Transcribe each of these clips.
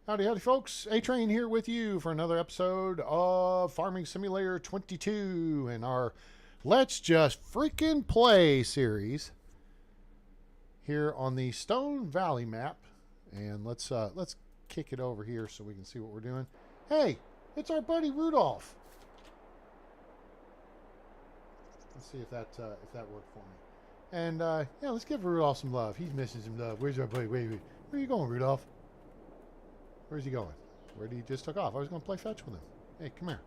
Howdy, howdy, folks. A-Train here with you for another episode of Farming Simulator 22 in our Let's Just Freaking Play series here on the Stone Valley map. And let's kick it over here so we can see what we're doing. Hey, it's our buddy Rudolph. Let's see if that worked for me. And yeah, let's give Rudolph some love. He's missing some love. Where's our buddy? Wait. Where are you going, Rudolph? Where's he going? Where did he just took off? I was going to play fetch with him. Hey, come here.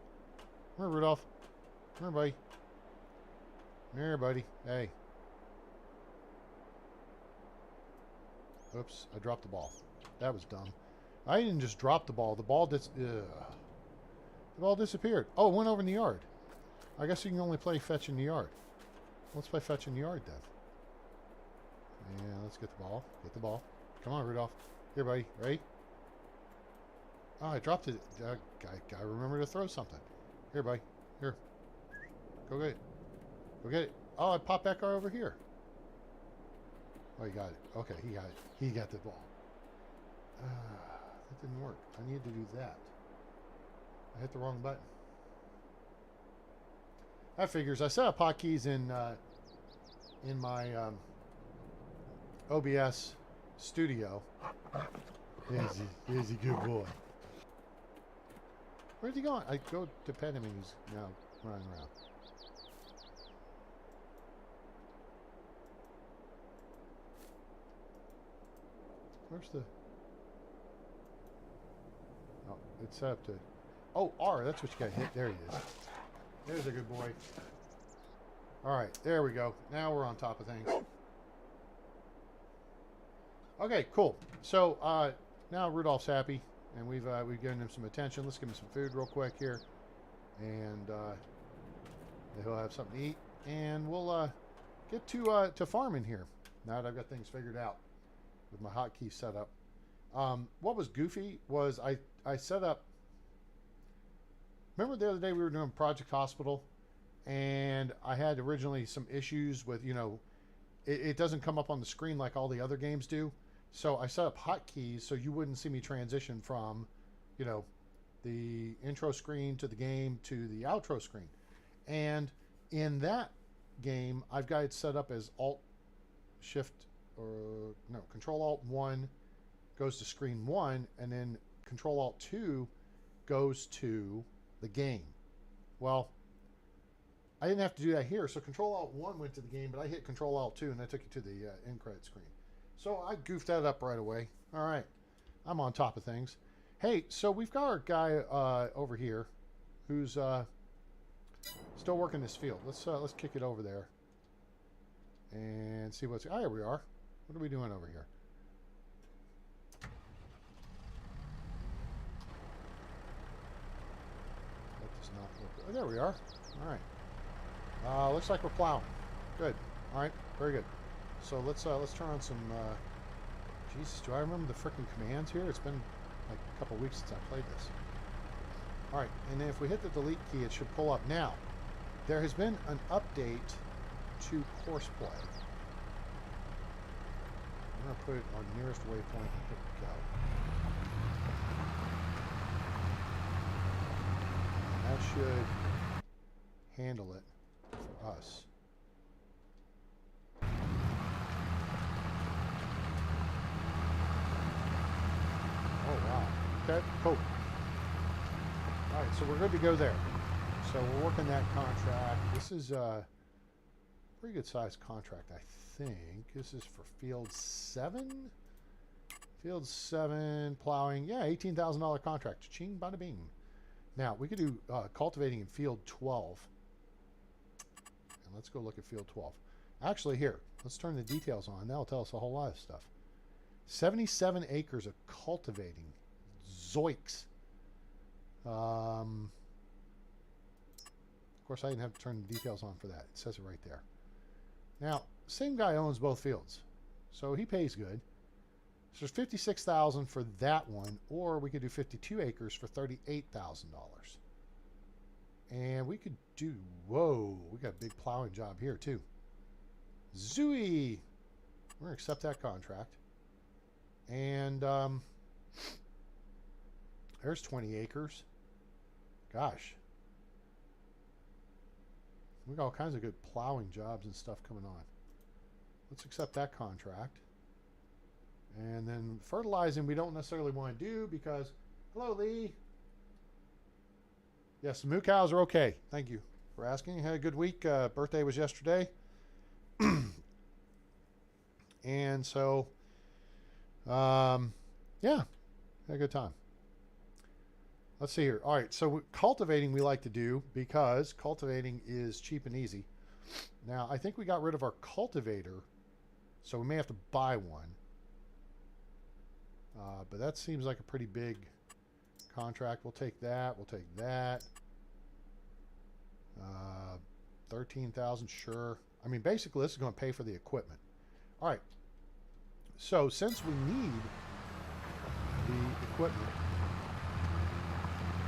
Come here, Rudolph. Come here, buddy. Come here, buddy. Hey. Oops, I dropped the ball. That was dumb. I didn't just drop the ball. The ball disappeared. Oh, it went over in the yard. I guess you can only play fetch in the yard. Let's play fetch in the yard, then. Yeah, let's get the ball. Get the ball. Come on, Rudolph. Here, buddy. Ready? Oh, I dropped it. I remember to throw something. Here, buddy. Here. Go get it. Go get it. Oh, it popped back over here. Oh, he got it. Okay, he got it. He got the ball. That didn't work. I needed to do that. I hit the wrong button. That figures. I set up hotkeys in my OBS studio. He's a good boy. Where's he going? I go to pet him and he's now running around. Where's the... Oh, it's set up to... Oh, R, that's what you got to hit. There he is. There's a good boy. Alright, there we go. Now we're on top of things. Okay, cool. So, now Rudolph's happy. And we've given him some attention. Let's give him some food real quick here. And he'll have something to eat. And we'll get to farming here. Now that I've got things figured out with my hotkey set up. What was goofy was I set up... Remember the other day we were doing Project Hospital? And I had originally some issues with, it doesn't come up on the screen like all the other games do. So I set up hotkeys so you wouldn't see me transition from, the intro screen to the game to the outro screen. And in that game, I've got it set up as Control Alt 1 goes to screen 1, and then Control Alt 2 goes to the game. Well, I didn't have to do that here. So Control Alt 1 went to the game, but I hit Control Alt 2 and that took you to the end credit screen. So I goofed that up right away. All right. I'm on top of things. Hey, so we've got our guy over here who's still working this field. Let's kick it over there and see what's... Oh, here we are. What are we doing over here? That does not look... Oh, there we are. All right. Looks like we're plowing. Good. All right. Very good. So let's turn on some... Jesus, do I remember the frickin' commands here? It's been like a couple weeks since I played this. All right, and then if we hit the delete key, it should pull up. Now, there has been an update to course play. I'm going to put it on nearest waypoint and hit go. And that should handle it for us. Oh, wow. Okay, cool. All right, so we're good to go there. So we're working that contract. This is a pretty good sized contract, I think. This is for Field 7? Field 7, plowing. Yeah, $18,000 contract. Cha-ching, bada bing. Now, we could do cultivating in Field 12. And let's go look at Field 12. Actually, here, let's turn the details on. That'll tell us a whole lot of stuff. 77 acres of cultivating. Zoinks. Of course, I didn't have to turn the details on for that. It says it right there. Now, same guy owns both fields, so he pays good. So there's $56,000 for that one, or we could do 52 acres for $38,000. And we could do... Whoa, we got a big plowing job here, too. Zooey! We're going to accept that contract. And There's 20 acres. Gosh. We got all kinds of good plowing jobs and stuff coming on. Let's accept that contract. And then fertilizing we don't necessarily want to do because, hello, Lee. Yes, the moo cows are okay. Thank you for asking. Had a good week. Birthday was yesterday. And so, yeah, had a good time. Let's see here. All right, so cultivating we like to do because cultivating is cheap and easy. Now, I think we got rid of our cultivator, so we may have to buy one. But that seems like a pretty big contract. We'll take that. We'll take that. 13,000, sure. I mean, basically, this is going to pay for the equipment. All right. So, since we need the equipment,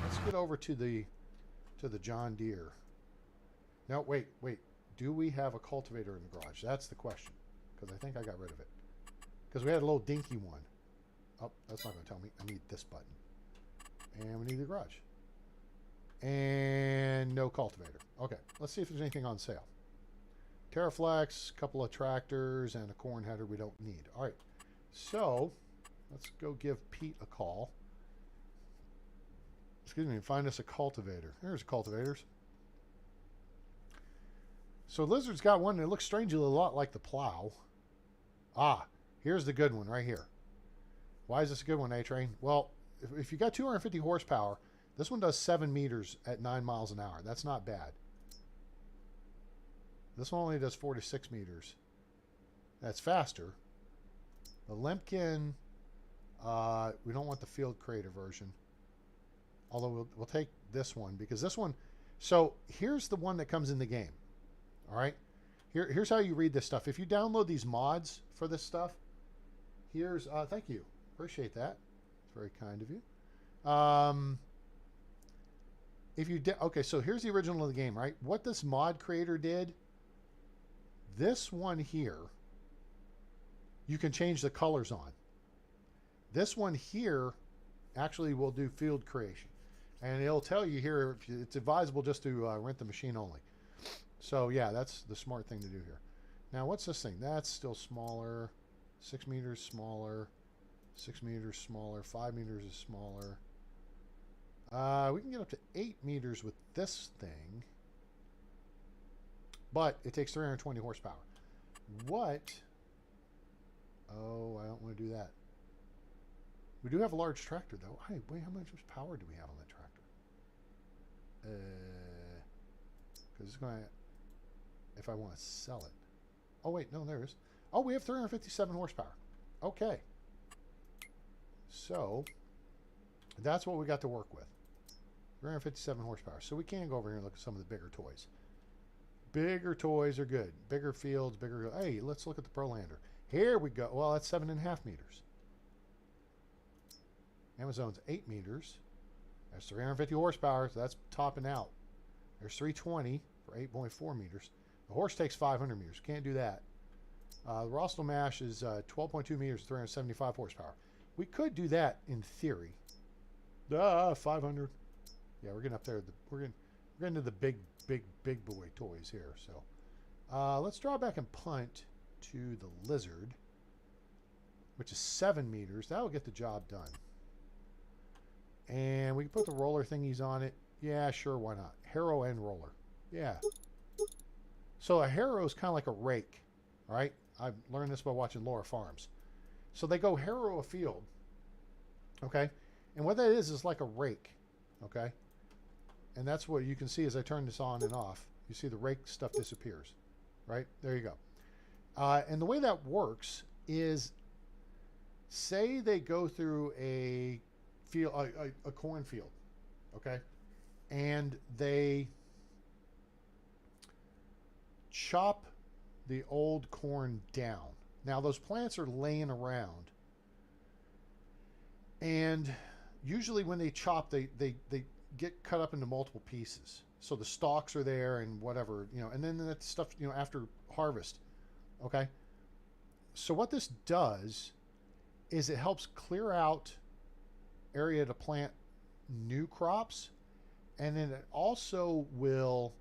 let's get over to the John Deere. Now, wait. Do we have a cultivator in the garage? That's the question. Because I think I got rid of it. Because we had a little dinky one. Oh, that's not going to tell me. I need this button. And we need the garage. And no cultivator. Okay, let's see if there's anything on sale. Terraflex, a couple of tractors, and a corn header we don't need. All right, so let's go give Pete a call. Excuse me, and find us a cultivator. There's cultivators. So Lizard's got one that looks strangely a lot like the plow. Ah, here's the good one right here. Why is this a good one, A-Train? Well, if you got 250 horsepower, this one does 7 meters at 9 miles an hour. That's not bad. This one only does 4 to 6 meters. That's faster. The Lemkin, we don't want the Field Creator version. Although we'll take this one because this one... So here's the one that comes in the game. All right? Here's how you read this stuff. If you download these mods for this stuff, here's... thank you. Appreciate that. It's very kind of you. If you okay, so here's the original of the game, right? What this mod creator did, this one here, you can change the colors on. This one here actually will do field creation. And it'll tell you here, it's advisable just to rent the machine only. So yeah, that's the smart thing to do here. Now, what's this thing? That's still smaller. 6 meters smaller. 6 meters smaller. 5 meters is smaller. We can get up to 8 meters with this thing. But it takes 320 horsepower. What? Oh, I don't want to do that. We do have a large tractor, though. Hey, wait, how much power do we have on that tractor? Because it's going to... If I want to sell it. Oh, wait, no, there is. Oh, we have 357 horsepower. Okay. So, that's what we got to work with. 357 horsepower. So we can go over here and look at some of the bigger toys. Bigger toys are good. Bigger fields, bigger... Hey, let's look at the Prolander. Here we go. Well, that's 7.5 meters. Amazon's 8 meters. That's 350 horsepower, so that's topping out. There's 320 for 8.4 meters. The horse takes 500 meters. Can't do that. The Rostel Mash is 12.2 meters, 375 horsepower. We could do that in theory. 500. Yeah, we're getting up there. We're getting into the big boy toys here. So let's draw back and punt to the Lizard, which is 7 meters. That'll get the job done. And we can put the roller thingies on it. Yeah, sure, why not? Harrow and roller. Yeah. So a harrow is kind of like a rake, right? I've learned this by watching Laura Farms. So they go harrow a field, okay? And what that is like a rake, okay? And that's what you can see as I turn this on and off. You see the rake stuff disappears, right? There you go. And the way that works is, say they go through a field, a cornfield, okay? And they chop the old corn down. Now those plants are laying around, and usually when they chop, they get cut up into multiple pieces. So the stalks are there and whatever, you know, and then that stuff, you know, after harvest, okay? So what this does is it helps clear out area to plant new crops, and then it also will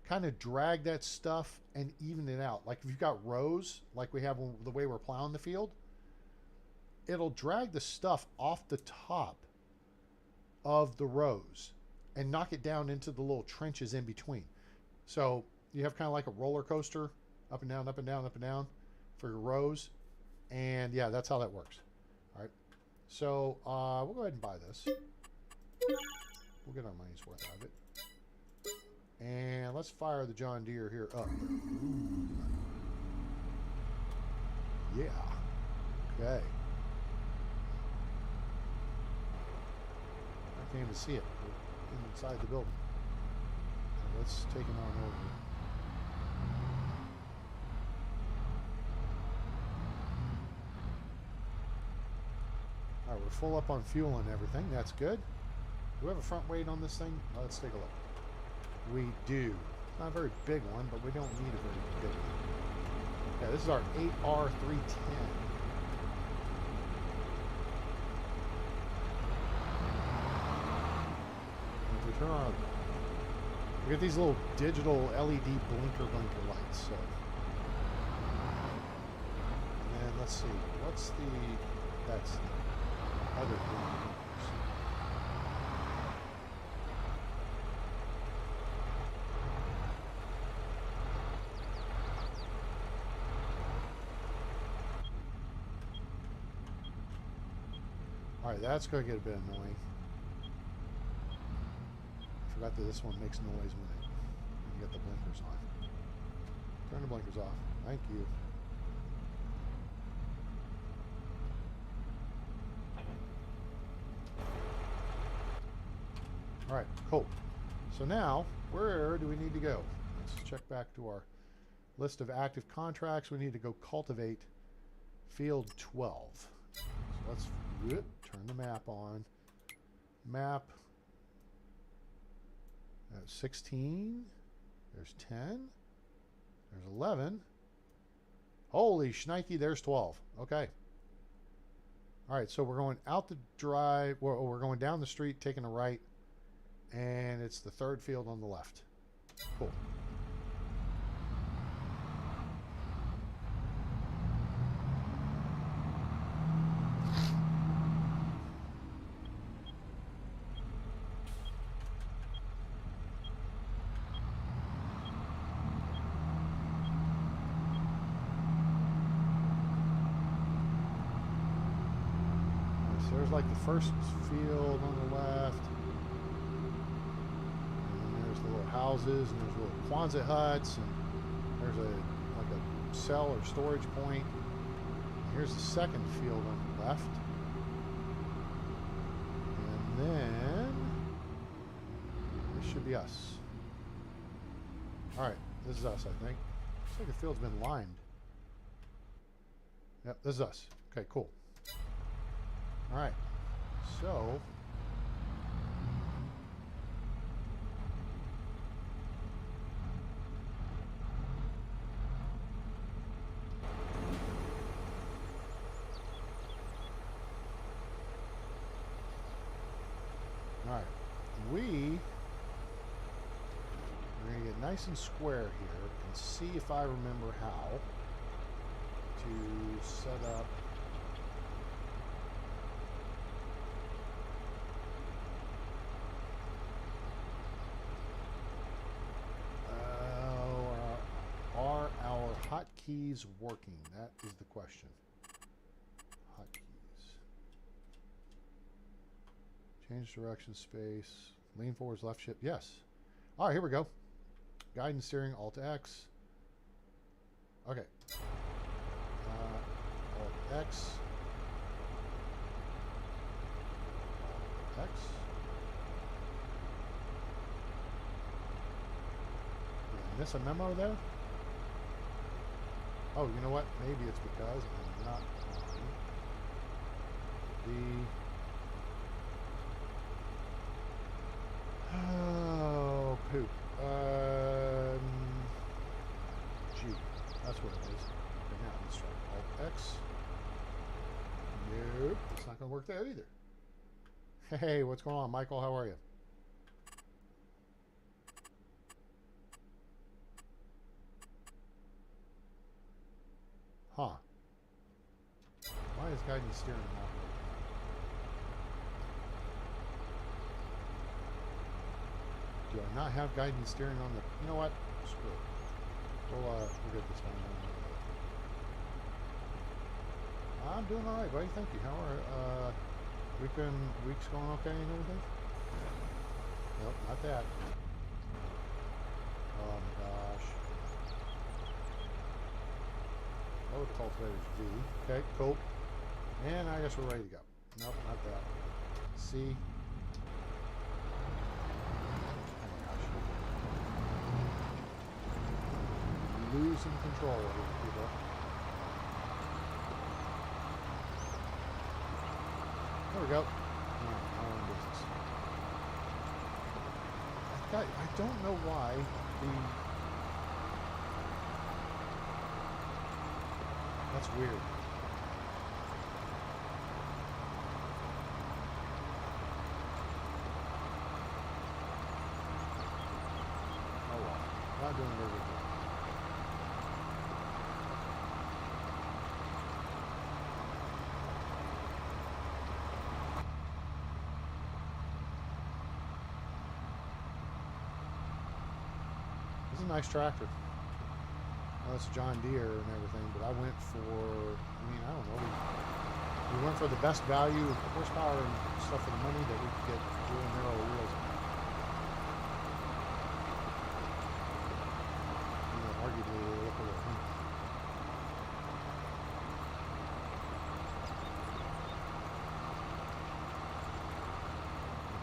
kind of drag that stuff and even it out. Like if you've got rows, like we have the way we're plowing the field, it'll drag the stuff off the top of the rows and knock it down into the little trenches in between. So you have kind of like a roller coaster, up and down, up and down, up and down for your rows. And yeah, that's how that works. All right. So we'll go ahead and buy this. We'll get our money's worth out of it. And let's fire the John Deere here up. Ooh. Yeah. Okay. I can't even see it. We're inside the building. So let's take it on over. All right, we're full up on fuel and everything. That's good. Do we have a front weight on this thing? Let's take a look. We do. Not a very big one, but we don't need a very big one. Yeah, this is our 8R310. And if we turn on, we get these little digital LED blinker lights. So, and then let's see, what's the, that's the other blinkers. Alright, that's going to get a bit annoying. I forgot that this one makes noise when you get the blinkers on. Turn the blinkers off. Thank you. Alright, cool. So now, where do we need to go? Let's check back to our list of active contracts. We need to go cultivate field 12. So let's turn the map on. Map. 16. There's 10. There's 11. Holy shnikey, there's 12. Okay. All right, so we're going out the drive. We're going down the street, taking a right, and it's the third field on the left. Cool. There's like the first field on the left, and then there's the little houses, and there's little Quonset huts, and there's like a cell or storage point. Here's the second field on the left, and then this should be us. All right, this is us, I think. Looks like the field's been limed. Yep, this is us. Okay, cool. All right, so all right, we're gonna get nice and square here and see if I remember how to set up. Hotkeys working? That is the question. Hotkeys. Change direction, space. Lean forwards, left shift. Yes. All right, here we go. Guide and steering, Alt X. Okay. Alt X. Alt X. Did I miss a memo there? Oh, you know what? Maybe it's because I'm not on the... Oh, poop. G. That's what it is. Okay, now let's try Alt X. Nope. It's not going to work there either. Hey, what's going on, Michael? How are you? Huh. Why is guidance steering not working? Do I not have guidance steering on the... You know what? Screw it. We'll get this one done. I'm doing all right, buddy. Thank you. How are week's going okay and everything? Nope, not that. Oh my gosh. Oh, the cultivator's V. Okay, cool. And I guess we're ready to go. Nope, not that. C. Oh my gosh. Losing control over here, people. There we go. Alright, now we're in business. I don't know why that's weird. Oh well. Not doing very good. This is a nice tractor. Well, it's John Deere and everything, but I went for, I don't know, we went for the best value horsepower and stuff for the money that we could get doing narrow wheels. Arguably, they look a little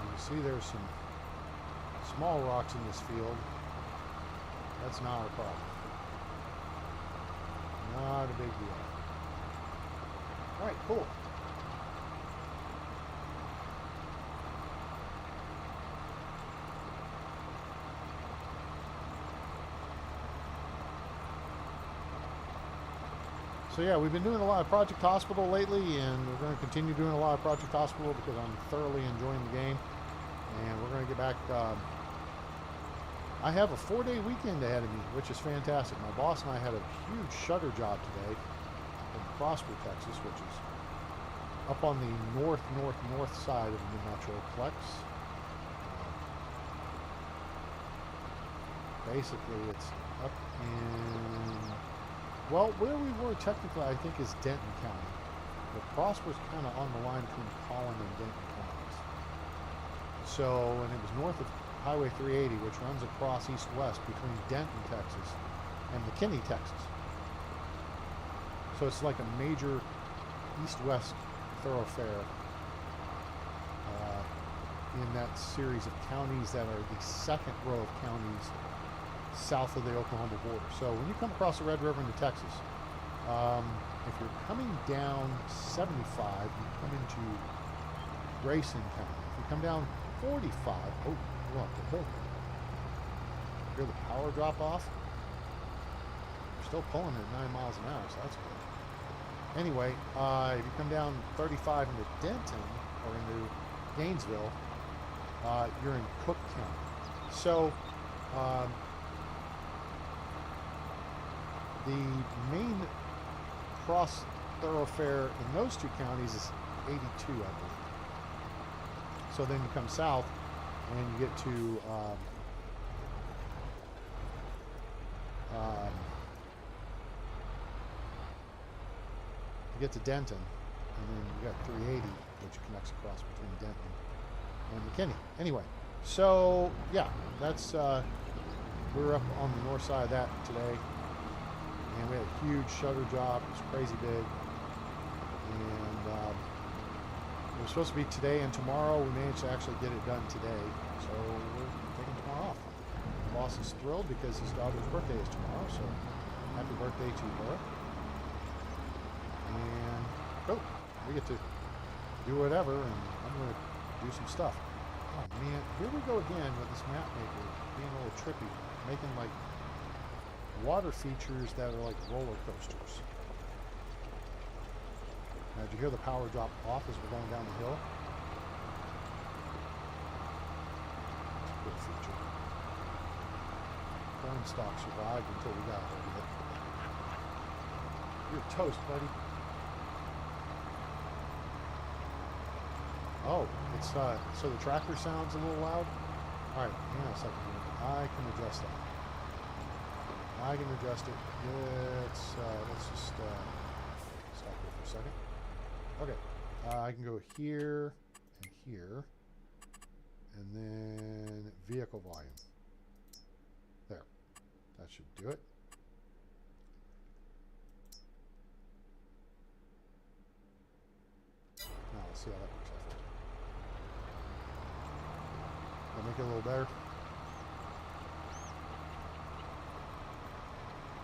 You see there's some small rocks in this field. That's not our problem. Not a big deal. Alright, cool. So yeah, we've been doing a lot of Project Hospital lately, and we're going to continue doing a lot of Project Hospital because I'm thoroughly enjoying the game. And we're going to get back... I have a 4-day weekend ahead of me, which is fantastic. My boss and I had a huge shutter job today in Prosper, Texas, which is up on the north side of the Metroplex. Basically, it's up in... Well, where we were technically, I think, is Denton County. But Prosper's kind of on the line between Collin and Denton counties. So, and it was north of Highway 380, which runs across east-west between Denton, Texas, and McKinney, Texas. So it's like a major east-west thoroughfare in that series of counties that are the second row of counties south of the Oklahoma border. So when you come across the Red River into Texas, if you're coming down 75, you come into Grayson County. If you come down 45, oh, look, the hill. Hear the power drop off? We're still pulling at 9 miles an hour, so that's good. Anyway, if you come down 35 into Denton, or into Gainesville, you're in Cook County. So, the main cross thoroughfare in those two counties is 82, I believe. So then you come south, and you get to you get to Denton, and then you got 380, which connects across between Denton and McKinney. Anyway, so yeah, that's we're up on the north side of that today, and we had a huge shutter job. It was crazy big, and it was supposed to be today and tomorrow. We managed to actually get it done today, so we're taking tomorrow off. The boss is thrilled because his daughter's birthday is tomorrow, so happy birthday to her. And oh, we get to do whatever, and I'm going to do some stuff. Oh man, here we go again with this map maker being a little trippy, making like water features that are like roller coasters. Now, did you hear the power drop off as we're going down the hill? stock survived until we got hold of it. You're toast, buddy. Oh, it's so the tractor sounds a little loud. All right, hang on a second. I can adjust that. I can adjust it. Let's just stop here for a second. Okay, I can go here and here, and then vehicle volume. There, that should do it. Now let's see how that works out. I'll make it a little better.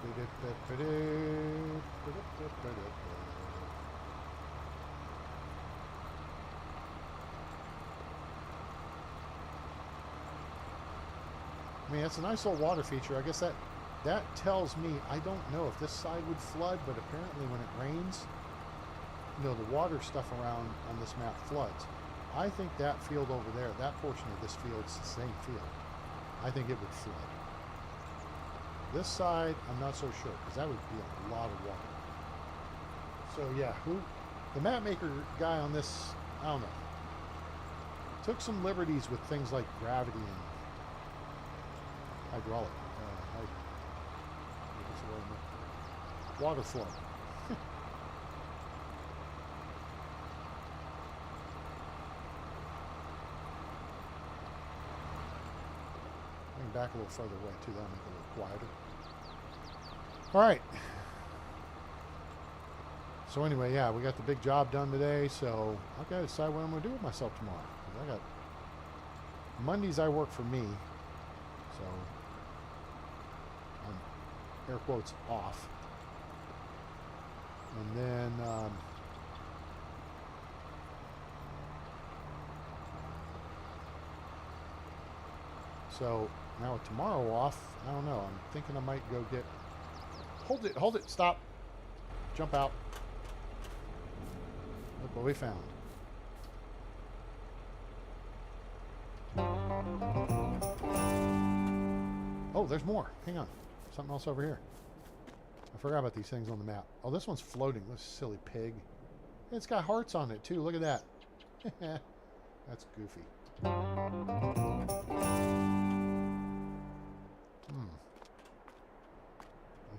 I mean, it's a nice little water feature. I guess that tells me, I don't know if this side would flood, but apparently when it rains, you know, the water stuff around on this map floods. I think that field over there, that portion of this field's the same field. I think it would flood. This side, I'm not so sure, because that would be a lot of water. So yeah, the map maker guy on this, I don't know, took some liberties with things like gravity and hydraulic, water flow. Back a little further away too, that'll make it a little quieter. All right. So anyway, yeah, we got the big job done today, so I've got to decide what I'm going to do with myself tomorrow. I got Mondays I work for me, so I'm air quotes off. And then so now with tomorrow off, I don't know. I'm thinking I might go get... Hold it, stop. Jump out. Look what we found. Oh, there's more. Hang on. Something else over here. I forgot about these things on the map. Oh, this one's floating. This silly pig. It's got hearts on it, too. Look at that. That's goofy.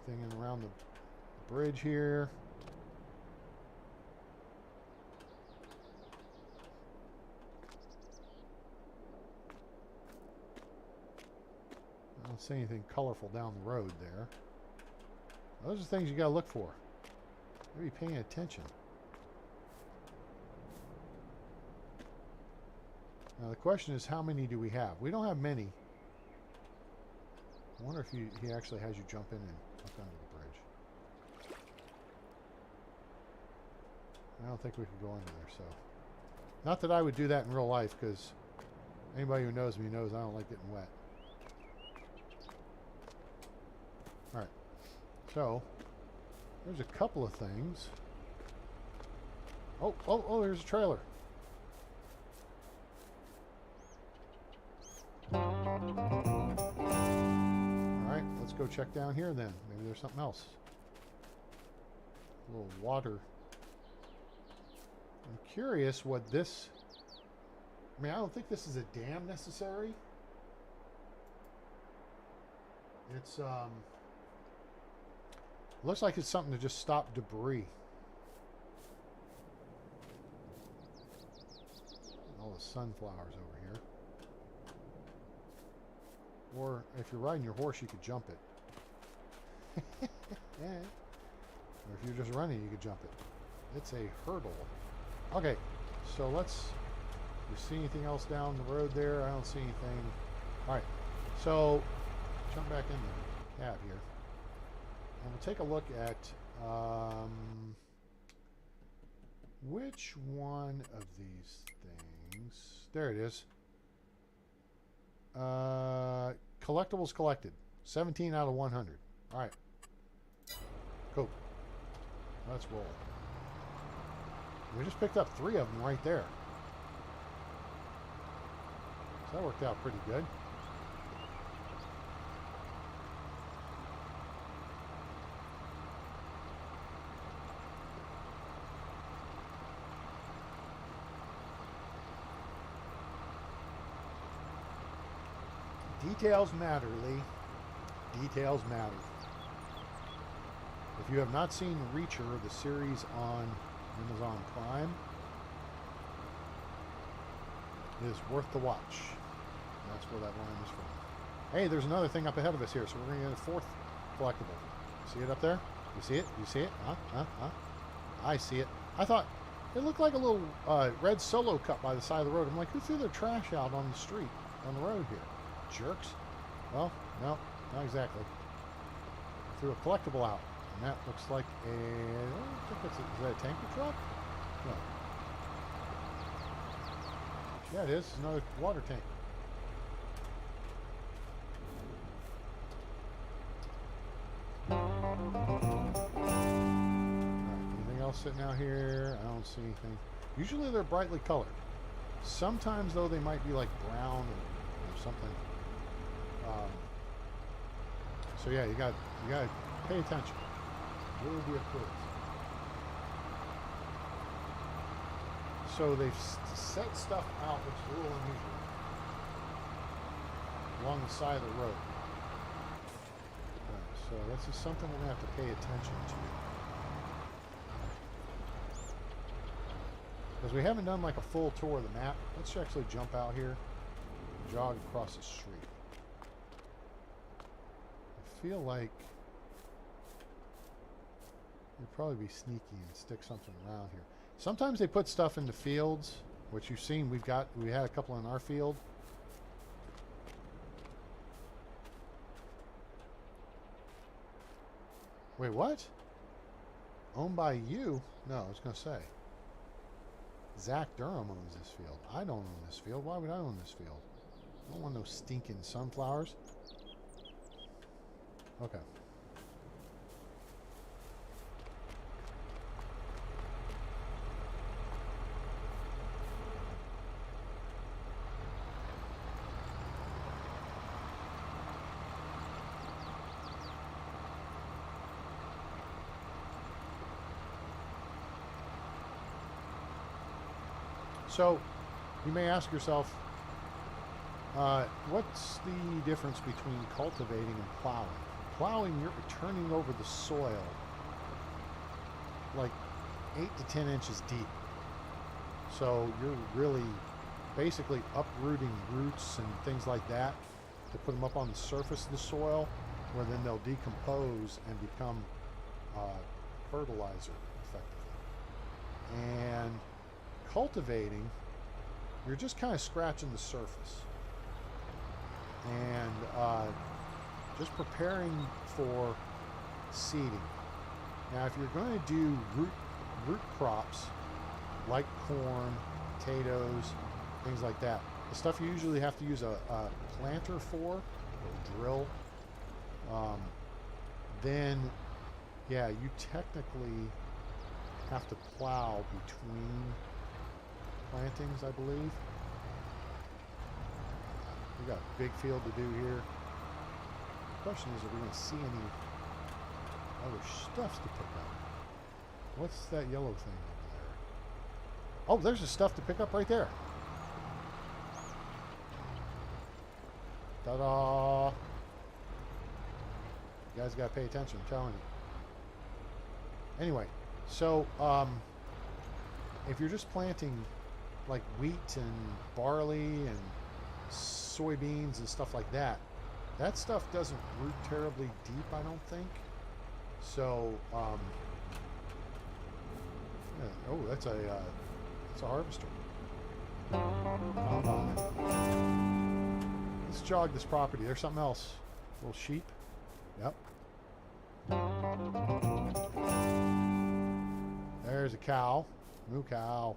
Anything around the bridge here? I don't see anything colorful down the road there. Those are things you gotta look for. Maybe paying attention. Now the question is, how many do we have? We don't have many. I wonder if he actually has you jump in and up onto the bridge. I don't think we could go under there, so. Not that I would do that in real life, because anybody who knows me knows I don't like getting wet. Alright. So, there's a couple of things. Oh, there's a trailer. Alright, let's go check down here then. Maybe there's something else. A little water. I'm curious what this... I mean, I don't think this is a dam necessary. It's, looks like it's something to just stop debris. All the sunflowers over here. Or if you're riding your horse, you could jump it. Yeah. Or if you're just running, you could jump it. It's a hurdle. Okay, so let's... You see anything else down the road there? I don't see anything. Alright, so jump back in the cab here. And we'll take a look at which one of these things... There it is. Collectibles collected. 17 out of 100. Alright. Cool. Let's roll. We just picked up 3 of them right there. So that worked out pretty good. Details matter, Lee. Details matter. If you have not seen Reacher, the series on Amazon Prime, it is worth the watch. And that's where that line is from. Hey, there's another thing up ahead of us here, so we're going to get a fourth collectible. See it up there? You see it? You see it? Huh? I see it. I thought it looked like a little red Solo cup by the side of the road. I'm like, who threw their trash out on the street, on the road here? Jerks. Well, no, not exactly. Threw a collectible out, and that looks like a, I think it's is that a tanker truck? No. Yeah, it is. It's another water tank. Anything else sitting out here? I don't see anything. Usually they're brightly colored. Sometimes though they might be like brown or something. So yeah, you got to pay attention. Really be a quiz. So they've set stuff out which is a little unusual along the side of the road. So this is something we're going to have to pay attention to. Because we haven't done like a full tour of the map. Let's actually jump out here and jog across the street. I feel like we'd probably be sneaky and stick something around here. Sometimes they put stuff in the fields, which you've seen. We had a couple in our field. Wait, what? Owned by you? No, I was going to say. Zach Durham owns this field. I don't own this field. Why would I own this field? I don't want no stinking sunflowers. Okay. So, you may ask yourself, what's the difference between cultivating and plowing? Plowing, you're turning over the soil like 8 to 10 inches deep. So you're really basically uprooting roots and things like that to put them up on the surface of the soil, where then they'll decompose and become fertilizer, effectively. And cultivating, you're just kind of scratching the surface and just preparing for seeding. Now, if you're going to do root crops like corn, potatoes, things like that, the stuff you usually have to use a planter for, or a drill, then yeah, you technically have to plow between plantings, I believe. We got a big field to do here. The question is, are we going to see any other stuff to pick up? What's that yellow thing over there? Oh, there's the stuff to pick up right there. Ta-da! You guys got to pay attention, I'm telling you. Anyway, so if you're just planting like wheat and barley and soybeans and stuff like that, that stuff doesn't root terribly deep, I don't think. So, yeah, oh, that's a harvester. Let's jog this property. There's something else. A little sheep. Yep. There's a cow. Moo cow.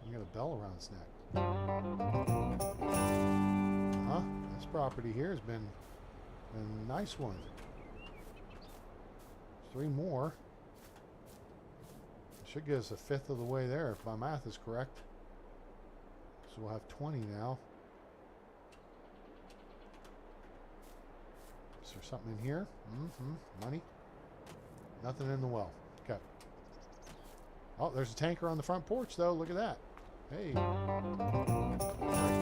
You got a bell around its neck. Huh? This property here has been a nice one. 3 more. Should get us a fifth of the way there if my math is correct. So we'll have 20 now. Is there something in here? Money? Nothing in the well. Okay. Oh, there's a tanker on the front porch though. Look at that. Hey. Alright,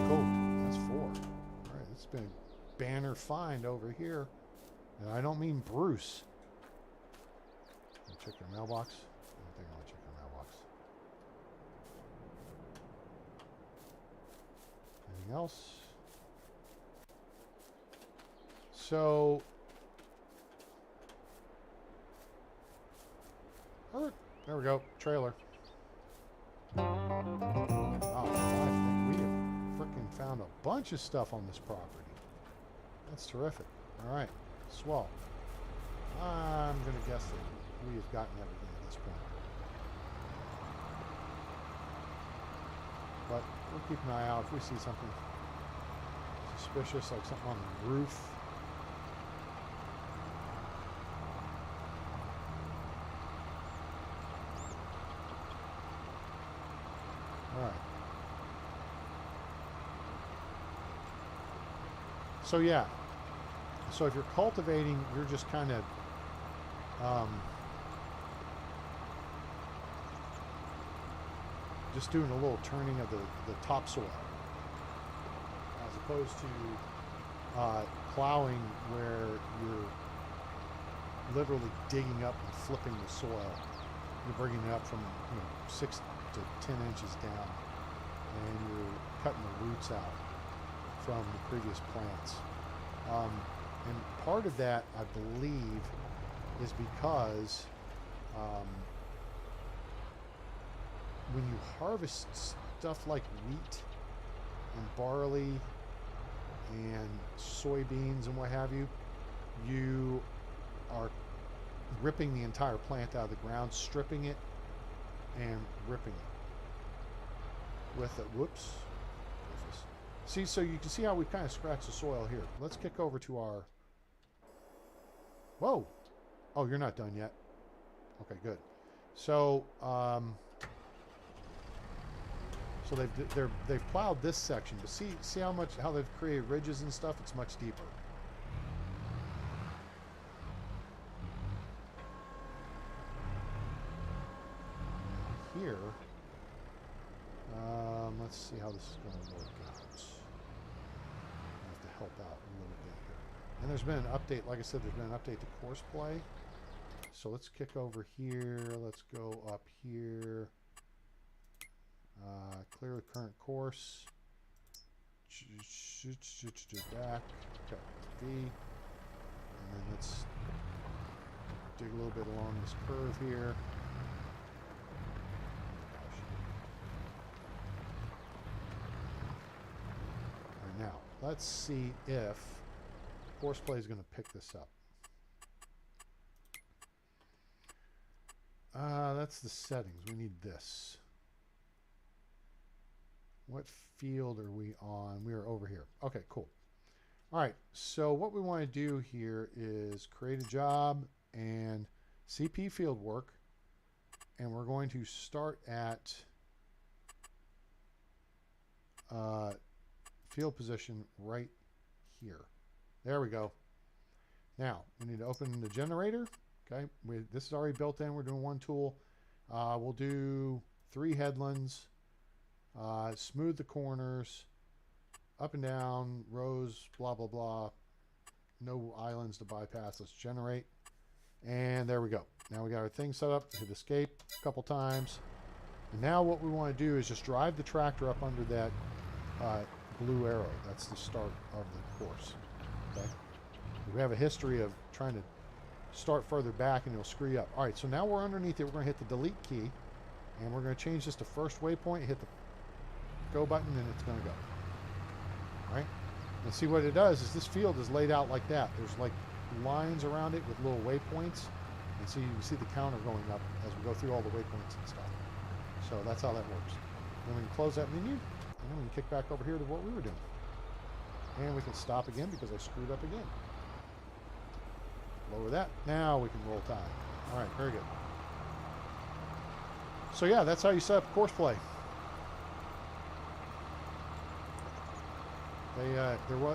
cool. That's 4. Alright, it's been a banner find over here. And I don't mean Bruce. Check your mailbox. I don't think I want to check your mailbox. Anything else? So, oh, there we go. Trailer. Wow, I think we have freaking found a bunch of stuff on this property. That's terrific. All right, swell. I'm going to guess that we have gotten everything at this point. But we'll keep an eye out if we see something suspicious, like something on the roof. All right. So yeah. So if you're cultivating, you're just kind of just doing a little turning of the topsoil, as opposed to plowing, where you're literally digging up and flipping the soil. You're bringing it up from 6 to 10 inches down, and you're cutting the roots out from the previous plants. And part of that, I believe, is because when you harvest stuff like wheat and barley and soybeans and what have you, you are ripping the entire plant out of the ground, stripping it and ripping it with it. Whoops. See, so you can see how we've kind of scratched the soil here. Let's kick over to our... Whoa! Oh, you're not done yet. Okay, good. So, so they've plowed this section, but see how they've created ridges and stuff. It's much deeper. Here, let's see how this is going to work out. I have to help out a little bit here. And there's been an update, like I said, there's been an update to course play. So let's kick over here. Let's go up here. Clear the current course. Back. Okay, V. And then let's dig a little bit along this curve here. Now, let's see if course play is going to pick this up. That's the settings. We need this. What field are we on? We are over here. Okay, cool. All right, so what we want to do here is create a job and CP field work, and we're going to start at field position right here. There we go. Now we need to open the generator. Okay, this is already built in. We're doing one tool. We'll do 3 headlands, smooth the corners, up and down, rows, blah, blah, blah. No islands to bypass. Let's generate. And there we go. Now we got our thing set up. Hit escape a couple times. And now what we want to do is just drive the tractor up under that blue arrow. That's the start of the course. Okay. We have a history of trying to start further back and it'll screw you up. All right, so now we're underneath it. We're going to hit the delete key, and we're going to change this to first waypoint, hit the go button, and it's going to go. All right, and see what it does is this field is laid out like that. There's like lines around it with little waypoints, and so you can see the counter going up as we go through all the waypoints and stuff. So that's how that works. Then we can close that menu, and then we can kick back over here to what we were doing. And we can stop again because I screwed up again. Lower that. Now we can roll tide. All right, very good. So yeah, that's how you set up course play.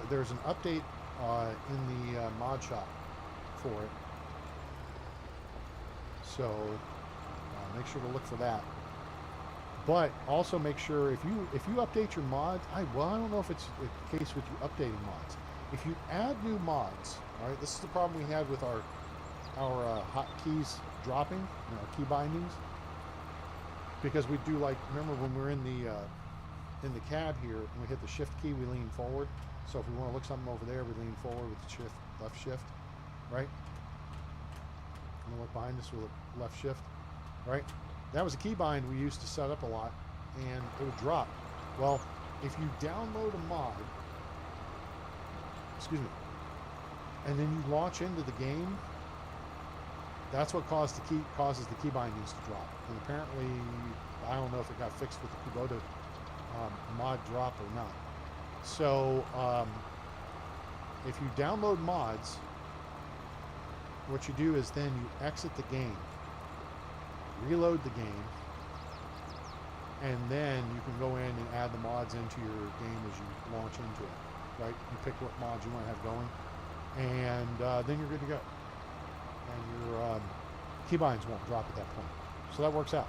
There's an update in the mod shop for it. So make sure to look for that. But also make sure if you update your mods, I don't know if it's the case with you updating mods. If you add new mods, all right, this is the problem we had with our hotkeys dropping and our key bindings, because we do, like, remember when we're in the cab here and we hit the shift key, we lean forward. So if we want to look something over there, we lean forward with the shift, left shift, right? And we look behind us with a left shift, right? That was a keybind we used to set up a lot, and it would drop. Well, if you download a mod, excuse me, and then you launch into the game, that's what causes the key bindings to drop. And apparently, I don't know if it got fixed with the Kubota mod drop or not. So if you download mods, what you do is then you exit the game, reload the game, and then you can go in and add the mods into your game as you launch into it, right? You pick what mods you want to have going, and then you're good to go. And your keybinds won't drop at that point. So that works out.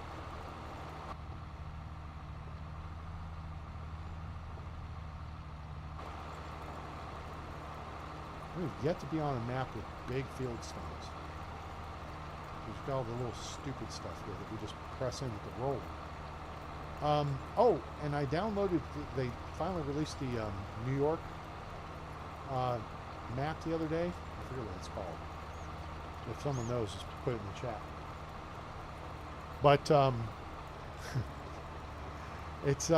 We've yet to be on a map with big field stones. We've got all the little stupid stuff here that we just press in with the roller. Oh, and I downloaded, they finally released the New York map the other day. I forget what it's called. If someone knows, just put it in the chat. But it's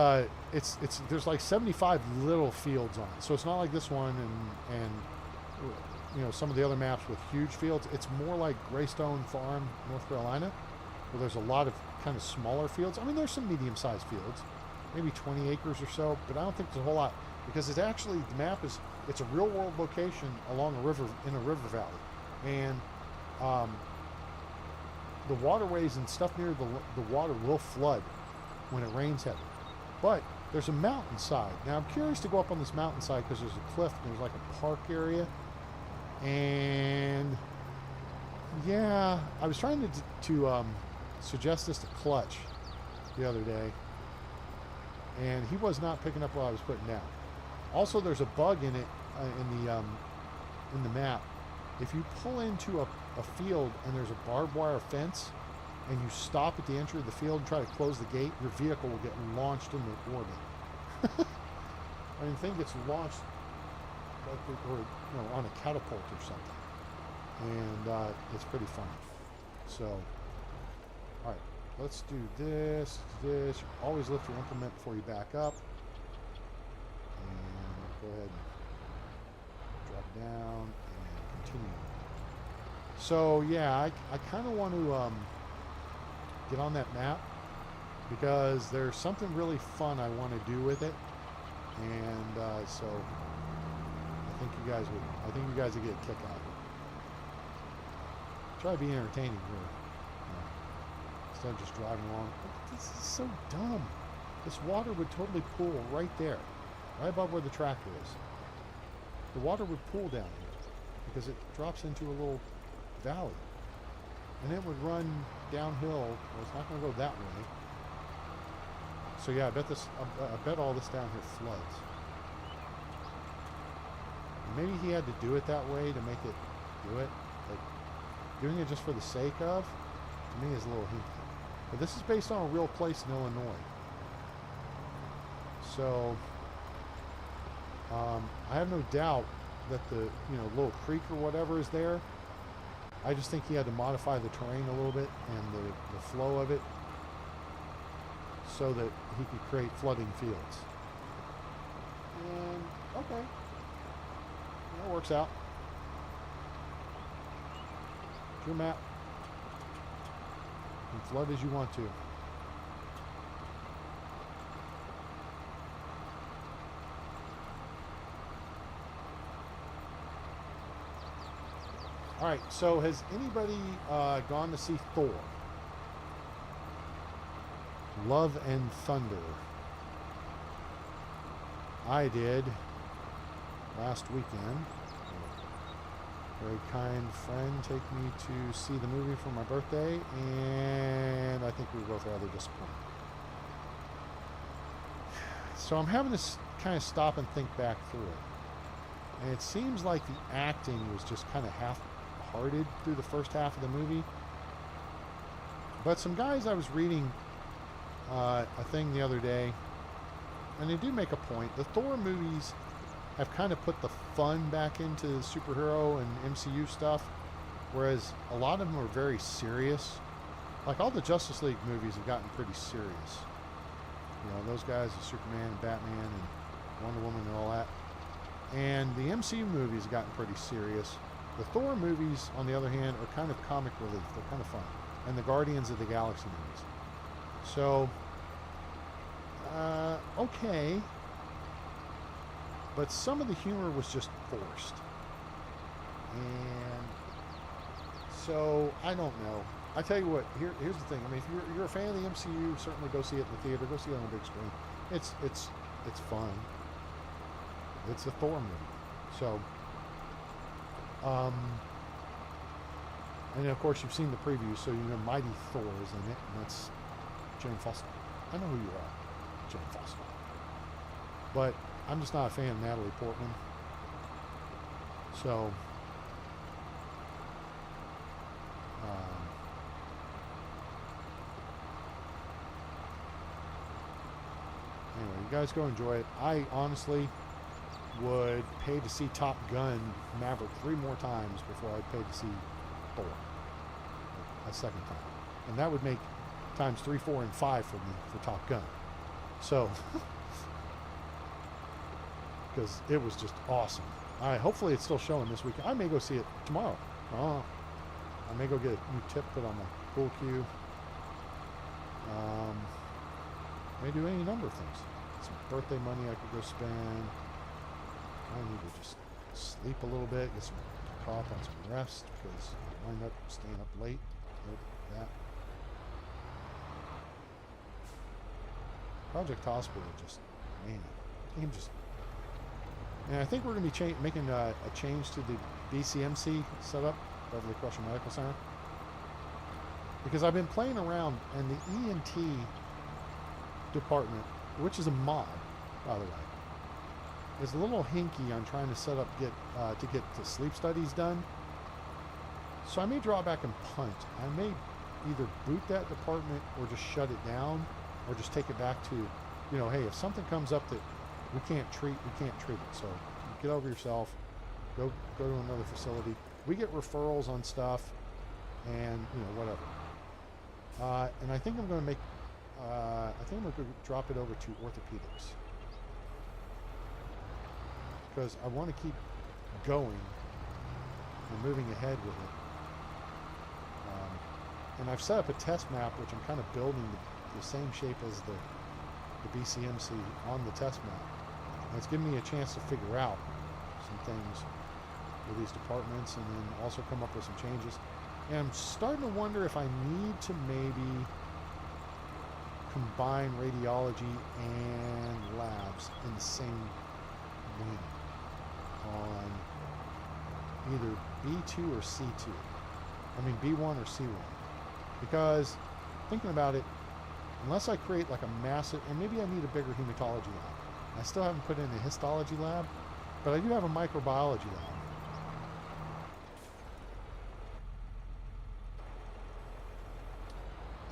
there's like 75 little fields on it, so it's not like this one and you know, some of the other maps with huge fields. It's more like Greystone Farm, North Carolina, where there's a lot of kind of smaller fields. I mean, there's some medium-sized fields, maybe 20 acres or so, but I don't think there's a whole lot, because it's actually, the map is, it's a real-world location along a river, in a river valley, and the waterways and stuff near the water will flood when it rains heavy. But there's a mountainside. Now I'm curious to go up on this mountainside because there's a cliff and there's like a park area. And yeah, I was trying to suggest this to Clutch the other day, and he was not picking up what I was putting down. Also, there's a bug in it in the map. If you pull into a field and there's a barbed wire fence, and you stop at the entry of the field and try to close the gate, your vehicle will get launched into orbit. I mean, the thing gets launched like, or you know, on a catapult or something, and it's pretty fun. So, all right, let's do this. You always lift your implement before you back up, and go ahead and drop down and continue. So yeah, I kind of want to get on that map because there's something really fun I want to do with it, and so I think you guys would get a kick out of it. Try to be entertaining here, instead of just driving along. This is so dumb. This water would totally pool right there, right above where the tractor is. The water would pool down here because it drops into a little valley, and it would run downhill. Well, it's not going to go that way. So yeah, I bet all this down here floods. Maybe he had to do it that way to make it do it. But doing it just for the sake of, to me, is a little hinky. But this is based on a real place in Illinois. So I have no doubt that the little creek or whatever is there. I just think he had to modify the terrain a little bit and the flow of it so that he could create flooding fields. And okay, that works out. It's your map. You can flood as you want to. All right, so has anybody gone to see Thor? Love and Thunder. I did last weekend. A very kind friend take me to see the movie for my birthday, and I think we were both rather disappointed. So I'm having to kind of stop and think back through it. And it seems like the acting was just kind of half-hearted through the first half of the movie. But some guys, I was reading a thing the other day, and they do make a point. The Thor movies have kind of put the fun back into superhero and MCU stuff, whereas a lot of them are very serious. Like all the Justice League movies have gotten pretty serious. You know, those guys, the Superman and Batman and Wonder Woman and all that. And the MCU movies have gotten pretty serious. The Thor movies, on the other hand, are kind of comic relief. They're kind of fun. And the Guardians of the Galaxy movies. So, okay. But some of the humor was just forced. And so, I don't know. I tell you what, here's the thing. I mean, if you're a fan of the MCU, certainly go see it in the theater. Go see it on the big screen. It's fun. It's a Thor movie. So, and of course you've seen the preview, so you know Mighty Thor is in it, and that's Jane Foster. I know who you are, Jane Foster. But I'm just not a fan of Natalie Portman. So, anyway, you guys go enjoy it. I honestly would pay to see Top Gun Maverick 3 more times before I'd pay to see Thor a second time. And that would make times 3, 4, and 5 for me for Top Gun. So, because it was just awesome. Hopefully it's still showing this week. I may go see it tomorrow. I may go get a new tip put on my pool cue. May do any number of things. Some birthday money I could go spend. I need to just sleep a little bit, get some caught up on some rest, because I wind up staying up late. Nope, that. Project Hospital just, man, game just. And I think we're going to be making a change to the BCMC setup, Beverly Crusher Medical Center, because I've been playing around, and the ENT department, which is a mod, by the way, is a little hinky on trying to set up to get the sleep studies done. So I may draw back and punt. I may either boot that department or just shut it down, or just take it back to, you know, hey, if something comes up that we can't treat it. So get over yourself, go to another facility. We get referrals on stuff, and you know, whatever. And I think I'm going to make. I think I'm going to drop it over to orthopedics, because I want to keep going and moving ahead with it. And I've set up a test map, which I'm kind of building the same shape as the BCMC on the test map. And it's giving me a chance to figure out some things with these departments, and then also come up with some changes. And I'm starting to wonder if I need to maybe combine radiology and labs in the same wing on either B2 or C2. I mean B1 or C1. Because thinking about it, unless I create like a massive, and maybe I need a bigger hematology lab. I still haven't put in a histology lab, but I do have a microbiology lab.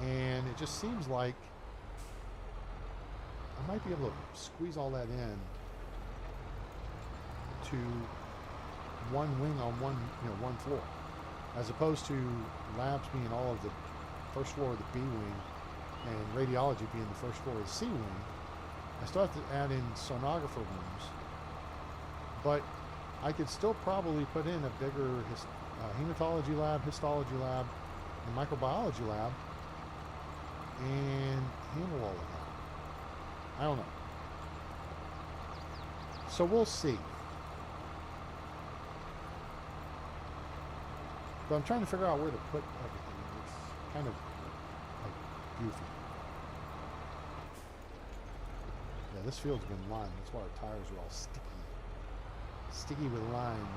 And it just seems like I might be able to squeeze all that in to one wing on one floor, as opposed to labs being all of the first floor of the B wing and radiology being the first floor of the C wing. I still have to add in sonographer rooms, but I could still probably put in a bigger hematology lab, histology lab, and microbiology lab, and handle all of that. I don't know. So we'll see. But I'm trying to figure out where to put everything. It's kind of like goofy. Yeah, this field's been lined. That's why our tires are all sticky. Sticky with lime.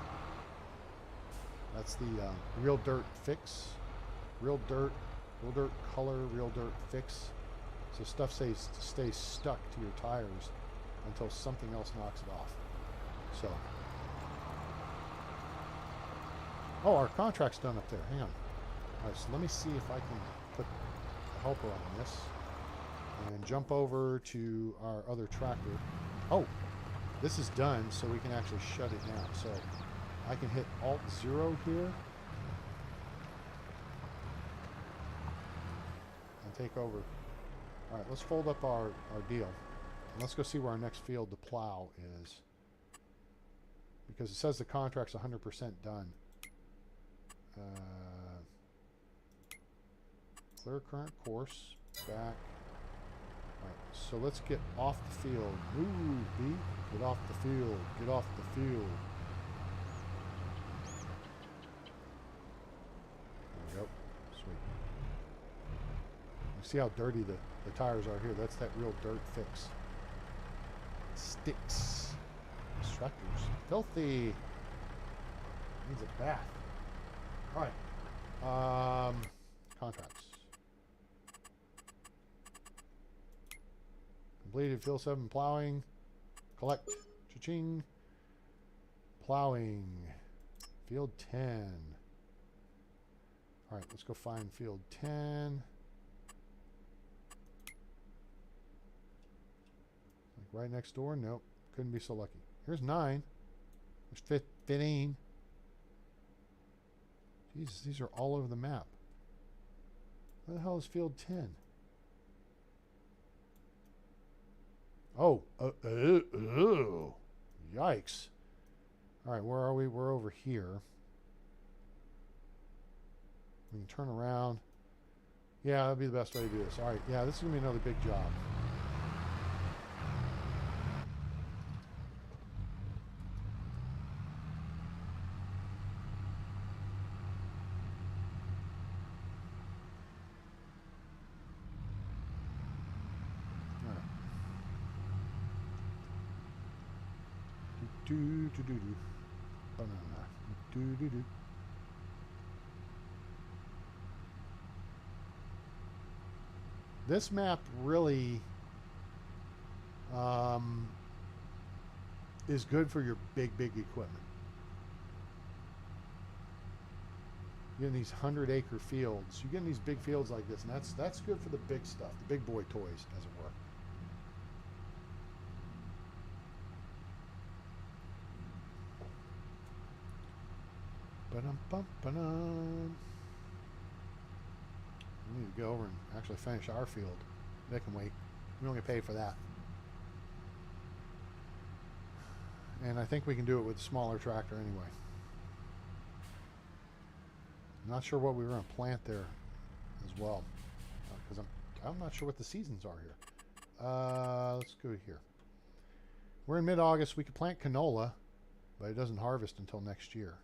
That's the Real Dirt Fix. Real Dirt Color, Real Dirt Fix. So stuff stays stuck to your tires until something else knocks it off. So, oh, our contract's done up there. Hang on. All right, so let me see if I can put a helper on this and jump over to our other tractor. Oh, this is done, so we can actually shut it down. So I can hit Alt-0 here and take over. All right, let's fold up our deal. And let's go see where our next field to plow is. Because it says the contract's 100% done. Clear current course. Back. Alright, so let's get off the field. Move, B. Get off the field. Get off the field. There we go. Sweet. You see how dirty the tires are here? That's that real dirt fix. Sticks. Instructors. Filthy. Needs a bath. Alright. Contracts. Completed field 7 plowing. Collect. Cha-ching. Plowing. Field 10. Alright, let's go find field 10. Like right next door? Nope. Couldn't be so lucky. Here's 9. There's 15. Jesus, these are all over the map. Where the hell is field 10? Oh, yikes. All right, where are we? We're over here. We can turn around. Yeah, that'd be the best way to do this. All right, yeah, this is going to be another big job. This map really is good for your big equipment. You're getting these 100-acre fields. You're getting these big fields like this, and that's good for the big stuff, the big boy toys, as it were. Ba-dum-bum-ba-dum. We need to go over and actually finish our field. They can wait. We don't get paid for that. And I think we can do it with a smaller tractor anyway. I'm not sure what we were going to plant there as well. Because I'm not sure what the seasons are here. Let's go here. We're in mid-August. We could plant canola, but it doesn't harvest until next year.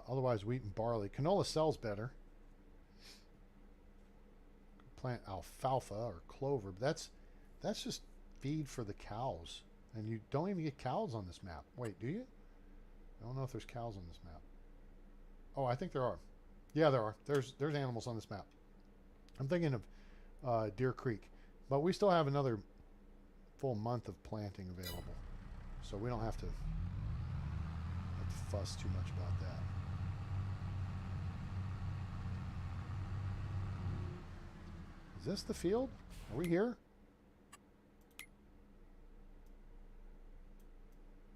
Otherwise, wheat and barley. Canola sells better. Plant alfalfa or clover, but that's just feed for the cows, and you don't even get cows on this map. Wait, do you? I don't know if there's cows on this map. Oh, I think there are. Yeah, there are. There's animals on this map. I'm thinking of Deer Creek, but we still have another full month of planting available, so we don't have to fuss too much about that. Is this the field? Are we here?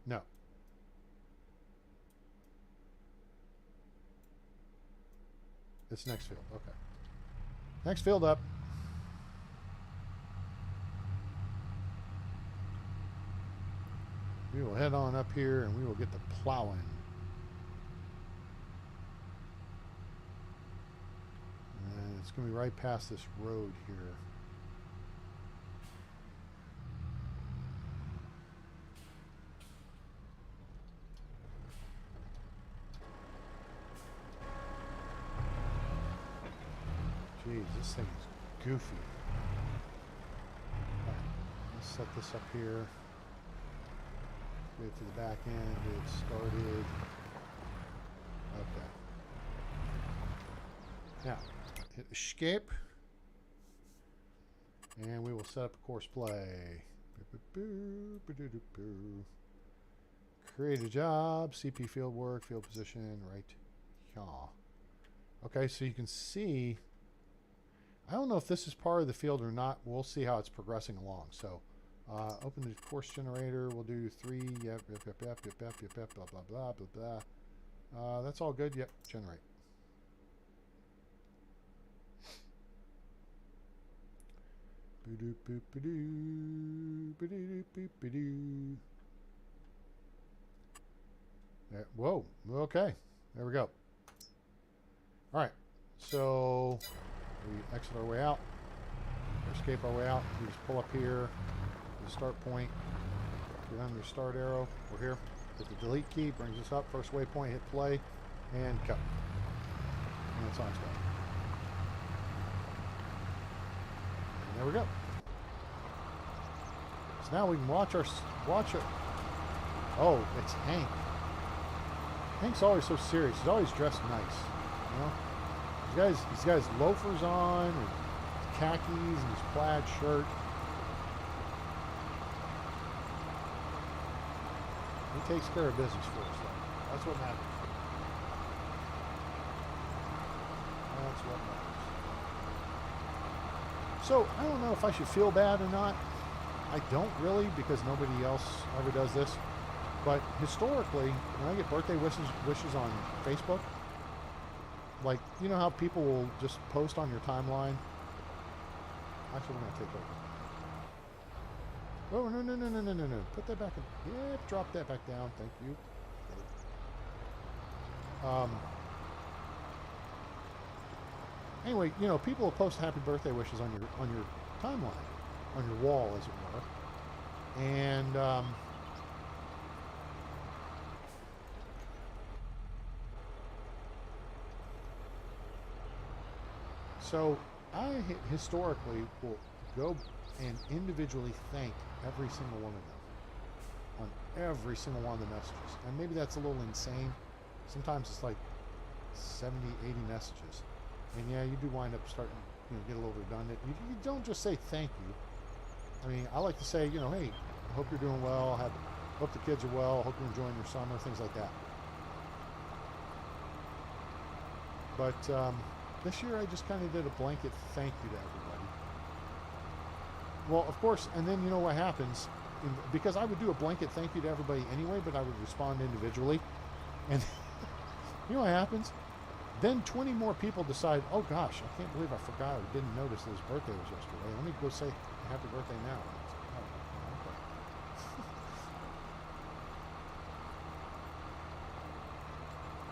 No. It's next field. Okay. Next field up. We will head on up here and we will get the plowing. And it's going to be right past this road here. Jeez, this thing is goofy. All right, let's set this up here. Get to the back end, get it started. Okay. Now, hit escape. And we will set up a course play. Create a job, CP field work, field position, right. Yeah. Okay, so you can see, I don't know if this is part of the field or not. We'll see how it's progressing along. So open the course generator. We'll do 3, yep, blah, blah, blah, blah, blah. That's all good. Yep, generate. Whoa, okay, there we go. All right, so we exit our way out, escape our way out. We just pull up here, the start point, get under the start arrow. We're here. Hit the delete key, brings us up. First waypoint, hit play, and cut. And that's on its way. And there we go. So now we can watch it. Oh, it's Hank. Hank's always so serious. He's always dressed nice, you know. He's got his loafers on, and his khakis, and his plaid shirt. He takes care of business for us, though. That's what matters. That's what matters. So I don't know if I should feel bad or not. I don't really, because nobody else ever does this. But historically, when I get birthday wishes on Facebook, like, you know how people will just post on your timeline? Actually, we're going to take over. Oh, no. Put that back in. Yeah, drop that back down. Thank you. Anyway, you know, people will post happy birthday wishes on your timeline, on your wall, as it were. And so I historically will go and individually thank every single one of them on every single one of the messages. And maybe that's a little insane. Sometimes it's like 70, 80 messages. And yeah, you do wind up starting, you know, get a little redundant. You don't just say thank you. I mean, I like to say, you know, hey, I hope you're doing well. Hope the kids are well. Hope you're enjoying your summer, things like that. But this year I just kind of did a blanket thank you to everybody. Well, of course, and then you know what happens, because I would do a blanket thank you to everybody anyway, but I would respond individually. And you know what happens? Then 20 more people decide, oh gosh, I can't believe I forgot or didn't notice that his birthday was yesterday. Let me go say happy birthday now.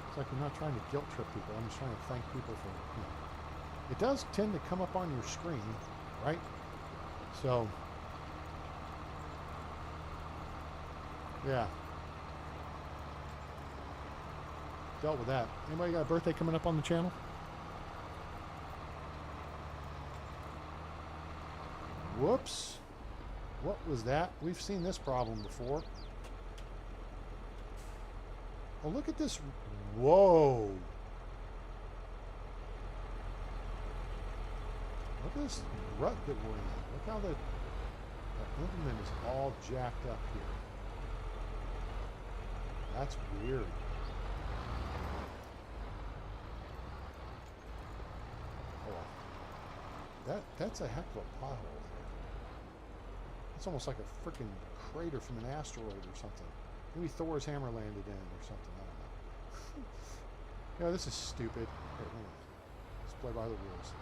It's like you're not trying to guilt trip people. I'm just trying to thank people for, you know. It does tend to come up on your screen, right? So, yeah. Dealt with that. Anybody got a birthday coming up on the channel? Whoops. What was that? We've seen this problem before. Oh, look at this. Whoa. Look at this rut that we're in. Look how that implement is all jacked up here. That's weird. Oh, that's a heck of a pothole there. It's almost like a freaking crater from an asteroid or something. Maybe Thor's hammer landed in it or something. I don't know. You know, this is stupid. Here, let's play by the rules.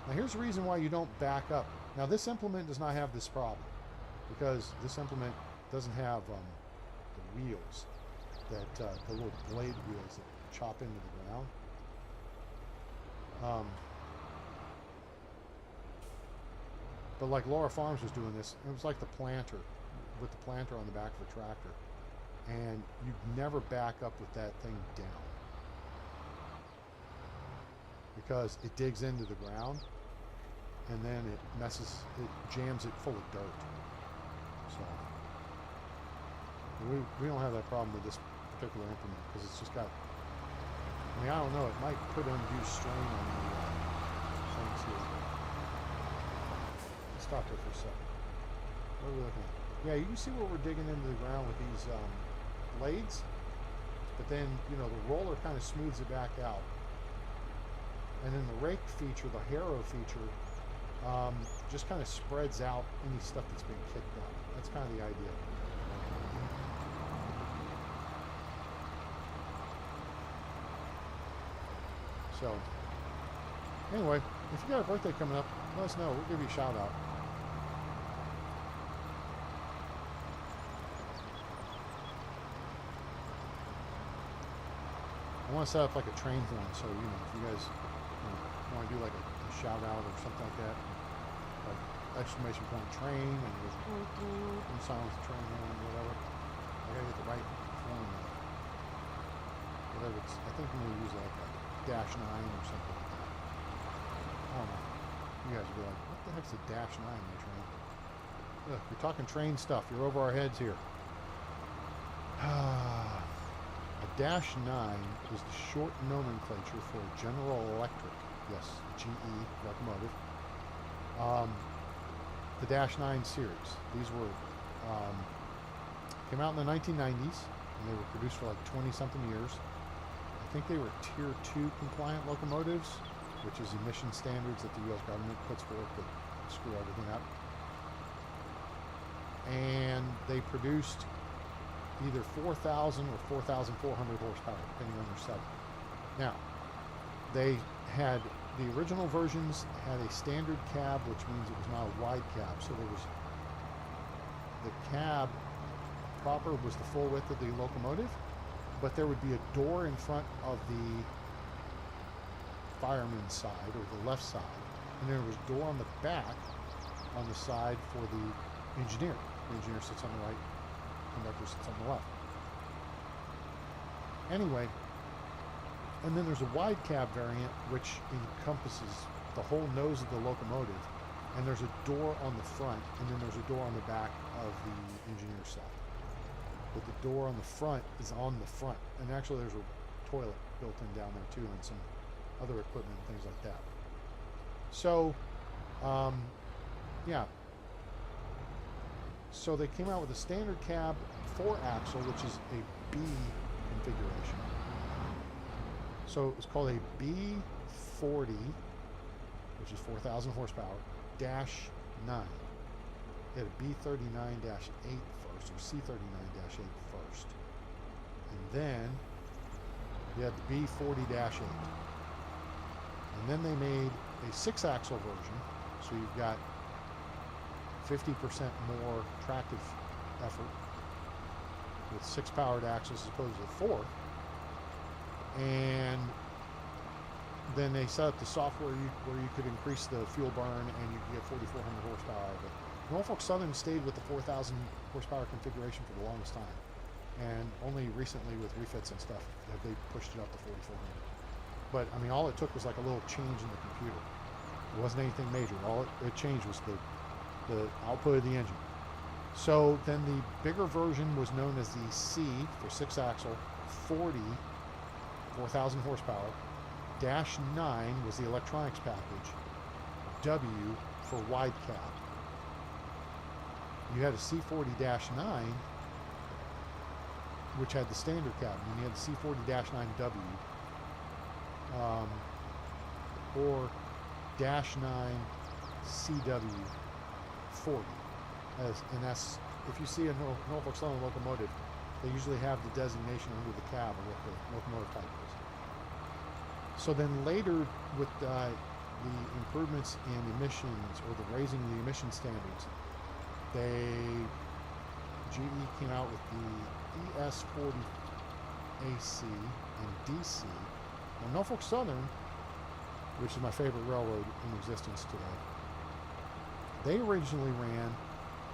Now here's the reason why you don't back up. Now this implement does not have this problem, because this implement doesn't have the wheels, that the little blade wheels that chop into the ground. But like Laura Farms was doing this, it was like the planter, with the planter on the back of a tractor. And you never back up with that thing down, because it digs into the ground and then it jams it full of dirt. So we don't have that problem with this particular implement, because it's just got, I mean, I don't know, it might put undue strain on the things here. Let's stop there for a second. What are we looking at? Yeah, you can see where we're digging into the ground with these blades, but then, you know, the roller kind of smooths it back out. And then the rake feature, the harrow feature, just kind of spreads out any stuff that's being kicked out. That's kind of the idea. So, anyway, if you got a birthday coming up, let us know. We'll give you a shout out. I want to set up like a train horn, so, you know, if you guys want to do like a shout out or something like that, like exclamation point train, and it goes and sounds the train horn, whatever. I gotta get the right form. Whatever it's, I think I'm gonna use like a -9 or something like that. I don't know. You guys will be like, what the heck's a -9 in the train? Ugh, you're talking train stuff. You're over our heads here. A -9 is the short nomenclature for General Electric, yes, GE locomotive. The -9 series. These were came out in the 1990s, and they were produced for like 20-something years. I think they were Tier 2 compliant locomotives, which is emission standards that the U.S. government puts forth that screw everything up. And they produced either 4,000 or 4,400 horsepower, depending on your setting. Now, they had, the original versions had a standard cab, which means it was not a wide cab. So there was, the cab proper was the full width of the locomotive, but there would be a door in front of the fireman's side, or the left side, and there was a door on the back, on the side for the engineer. The engineer sits on the right, conductor sits on the left. Anyway, and then there's a wide cab variant which encompasses the whole nose of the locomotive, and there's a door on the front, and then there's a door on the back of the engineer's side. But the door on the front is on the front, and actually there's a toilet built in down there too, and some other equipment and things like that. So, yeah. So they came out with a standard cab 4-axle, which is a B configuration. So it was called a B40, which is 4,000 horsepower, -9. They had a B39-8 first, or C39-8 first. And then you had the B40-8. And then they made a 6-axle version, so you've got 50% more tractive effort with 6 powered axles as opposed to 4. And then they set up the software where you could increase the fuel burn and you could get 4,400 horsepower out of it. Norfolk Southern stayed with the 4,000 horsepower configuration for the longest time, and only recently with refits and stuff have they pushed it up to 4,400. But I mean, all it took was like a little change in the computer. It wasn't anything major. All it changed was the output of the engine. So then the bigger version was known as the C for 6-axle, 4,000 horsepower. -9 was the electronics package. W for wide cab. You had a C40-9, which had the standard cab, and you had the C40-9W, or -9 CW40. And that's, if you see a Norfolk Southern locomotive, they usually have the designation under the cab of what the locomotive type is. So then later, with the improvements in emissions, or the raising of the emission standards, GE came out with the ES40 AC and DC. Now Norfolk Southern, which is my favorite railroad in existence today, they originally ran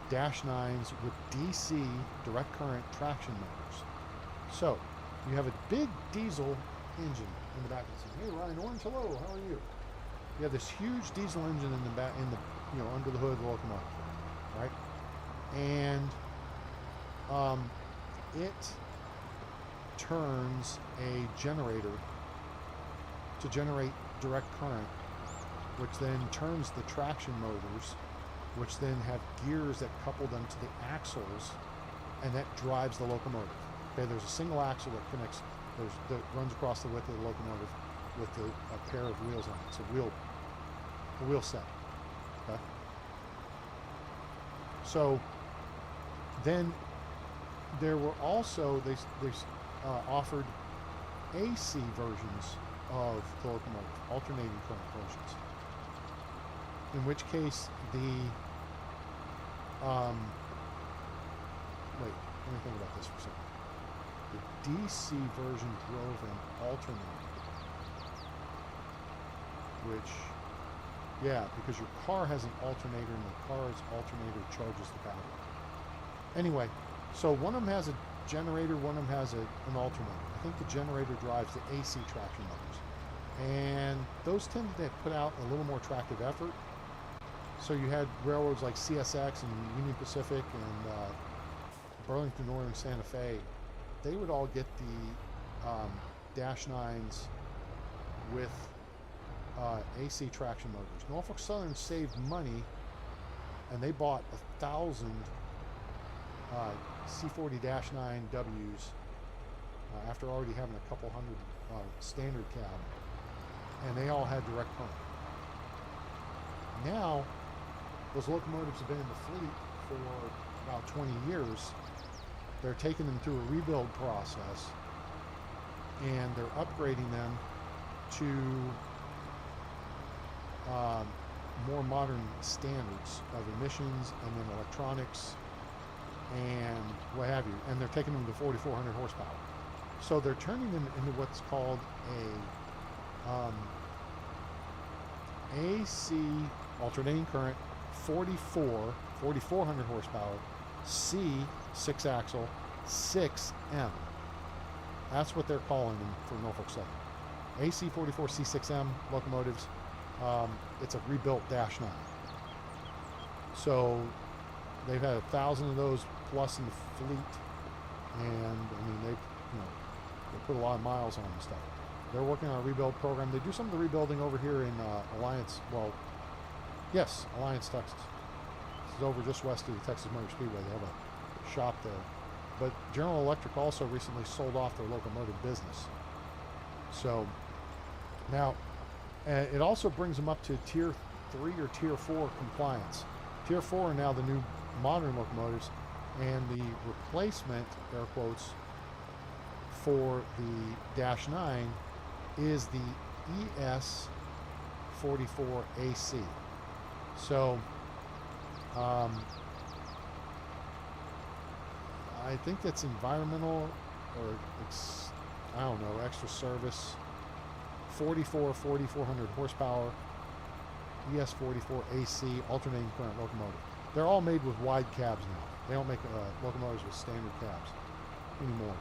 -9s with DC direct current traction motors. So you have a big diesel engine in the back and saying, "Hey, Ryan Orange, hello, how are you?" You have this huge diesel engine in the back, under the hood of the locomotive, right? And it turns a generator to generate direct current, which then turns the traction motors which then have gears that couple them to the axles, and that drives the locomotive. Okay, there's a single axle that connects, that runs across the width of the locomotive with a pair of wheels on it. It's a wheel set. Okay. So then there were also, they offered AC versions of the locomotive, alternating current versions. In which case wait, let me think about this for a second. The DC version drove an alternator, which, yeah, because your car has an alternator and the car's alternator charges the battery. Anyway, so one of them has a generator, one of them has an alternator. I think the generator drives the AC traction motors. And those tended to put out a little more tractive effort. So you had railroads like CSX and Union Pacific and Burlington Northern Santa Fe. They would all get the Dash 9s with AC traction motors. Norfolk Southern saved money, and they bought 1,000 C40-9Ws after already having a couple hundred standard cab, and they all had direct current. Now, those locomotives have been in the fleet for about 20 years. They're taking them through a rebuild process, and they're upgrading them to more modern standards of emissions and then electronics and what have you. And they're taking them to 4,400 horsepower. So they're turning them into what's called a AC, alternating current, 4,400 horsepower, C, 6-axle, 6M. That's what they're calling them for Norfolk Southern. AC 44 C6M locomotives. It's a rebuilt Dash 9. So they've had 1,000 of those plus in the fleet, and I mean they put a lot of miles on them and stuff. They're working on a rebuild program. They do some of the rebuilding over here in Alliance. Well, yes, Alliance, Texas. This is over just west of the Texas Motor Speedway. They have a shop there. But General Electric also recently sold off their locomotive business. So now it also brings them up to Tier 3 or Tier 4 compliance. Tier 4 are now the new modern locomotives, and the replacement, air quotes, for the Dash 9 is the ES44 AC. So I think that's environmental, or I don't know, extra service. 4,400 horsepower, ES44 AC, alternating current locomotive. They're all made with wide cabs now. They don't make locomotives with standard cabs anymore.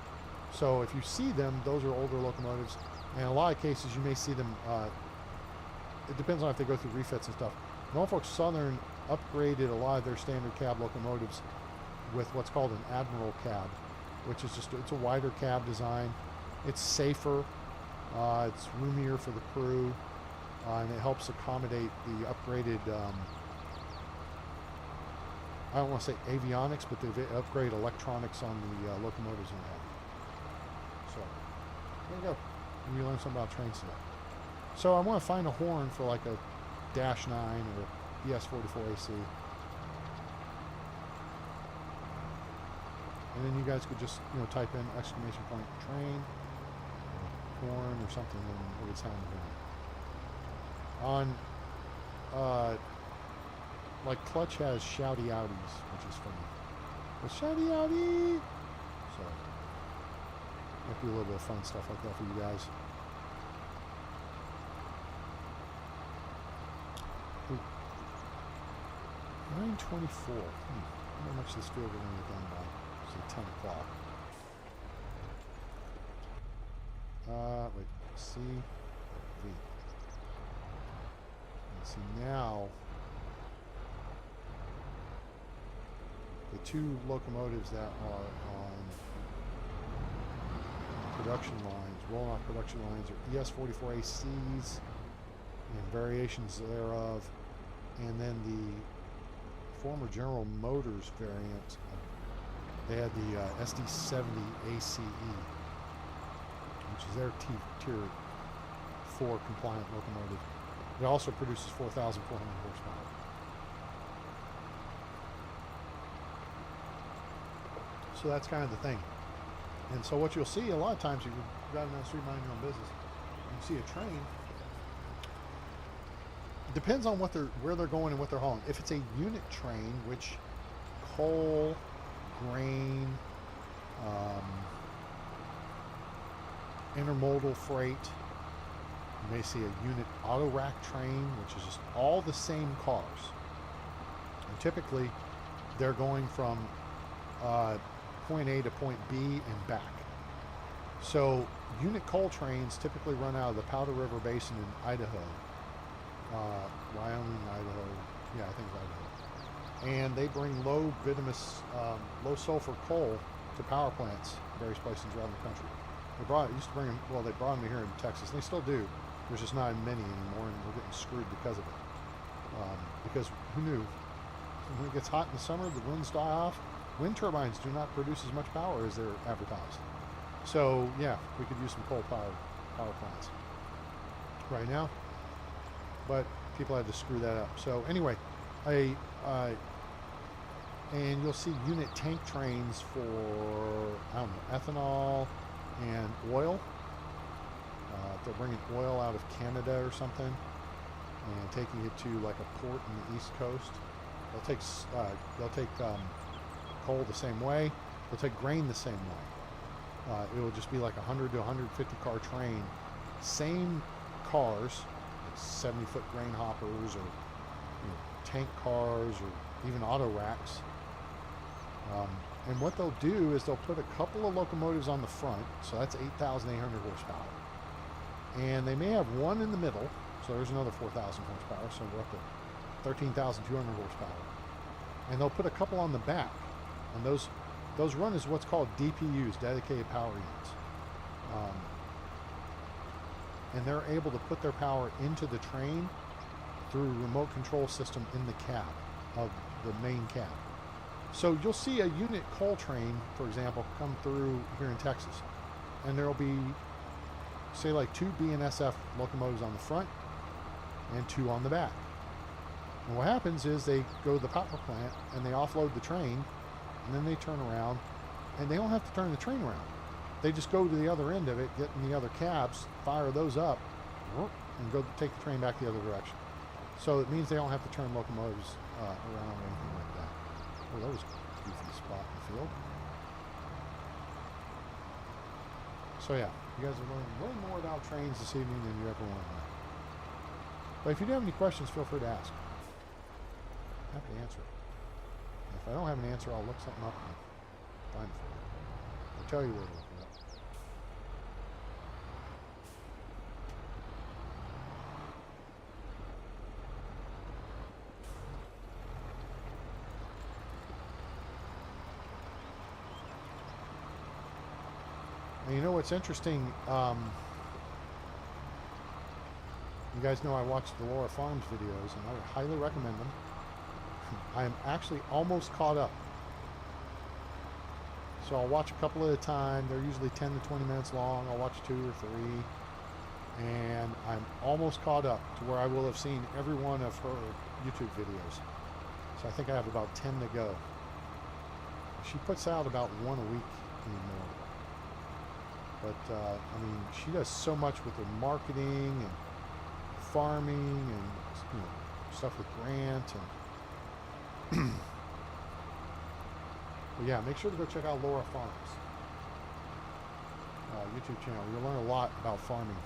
So if you see them, those are older locomotives. And in a lot of cases, you may see them, it depends on if they go through refits and stuff. Norfolk Southern upgraded a lot of their standard cab locomotives with what's called an Admiral cab, which is just, it's a wider cab design. It's safer, it's roomier for the crew, and it helps accommodate the upgraded, I don't want to say avionics, but they've upgraded electronics on the locomotives and that. So, there you go. You learn something about trains today. So I want to find a horn for like a Dash 9 or ES44 AC. And then you guys could just, type in exclamation point train, or horn or something, and it would sound good. On, like Clutch has shouty outies, which is funny. But shouty outie! So, might be a little bit of fun stuff like that for you guys. 9:24. How much this field we're going to get done by? Say 10 o'clock. Wait. C, V. And see now, the two locomotives that are on production lines, roll-off production lines, are ES44 ACs and variations thereof, and then the former General Motors variant. They had the SD70 ACE, which is their Tier 4 compliant locomotive. It also produces 4,400 horsepower. So that's kind of the thing. And so what you'll see a lot of times, if you're driving down the street minding your own business, you see a train. It depends on where they're going and what they're hauling. If it's a unit train, which coal, grain, intermodal freight, you may see a unit auto rack train, which is just all the same cars. And typically, they're going from point A to point B and back. So unit coal trains typically run out of the Powder River Basin in Idaho, Wyoming, Idaho, yeah, I think it's Idaho. And they bring low bituminous, low sulfur coal to power plants in various places around the country. Used to bring them, well, they brought them here in Texas, and they still do. There's just not many anymore, and we're getting screwed because of it. Because who knew? When it gets hot in the summer, the winds die off. Wind turbines do not produce as much power as they're advertised. So yeah, we could use some coal power plants right now, but people had to screw that up. So anyway, and you'll see unit tank trains for, I don't know, ethanol and oil. They're bringing oil out of Canada or something and taking it to like a port in the East Coast. They'll take coal the same way. They'll take grain the same way. It will just be like 100 to 150 car train, same cars, like 70-foot grain hoppers, or tank cars, or even auto racks. And what they'll do is they'll put a couple of locomotives on the front, so that's 8,800 horsepower. And they may have one in the middle, so there's another 4,000 horsepower, so we're up to 13,200 horsepower. And they'll put a couple on the back, and those run as what's called DPUs, dedicated power units. And they're able to put their power into the train through a remote control system in the cab of the main cab. So you'll see a unit coal train, for example, come through here in Texas, and there'll be, say, like 2 BNSF locomotives on the front and 2 on the back. And what happens is they go to the power plant and they offload the train, and then they turn around, and they don't have to turn the train around. They just go to the other end of it, get in the other cabs, fire those up, and go take the train back the other direction. So it means they don't have to turn locomotives around or anything like that. Oh, that was a goofy spot in the field. So yeah, you guys are learning way more about trains this evening than you ever want to know. But if you do have any questions, feel free to ask. I'm happy to answer it. And if I don't have an answer, I'll look something up and find it for you. I'll tell you where to look it up. And you know what's interesting? You guys know I watch the Laura Farms videos, and I would highly recommend them. I am actually almost caught up. So I'll watch a couple at a time. They're usually 10 to 20 minutes long. I'll watch 2 or 3. And I'm almost caught up to where I will have seen every one of her YouTube videos. So I think I have about 10 to go. She puts out about 1 a week anymore. But, I mean, she does so much with her marketing and farming and, stuff with Grant. And but yeah, make sure to go check out Laura Farms YouTube channel. You'll learn a lot about farming.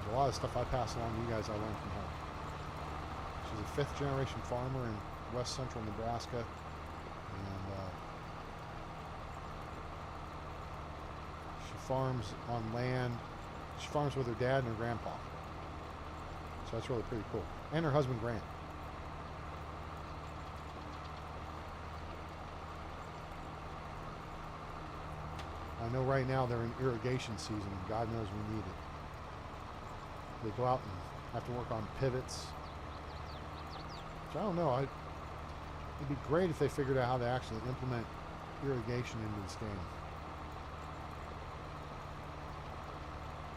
There's a lot of stuff I pass along to you guys I learned from her. She's a 5th generation farmer in west central Nebraska. And she farms on land. She farms with her dad and her grandpa. So that's really pretty cool. And her husband Grant. I know right now they're in irrigation season, and God knows we need it. They go out and have to work on pivots. Which I don't know. It'd be great if they figured out how to actually implement irrigation into this game.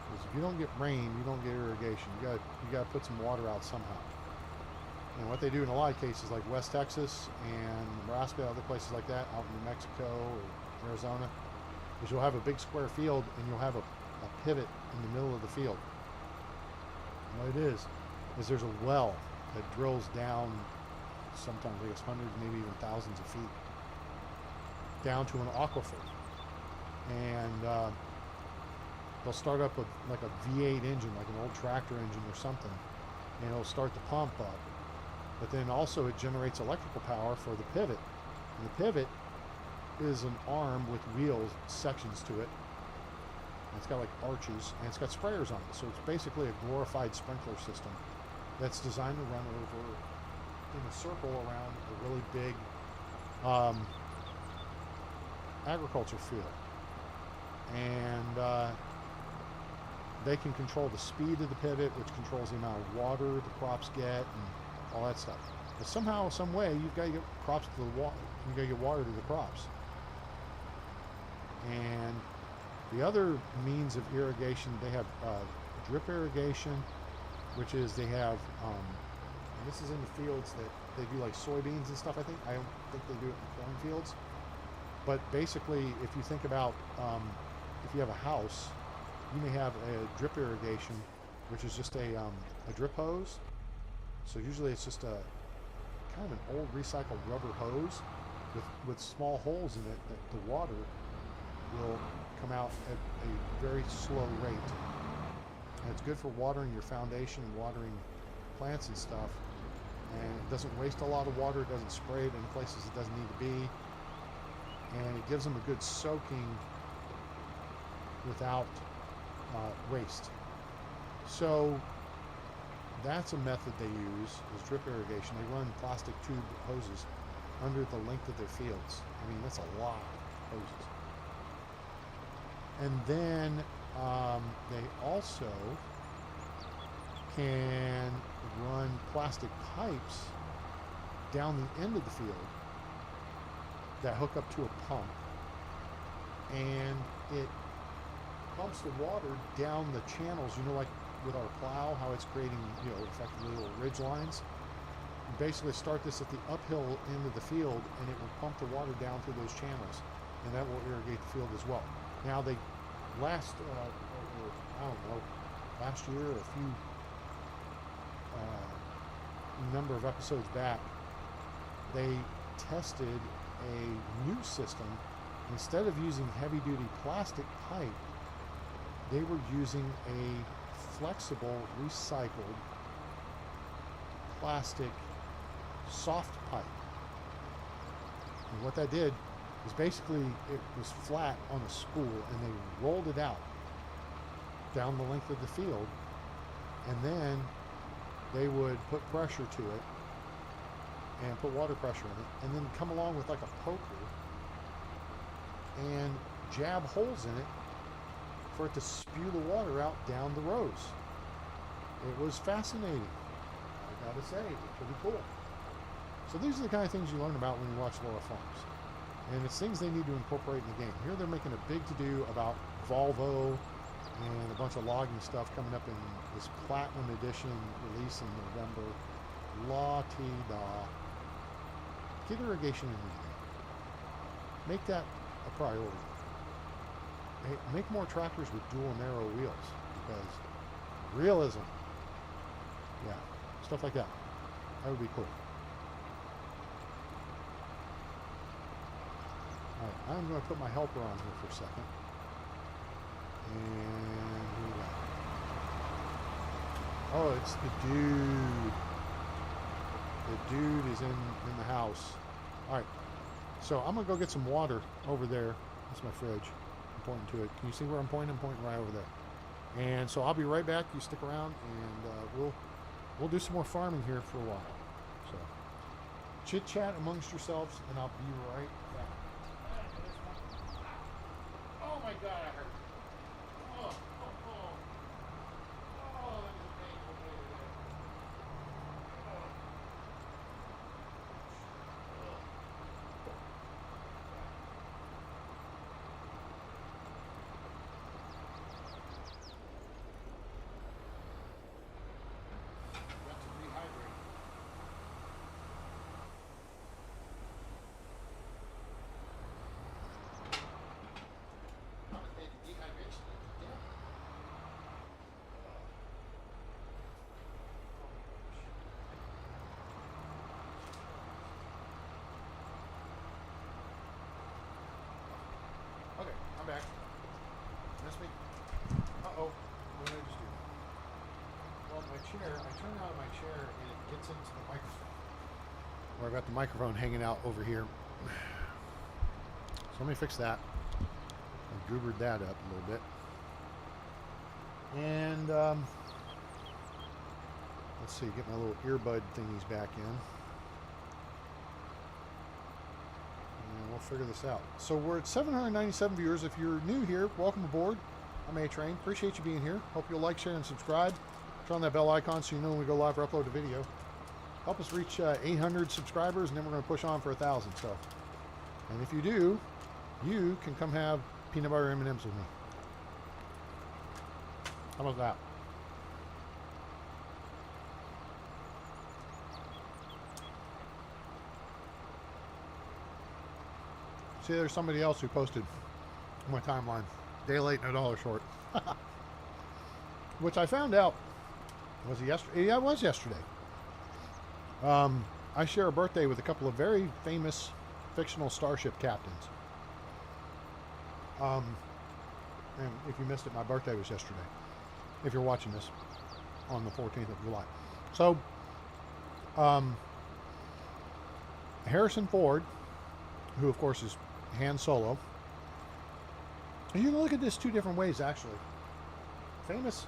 Because if you don't get rain, you don't get irrigation. You got to put some water out somehow. And what they do in a lot of cases, like West Texas and Nebraska, other places like that, out in New Mexico or Arizona, is you'll have a big square field and you'll have a pivot in the middle of the field. And what it is there's a well that drills down sometimes, I guess, hundreds, maybe even thousands of feet, down to an aquifer. And they'll start up like a V8 engine, like an old tractor engine or something, and it'll start the pump up. But then also it generates electrical power for the pivot. And the pivot is an arm with wheels, sections to it. And it's got like arches, and it's got sprayers on it. So it's basically a glorified sprinkler system that's designed to run over in a circle around a really big agriculture field. And they can control the speed of the pivot, which controls the amount of water the crops get and all that stuff. But somehow, some way, you've got to get crops to the water. You've got to get water to the crops. And the other means of irrigation, they have drip irrigation, which is they have, and this is in the fields that they do like soybeans and stuff, I think. I don't think they do it in cornfields. But basically, if you think about, if you have a house, you may have a drip irrigation, which is just a drip hose. So usually it's just a kind of an old recycled rubber hose with small holes in it that the water will come out at a very slow rate. And it's good for watering your foundation and watering plants and stuff. And it doesn't waste a lot of water. It doesn't spray it in places it doesn't need to be. And it gives them a good soaking without waste. So that's a method they use, is drip irrigation. They run plastic tube hoses under the length of their fields. I mean, that's a lot of hoses. And then they also can run plastic pipes down the end of the field that hook up to a pump, and it pumps the water down the channels, you know, like with our plow, how it's creating, you know, effectively little ridge lines. You basically start this at the uphill end of the field, and it will pump the water down through those channels, and that will irrigate the field as well. Now, they last year, or a few number of episodes back, they tested a new system. Instead of using heavy-duty plastic pipe, they were using a flexible, recycled plastic soft pipe. And what that did is basically it was flat on a spool, and they rolled it out down the length of the field, and then they would put pressure to it and put water pressure in it, and then come along with like a poker and jab holes in it for it to spew the water out down the rows. It was fascinating, I gotta say. It's pretty cool. So these are the kind of things you learn about when you watch Laura Farms. And it's things they need to incorporate in the game. Here they're making a big to-do about Volvo and a bunch of logging stuff coming up in this Platinum Edition release in November. La-ti-da. Get irrigation in the game. Make that a priority. Make more tractors with dual narrow wheels, because realism, yeah, stuff like that. That would be cool. Alright, I'm going to put my helper on here for a second. And who we got? Oh, it's the dude. The dude is in the house. Alright, so I'm going to go get some water over there. That's my fridge. I'm pointing to it. Can you see where I'm pointing? I'm pointing right over there. And so I'll be right back. You stick around, and we'll do some more farming here for a while. So chit chat amongst yourselves, and I'll be right back. Oh my God, I hurt. Oh, that was a painful day today. chair, I turn out of my chair and it gets into the microphone. Or I've got the microphone hanging out over here. So let me fix that. I goobered that up a little bit. And let's see, get my little earbud thingies back in. And we'll figure this out. So we're at 797 viewers. If you're new here, welcome aboard. I'm A-Train. Appreciate you being here. Hope you'll like, share, and subscribe. Turn on that bell icon so you know when we go live or upload a video. Help us reach 800 subscribers, and then we're going to push on for 1,000. So, and if you do, you can come have peanut butter M&Ms with me. How about that? See, there's somebody else who posted on my timeline. Day late, no dollar short. Which I found out, was it yesterday? Yeah, it was yesterday. I share a birthday with a couple of very famous fictional starship captains. And if you missed it, my birthday was yesterday. If you're watching this on the 14th of July. So, Harrison Ford, who of course is Han Solo. And you can look at this two different ways, actually. Famous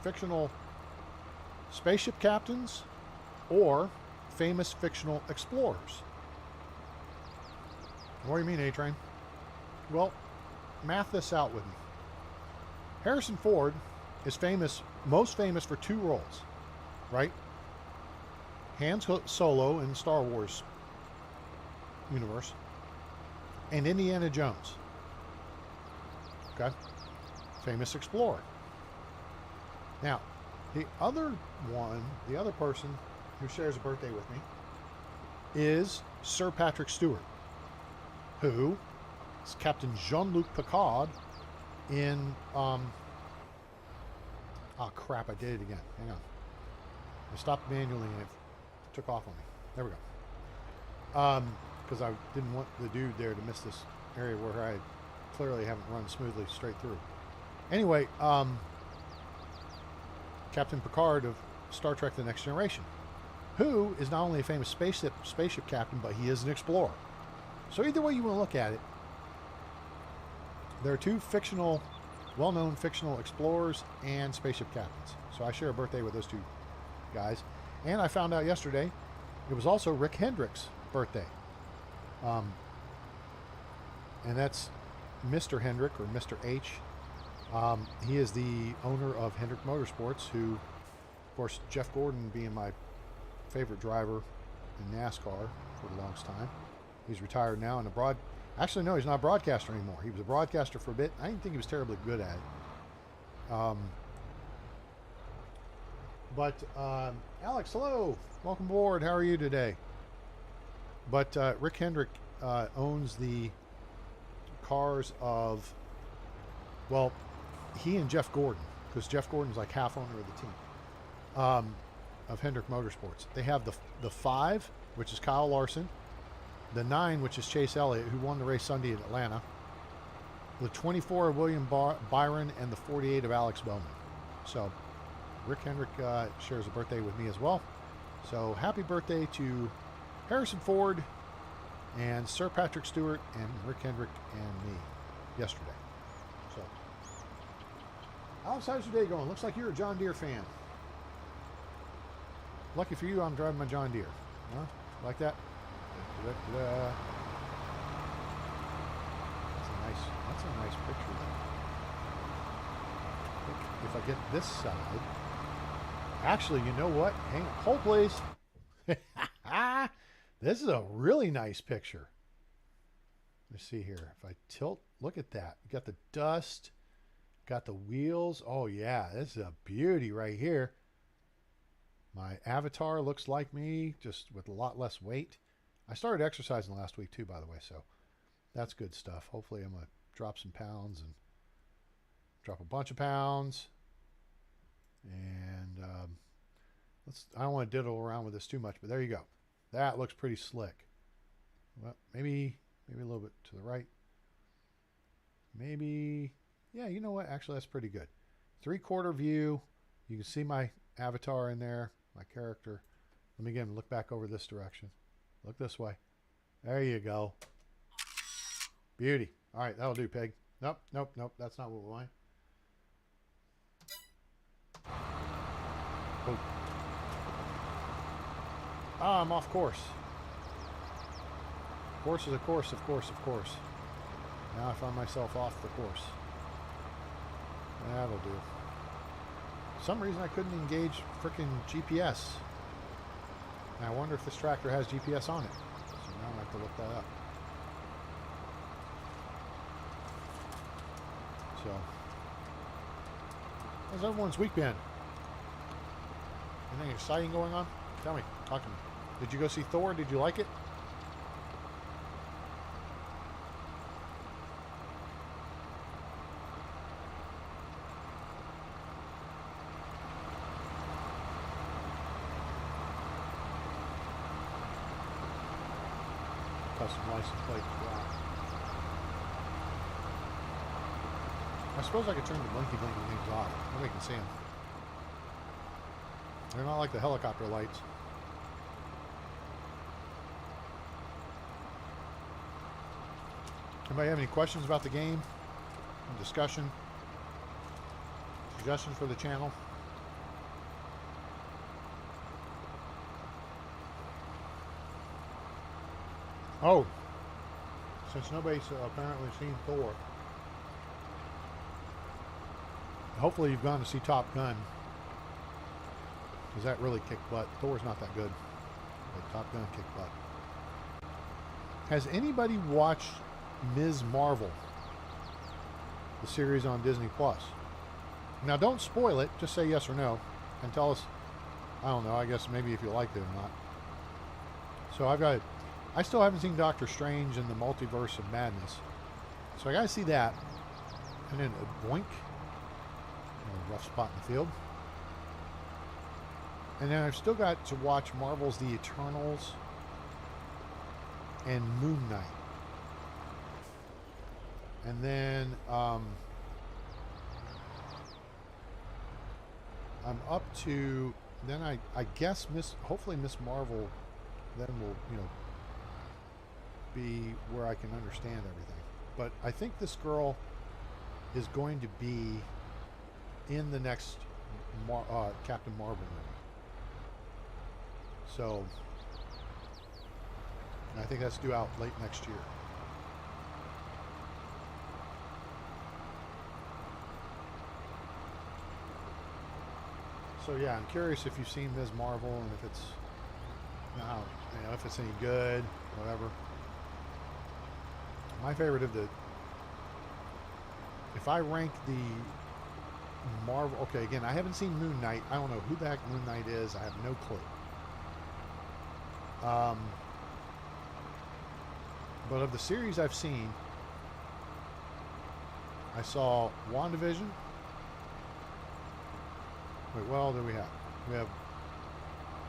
fictional spaceship captains or famous fictional explorers. What do you mean, A-Train? Well, math this out with me. Harrison Ford is most famous for two roles, right? Han Solo in the Star Wars universe, and Indiana Jones. Okay? Famous explorer. Now, the other person who shares a birthday with me is Sir Patrick Stewart, who is Captain Jean-Luc Picard in, oh crap, I did it again. Hang on. I stopped manually and it took off on me. There we go. Because I didn't want the dude there to miss this area where I clearly haven't run smoothly straight through. Anyway, Captain Picard of Star Trek The Next Generation, who is not only a famous spaceship captain, but he is an explorer. So either way you want to look at it, there are two well-known fictional explorers and spaceship captains. So I share a birthday with those two guys. And I found out yesterday it was also Rick Hendrick's birthday. And that's Mr. Hendrick, or Mr. H. He is the owner of Hendrick Motorsports, who, of course, Jeff Gordon being my favorite driver in NASCAR for the longest time. He's retired now and actually, no, he's not a broadcaster anymore. He was a broadcaster for a bit. I didn't think he was terribly good at it. But Alex, hello. Welcome aboard. How are you today? But Rick Hendrick owns the cars of, well, he and Jeff Gordon, because Jeff Gordon's like half owner of the team, of Hendrick Motorsports. They have the 5, which is Kyle Larson, the 9, which is Chase Elliott, who won the race Sunday at Atlanta, the 24 of William Byron, and the 48 of Alex Bowman. So Rick Hendrick shares a birthday with me as well. So happy birthday to Harrison Ford and Sir Patrick Stewart and Rick Hendrick and me yesterday. So, Alex, how's your day going? Looks like you're a John Deere fan. Lucky for you, I'm driving my John Deere. Huh? Like that? That's a nice picture there. If I get this side, actually, you know what? Hang on, hold please. This is a really nice picture. Let's see here. If I tilt, look at that. You got the dust, got the wheels. Oh yeah, this is a beauty right here. My avatar looks like me, just with a lot less weight. I started exercising last week too, by the way, so that's good stuff. Hopefully I'm gonna drop some pounds and drop a bunch of pounds. And I don't want to diddle around with this too much, but there you go. That looks pretty slick. Well, maybe a little bit to the right. Maybe, yeah, you know what? Actually, that's pretty good. 3/4 view, You can see my avatar in there, my character. Let me again look back over this direction. Look this way. There you go. Beauty. All right, that'll do, pig. Nope, nope, nope. That's not what we want. Oh. Ah, I'm off course. Course is a course, of course, of course. Now I find myself off the course. That'll do. For some reason I couldn't engage frickin' GPS. And I wonder if this tractor has GPS on it. So now I have to look that up. So, how's everyone's week been? Anything exciting going on? Tell me. Talk to me. Did you go see Thor? Did you like it? Custom license plate. Wow. I suppose I could turn the blinky things off. Nobody can see them. They're not like the helicopter lights. Anybody have any questions about the game? Discussion? Suggestions for the channel? Oh, since nobody's apparently seen Thor, hopefully you've gone to see Top Gun, because that really kicked butt. Thor's not that good, but Top Gun kicked butt. Has anybody watched Ms. Marvel, the series on Disney Plus? Now don't spoil it, just say yes or no, and tell us, I don't know, I guess maybe if you liked it or not. So I still haven't seen Doctor Strange in the Multiverse of Madness. So I gotta see that. And then Boink. A rough spot in the field. And then I've still got to watch Marvel's The Eternals and Moon Knight. And then I'm up to, then I guess hopefully Miss Marvel then will, you know, be where I can understand everything. But I think this girl is going to be in the next Captain Marvel movie. So, and I think that's due out late next year. So yeah, I'm curious if you've seen Ms. Marvel and if it's, you know, if it's any good, whatever. My favorite of the, if I rank the Marvel, okay, again, I haven't seen Moon Knight. I don't know who the heck Moon Knight is. I have no clue. But of the series I've seen, I saw WandaVision. Wait, what all do we have? We have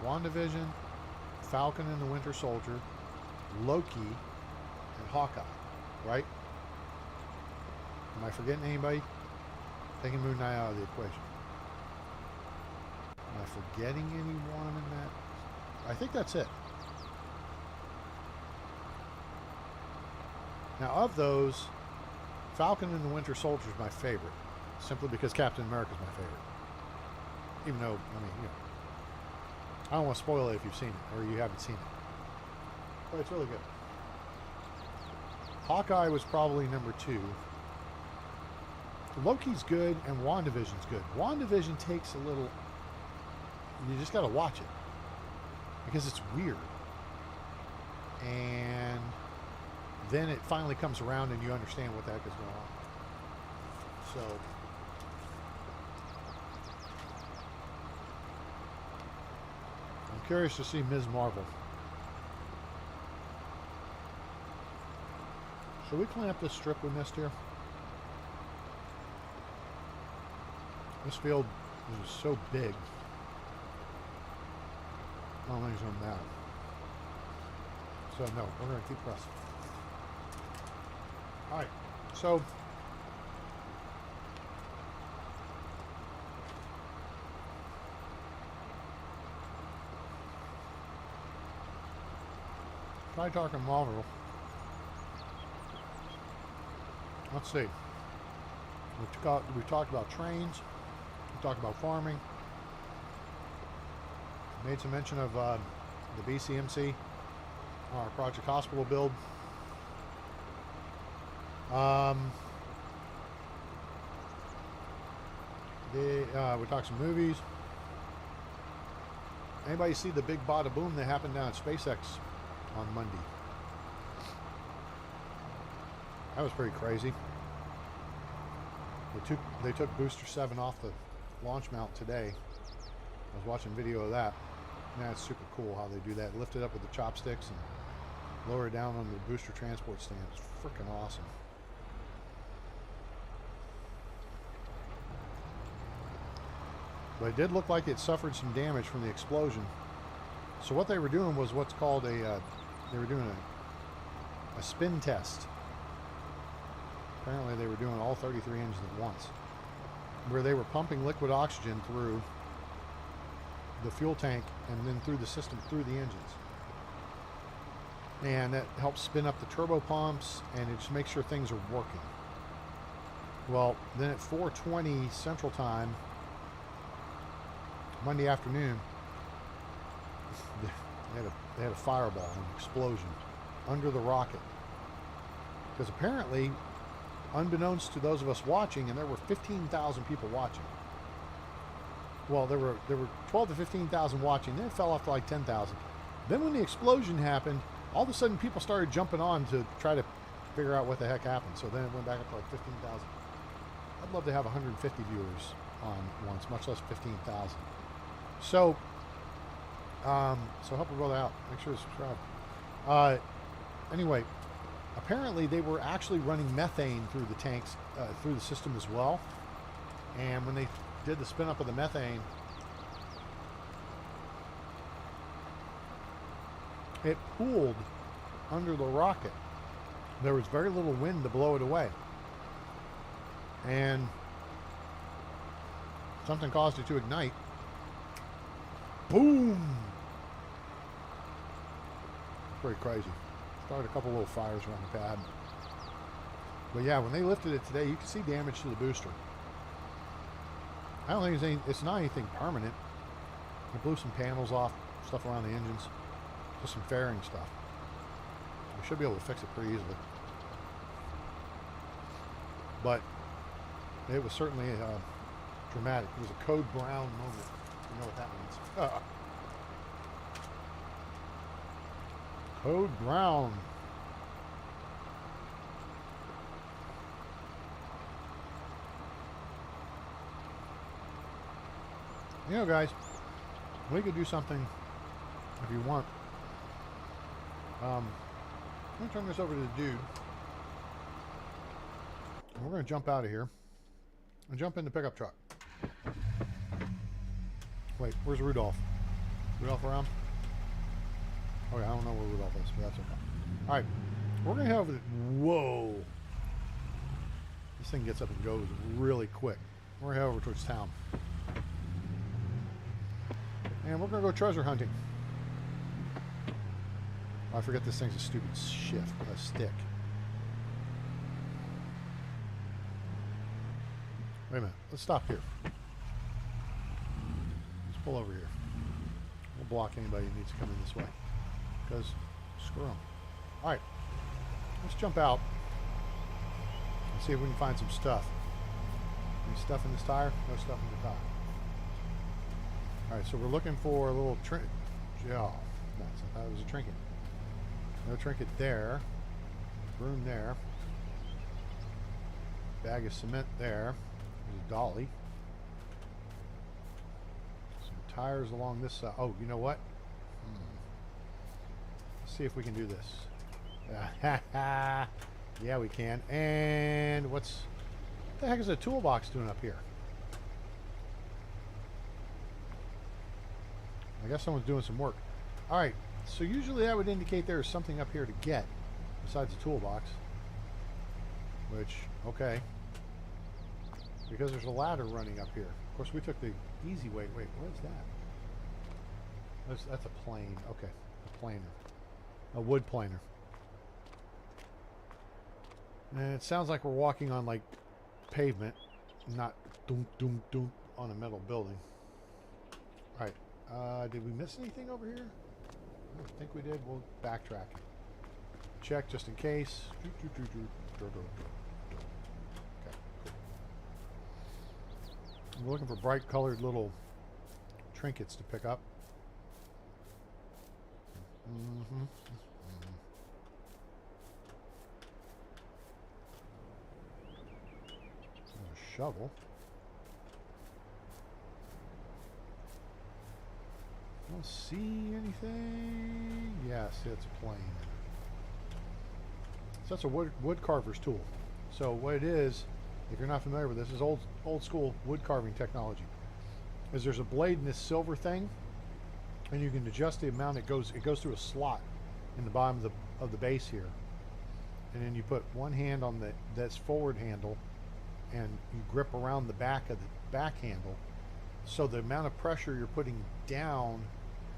WandaVision, Falcon and the Winter Soldier, Loki, and Hawkeye, right? Am I forgetting anybody? Taking Moon Knight out of the equation. Am I forgetting anyone in that? I think that's it. Now, of those, Falcon and the Winter Soldier is my favorite, simply because Captain America is my favorite. Even though, I mean, you know, I don't want to spoil it if you've seen it or you haven't seen it, but it's really good. Hawkeye was probably number 2. Loki's good and WandaVision's good. WandaVision takes a little, you just got to watch it because it's weird. And then it finally comes around and you understand what the heck is going on. So, I'm curious to see Ms. Marvel. Should we clamp this strip we missed here? This field is so big. I don't think it's going to matter. So no, we're going to keep pressing. All right, so Try talking Marvel. Let's see. We talked about trains. We talked about farming. Made some mention of the BCMC, our Project Hospital build. We talked some movies. Anybody see the big bada boom that happened down at SpaceX on Monday? That was pretty crazy. They took Booster 7 off the launch mount today. I was watching video of that. That's super cool how they do that. Lift it up with the chopsticks and lower it down on the booster transport stand. It's freaking awesome. But it did look like it suffered some damage from the explosion. So what they were doing was what's called they were doing a spin test. Apparently they were doing all 33 engines at once, where they were pumping liquid oxygen through the fuel tank and then through the system, through the engines. And that helps spin up the turbo pumps, and it just makes sure things are working. Well, then at 4:20 Central Time, Monday afternoon, they had a fireball, an explosion under the rocket. Because apparently, unbeknownst to those of us watching, and there were 15,000 people watching. Well, there were 12 to 15,000 watching. Then it fell off to like 10,000. Then when the explosion happened, all of a sudden people started jumping on to try to figure out what the heck happened. So then it went back up to like 15,000. I'd love to have 150 viewers on once, much less 15,000. So help a brother out. Make sure to subscribe. Anyway, apparently they were actually running methane through the tanks, through the system as well. And when they did the spin up of the methane, it pooled under the rocket. There was very little wind to blow it away. And something caused it to ignite. Boom! Pretty crazy. Started a couple little fires around the pad. But yeah, when they lifted it today, you can see damage to the booster. I don't think it's not anything permanent. It blew some panels off, stuff around the engines, just some fairing stuff. We should be able to fix it pretty easily. But it was certainly dramatic. It was a code brown moment. You know what that means. Code brown. You know, guys, we could do something if you want. Let me turn this over to the dude. We're going to jump out of here and jump in the pickup truck. Wait, where's Rudolph? Rudolph around? Okay, I don't know where Rudolph is, but that's okay. All right, we're going to head over to... Whoa. This thing gets up and goes really quick. We're going to head over towards town. And we're going to go treasure hunting. Oh, I forget this thing's a stupid stick. Wait a minute. Let's stop here. Let's pull over here. We'll block anybody who needs to come in this way. Because screw them. Alright. Let's jump out and see if we can find some stuff. Any stuff in this tire? No stuff in the tire. Alright, so we're looking for a little trinket. Oh, nuts. I thought it was a trinket. No trinket there. Broom there. Bag of cement there. There's a dolly. Some tires along this side. Oh, you know what? Let's see if we can do this. Yeah, we can. And what the heck is a toolbox doing up here? I guess someone's doing some work. Alright, so usually that would indicate there's something up here to get besides the toolbox. Which, okay. Because there's a ladder running up here. Of course, we took the easy way. Wait, what is that? That's a plane. Okay, a planer. a wood planer. And it sounds like we're walking on like pavement, not dunk dunk dunk on a metal building. All right. Did we miss anything over here? I don't think we did. We'll backtrack it. Check just in case. Okay, cool. I'm looking for bright colored little trinkets to pick up. A shovel. I don't see anything. Yeah, see, it's a plane. So that's a wood carver's tool. So what it is, if you're not familiar with this, is old school wood carving technology. Is there's a blade in this silver thing, and you can adjust the amount it goes through a slot in the bottom of the base here, and then you put one hand on that's forward handle, and you grip around the back of the back handle, so the amount of pressure you're putting down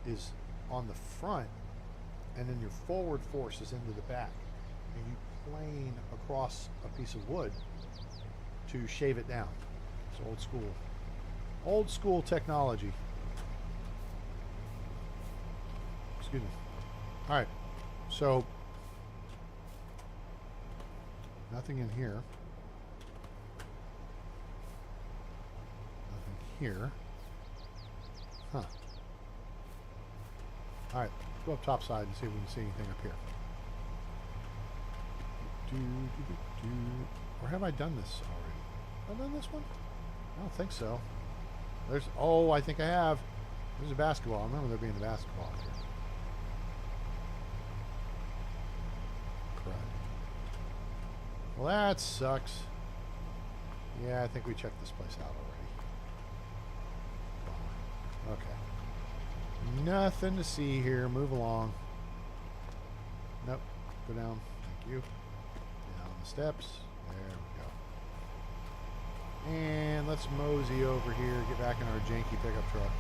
is on the front, and then your forward force is into the back, and you plane across a piece of wood to shave it down. It's old school technology. Excuse me. All right, so nothing in here. Nothing here. Huh. All right, let's go up top side and see if we can see anything up here. Or have I done this already? Have I done this one? I don't think so. Oh, I think I have. There's a basketball. I remember there being a basketball here. Crud. Well, that sucks. Yeah, I think we checked this place out already. Okay. Nothing to see here. Move along. Nope. Go down. Thank you. Down the steps. There we go. And let's mosey over here. Get back in our janky pickup truck.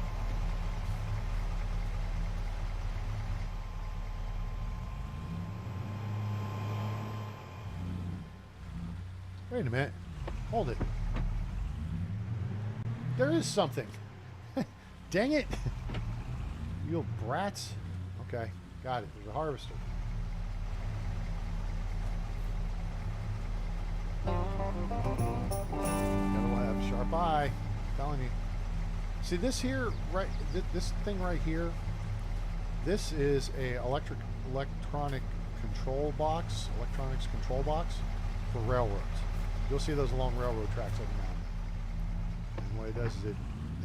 Wait a minute. Hold it. There is something. Dang it. You little brats. Okay. Got it. There's a harvester. Gotta have sharp eye. I'm telling you. See this here, right? This thing right here. This is a electronic control box, electronics control box for railroads. You'll see those along railroad tracks every now and then. And what it does is it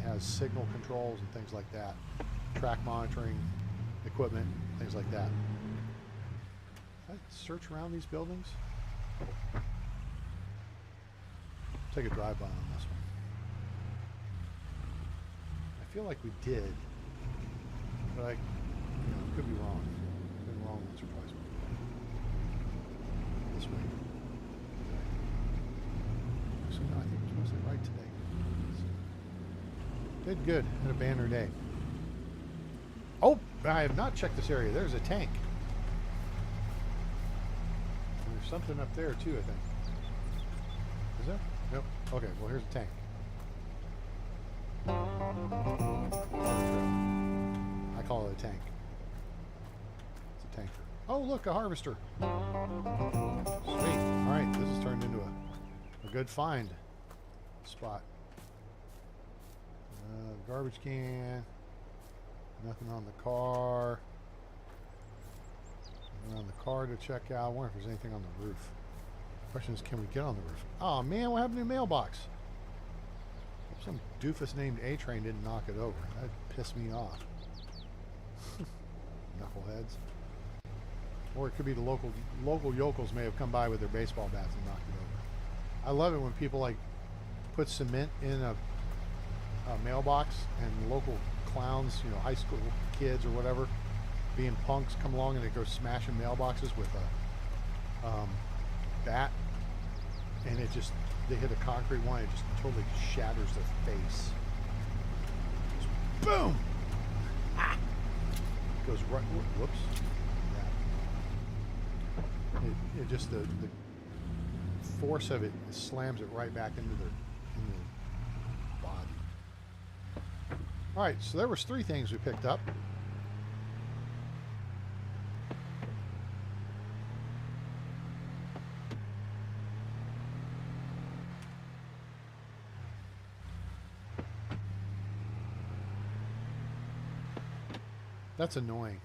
has signal controls and things like that, track monitoring equipment, things like that. Can I search around these buildings? Take a drive-by on this one. I feel like we did, but I could be wrong. I've been wrong once or twice before. This way. Actually, no, I think it was mostly right today. Did good. Had a banner day. Oh, I have not checked this area. There's a tank. There's something up there too, I think. Is there? Nope. Okay, well here's a tank. I call it a tank. It's a tanker. Oh, look, a harvester. Sweet. All right, this has turned into a good find spot. Garbage can. Nothing on the car. Nothing on the car to check out. I wonder if there's anything on the roof. Question is, can we get on the roof? Oh man, what happened to the mailbox? Some doofus named A-Train didn't knock it over. That pissed me off. Knuckleheads. Or it could be the local yokels may have come by with their baseball bats and knocked it over. I love it when people like put cement in a mailbox and local clowns, high school kids or whatever, being punks, come along and they go smashing mailboxes with a bat, and they hit a concrete one, it just totally shatters their face. Just boom! Ah! Goes right. Whoops. it just the force of it slams it right back into the body. All right, so there was 3 things we picked up. That's annoying.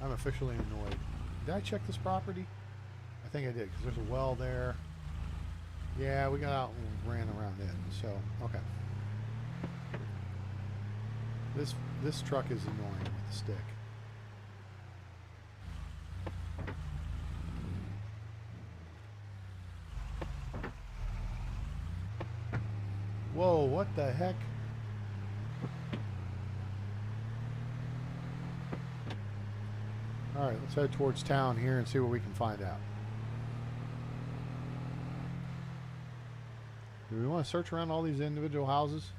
I'm officially annoyed. Did I check this property? I think I did, because there's a well there. Yeah, we got out and ran around it. So, okay. This truck is annoying with the stick. Whoa, what the heck? Alright, let's head towards town here and see what we can find out. Do we want to search around all these individual houses?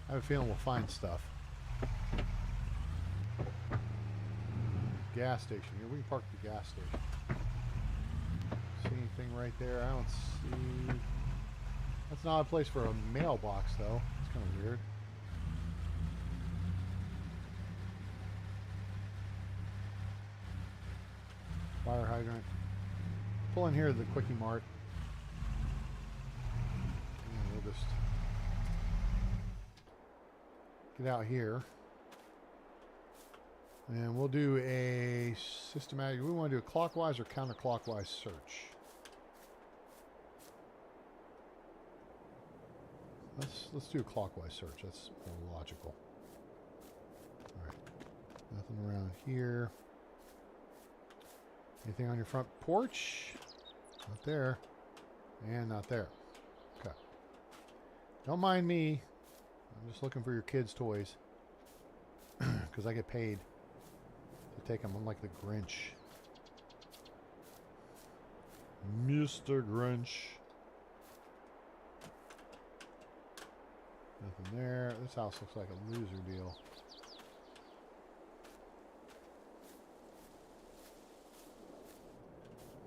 I have a feeling we'll find stuff. Gas station. Here, we can park the gas station. See anything right there? I don't see... That's not a place for a mailbox, though. It's kind of weird. Fire hydrant. Pull in here to the Quickie Mart. And we'll just get out here. And we'll do a systematic... We want to do a clockwise or counterclockwise search. Let's do a clockwise search. That's more logical. Alright. Nothing around here. Anything on your front porch? Not there. And not there. Okay. Don't mind me. I'm just looking for your kids' toys. Because I get paid to take them, unlike the Grinch. Mr. Grinch. Nothing there. This house looks like a loser deal.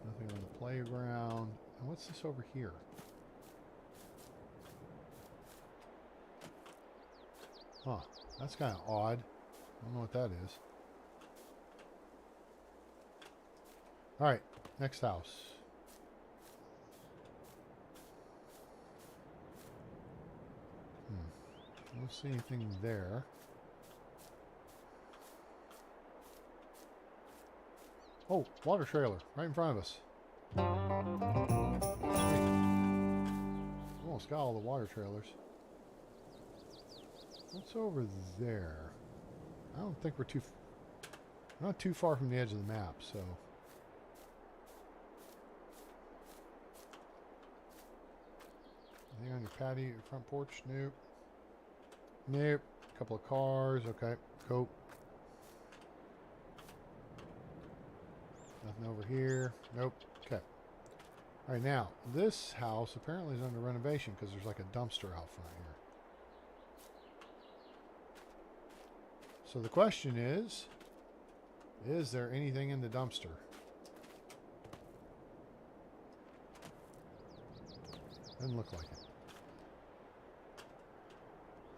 Nothing on the playground. And what's this over here? Huh. That's kind of odd. I don't know what that is. Alright. Next house. I don't see anything there. Oh, water trailer right in front of us. Almost got all the water trailers. What's over there? I don't think we're not too far from the edge of the map, so. Anything on your patio, your front porch? Nope. Nope. A couple of cars. Okay. Cool. Nothing over here. Nope. Okay. All right, now, this house apparently is under renovation because there's like a dumpster out front here. So the question is there anything in the dumpster? Doesn't look like it.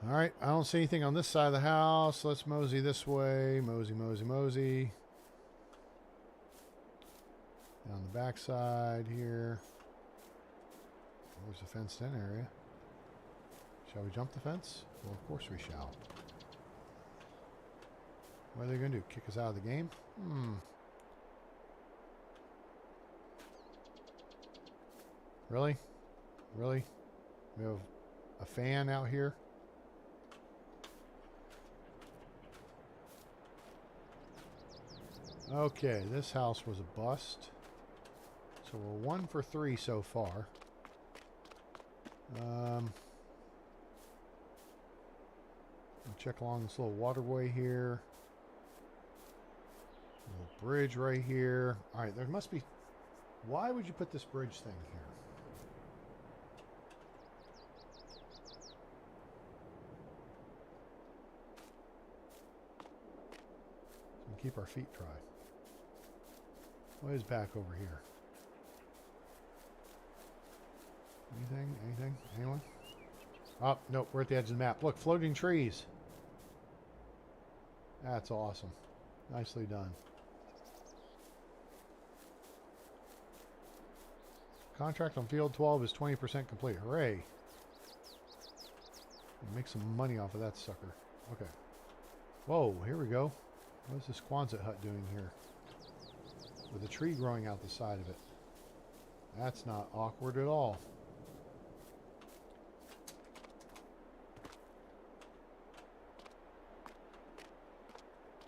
All right, I don't see anything on this side of the house. Let's mosey this way. Mosey, mosey, mosey. Down the back side here. There's a fenced-in area. Shall we jump the fence? Well, of course we shall. What are they going to do? Kick us out of the game? Really? Really? We have a fan out here? Okay, this house was a bust. So we're 1 for 3 so far. I'll check along this little waterway here. Little bridge right here. Alright, there must be... Why would you put this bridge thing here? So we keep our feet dry. What is back over here? Anything? Anyone? Oh, nope, we're at the edge of the map. Look, floating trees. That's awesome. Nicely done. Contract on field 12 is 20% complete. Hooray. Make some money off of that sucker. Okay. Whoa, here we go. What is this Quonset hut doing here? With a tree growing out the side of it. That's not awkward at all.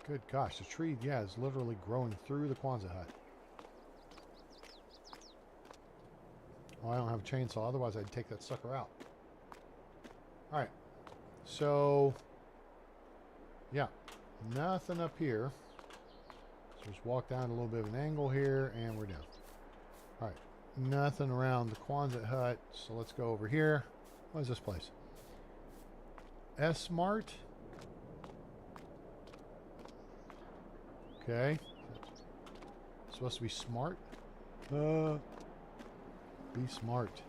Good gosh, the tree, yeah, is literally growing through the Quonset hut. Oh, I don't have a chainsaw, otherwise I'd take that sucker out. Alright. So, yeah, nothing up here. So just walk down a little bit of an angle here, and we're down. Alright, nothing around the Quonset hut, so let's go over here. What is this place? S-Mart? Okay. Supposed to be smart? Be smart.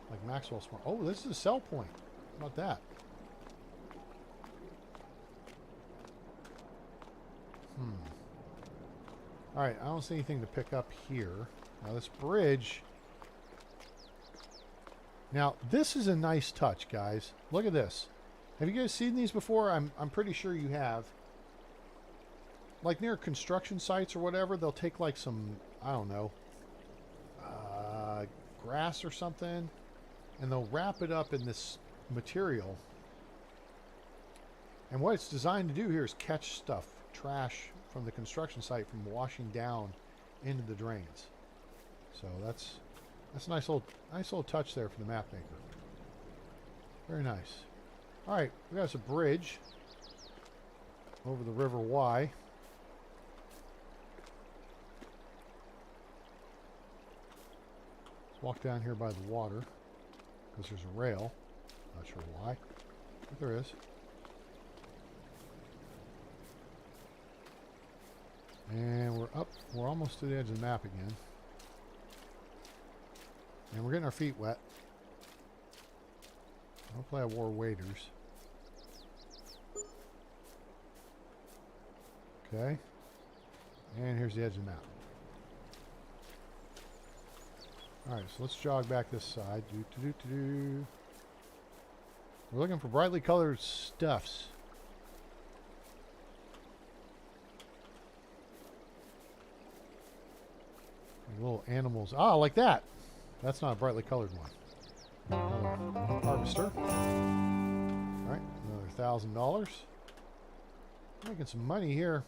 Like Maxwell Smart. Oh, this is a sell point. How about that? Alright, I don't see anything to pick up here. Now this bridge... Now, this is a nice touch, guys. Look at this. Have you guys seen these before? I'm pretty sure you have. Like near construction sites or whatever, they'll take like some, I don't know, grass or something, and they'll wrap it up in this material. And what it's designed to do here is catch stuff, trash from the construction site from washing down into the drains. So that's a nice little touch there for the map maker. Very nice. All right, we got us a bridge over the River Wye. Let's walk down here by the water because there's a rail. Not sure why, but there is. And we're up. We're almost to the edge of the map again. And we're getting our feet wet. Hopefully I wore waders. Okay. And here's the edge of the map. Alright, so let's jog back this side. We're looking for brightly colored stuffs. Little animals. Ah, like that. That's not a brightly colored one. Another harvester. Alright, another $1,000. Making some money here.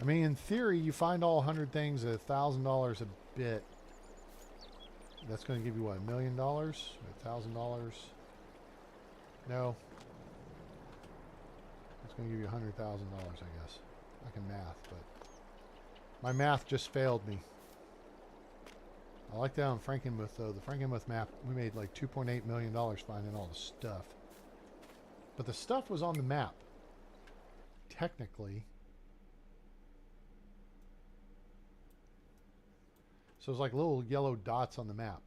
I mean, in theory, you find all 100 things at $1,000 a bit. That's going to give you, what, $1 million? $1,000? No. It's going to give you $100,000, I guess. I can math, but my math just failed me. I like that on Frankenmuth, though. The Frankenmuth map, we made like $2.8 million finding all the stuff. But the stuff was on the map. Technically. So it's like little yellow dots on the map.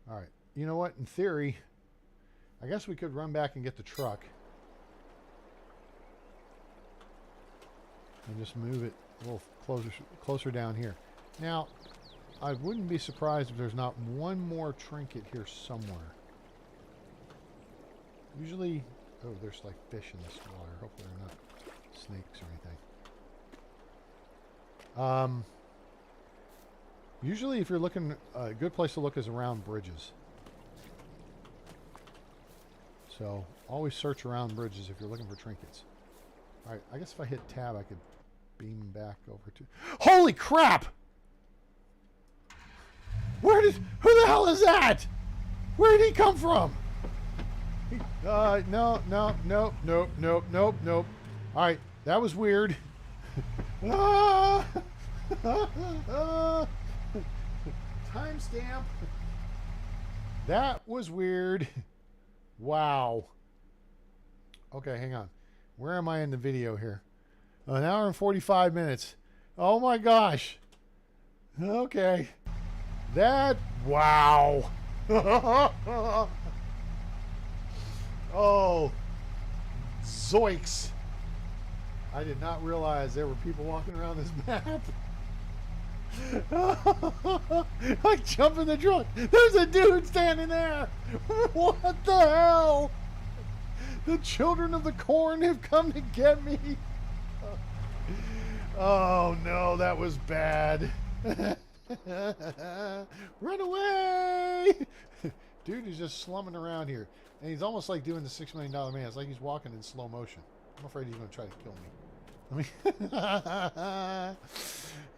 Alright. You know what? In theory, I guess we could run back and get the truck. And just move it a little closer down here. Now, I wouldn't be surprised if there's not one more trinket here somewhere. Usually, oh, there's like fish in this water. Hopefully they're not snakes or anything. Usually if you're looking, a good place to look is around bridges. So, always search around bridges if you're looking for trinkets. Alright, I guess if I hit tab, I could beam back over to... Holy crap! Who the hell is that? Where did he come from? No. Alright, that was weird. Timestamp. That was weird. Wow. Okay, hang on. Where am I in the video here? An hour and 45 minutes. Oh my gosh. Okay. That, wow. Oh, zoinks. I did not realize there were people walking around this map. I jump in the truck. There's a dude standing there. What the hell? The children of the corn have come to get me. Oh no, that was bad. Run away! Dude is just slumming around here. And he's almost like doing the $6 million man. It's like he's walking in slow motion. I'm afraid he's going to try to kill me.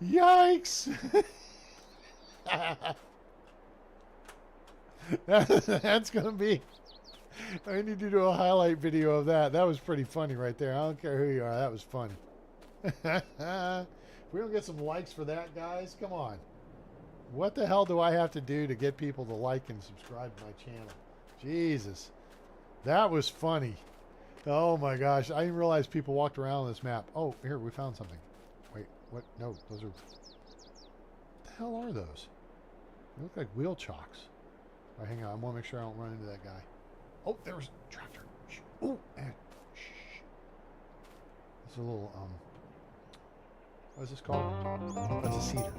Yikes! That's going to be... I need to do a highlight video of that. That was pretty funny right there. I don't care who you are. That was funny. If we don't get some likes for that, guys, come on. What the hell do I have to do to get people to like and subscribe to my channel? Jesus. That was funny. Oh my gosh. I didn't realize people walked around on this map. Oh, here, we found something. Wait, what? No, those are... What the hell are those? They look like wheel chocks. All right, hang on. I want to make sure I don't run into that guy. Oh, there's a tractor. Oh, and shh. It's a little, what is this called? That's a cedar.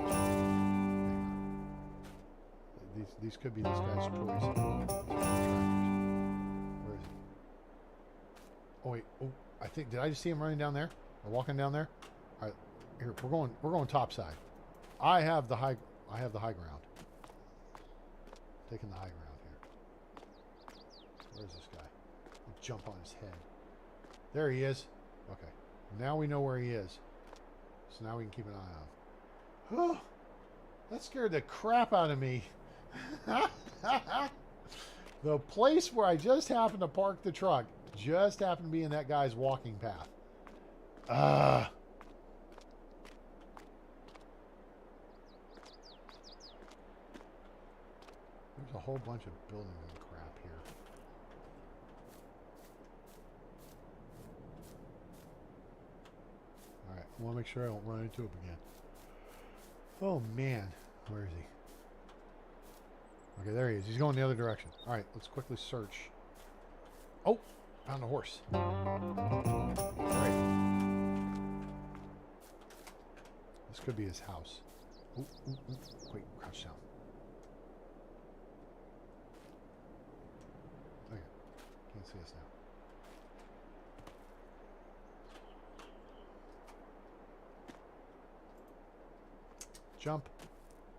These could be this guy's toys. Where is he? Oh wait. Oh, I think, did I just see him running down there? Or walking down there? All right, here we're going top side. I have the high ground. Taking the high ground here. Where's this guy? I'll jump on his head. There he is. Okay. Now we know where he is. So now we can keep an eye on him. Oh, that scared the crap out of me. The place where I just happened to park the truck just happened to be in that guy's walking path. There's a whole bunch of buildings and crap here. Alright, I want to make sure I don't run into him again. Oh man, where is he? Okay, there he is. He's going the other direction. Alright, let's quickly search. Oh, found a horse. Alright. This could be his house. Ooh, ooh, ooh. Wait, crouch down. Okay, can't see us now. Jump.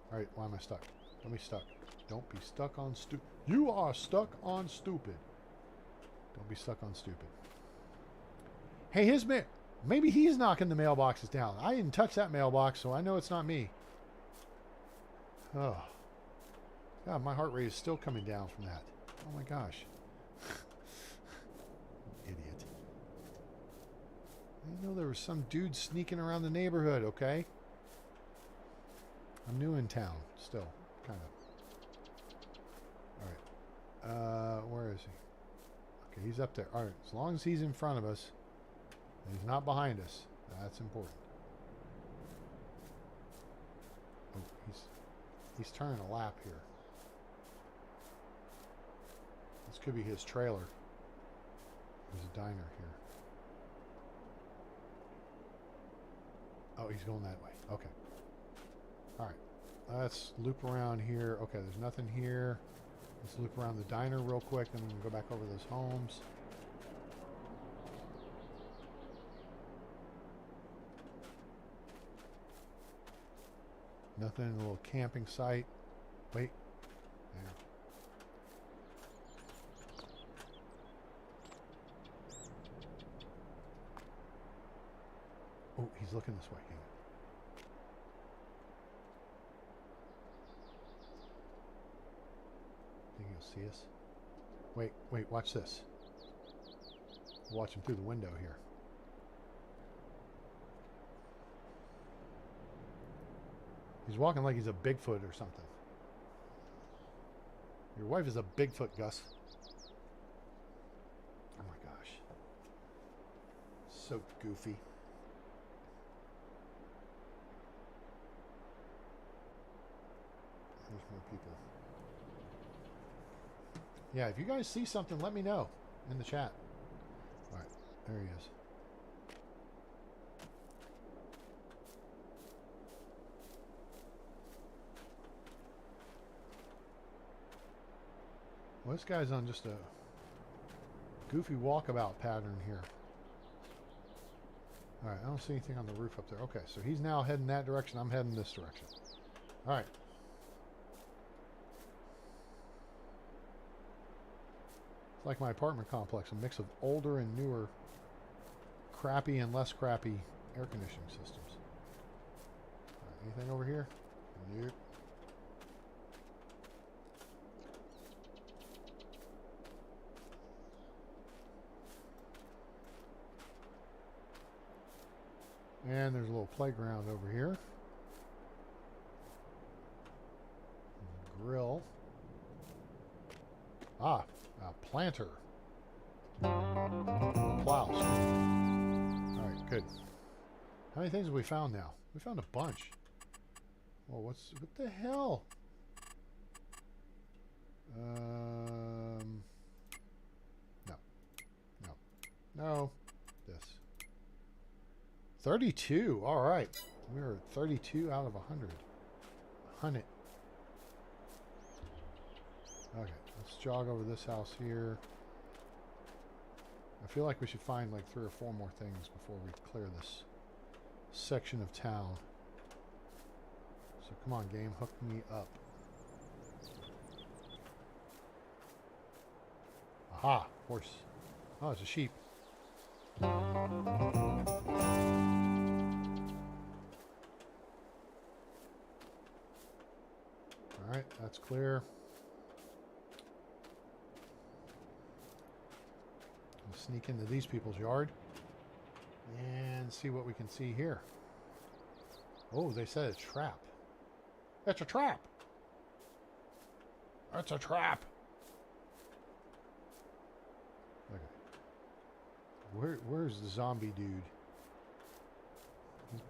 Alright, why am I stuck? Don't be stuck. Don't be stuck on stupid. You are stuck on stupid. Don't be stuck on stupid. Hey, his man. Maybe he's knocking the mailboxes down. I didn't touch that mailbox, so I know it's not me. Oh. God, my heart rate is still coming down from that. Oh my gosh. Idiot. I didn't know there was some dude sneaking around the neighborhood, okay? I'm new in town, still, kind of. Alright. Where is he? Okay, he's up there. Alright, as long as he's in front of us, and he's not behind us, that's important. Oh, he's turning a lap here. This could be his trailer. There's a diner here. Oh, he's going that way. Okay. Alright. Let's loop around here. Okay, there's nothing here. Let's loop around the diner real quick, then we can go back over those homes. Nothing in a little camping site. Wait. There. Oh, he's looking this way. Hang on. Think he'll see us? Wait, watch this. Watch him through the window here. He's walking like he's a Bigfoot or something. Your wife is a Bigfoot, Gus. Oh my gosh. So goofy. people. Yeah, if you guys see something, let me know in the chat. All right, there he is. Well, this guy's on just a goofy walkabout pattern here. All right, I don't see anything on the roof up there. Okay, so he's now heading that direction. I'm heading this direction. All right. It's like my apartment complex, a mix of older and newer, crappy and less crappy air conditioning systems. All right, anything over here? Nope. And there's a little playground over here. Grill. Ah, a planter. Plows. Alright, good. How many things have we found now? We found a bunch. Whoa, what the hell? No. No. No. This. 32. All right. We were at 32 out of 100. 100. Okay, let's jog over this house here. I feel like we should find like 3 or 4 more things before we clear this section of town. So come on, game, hook me up. Aha, horse. Oh, it's a sheep. Alright, that's clear. We'll sneak into these people's yard and see what we can see here. Oh, they said a trap. It's a trap! It's a trap! Okay. Where's the zombie dude?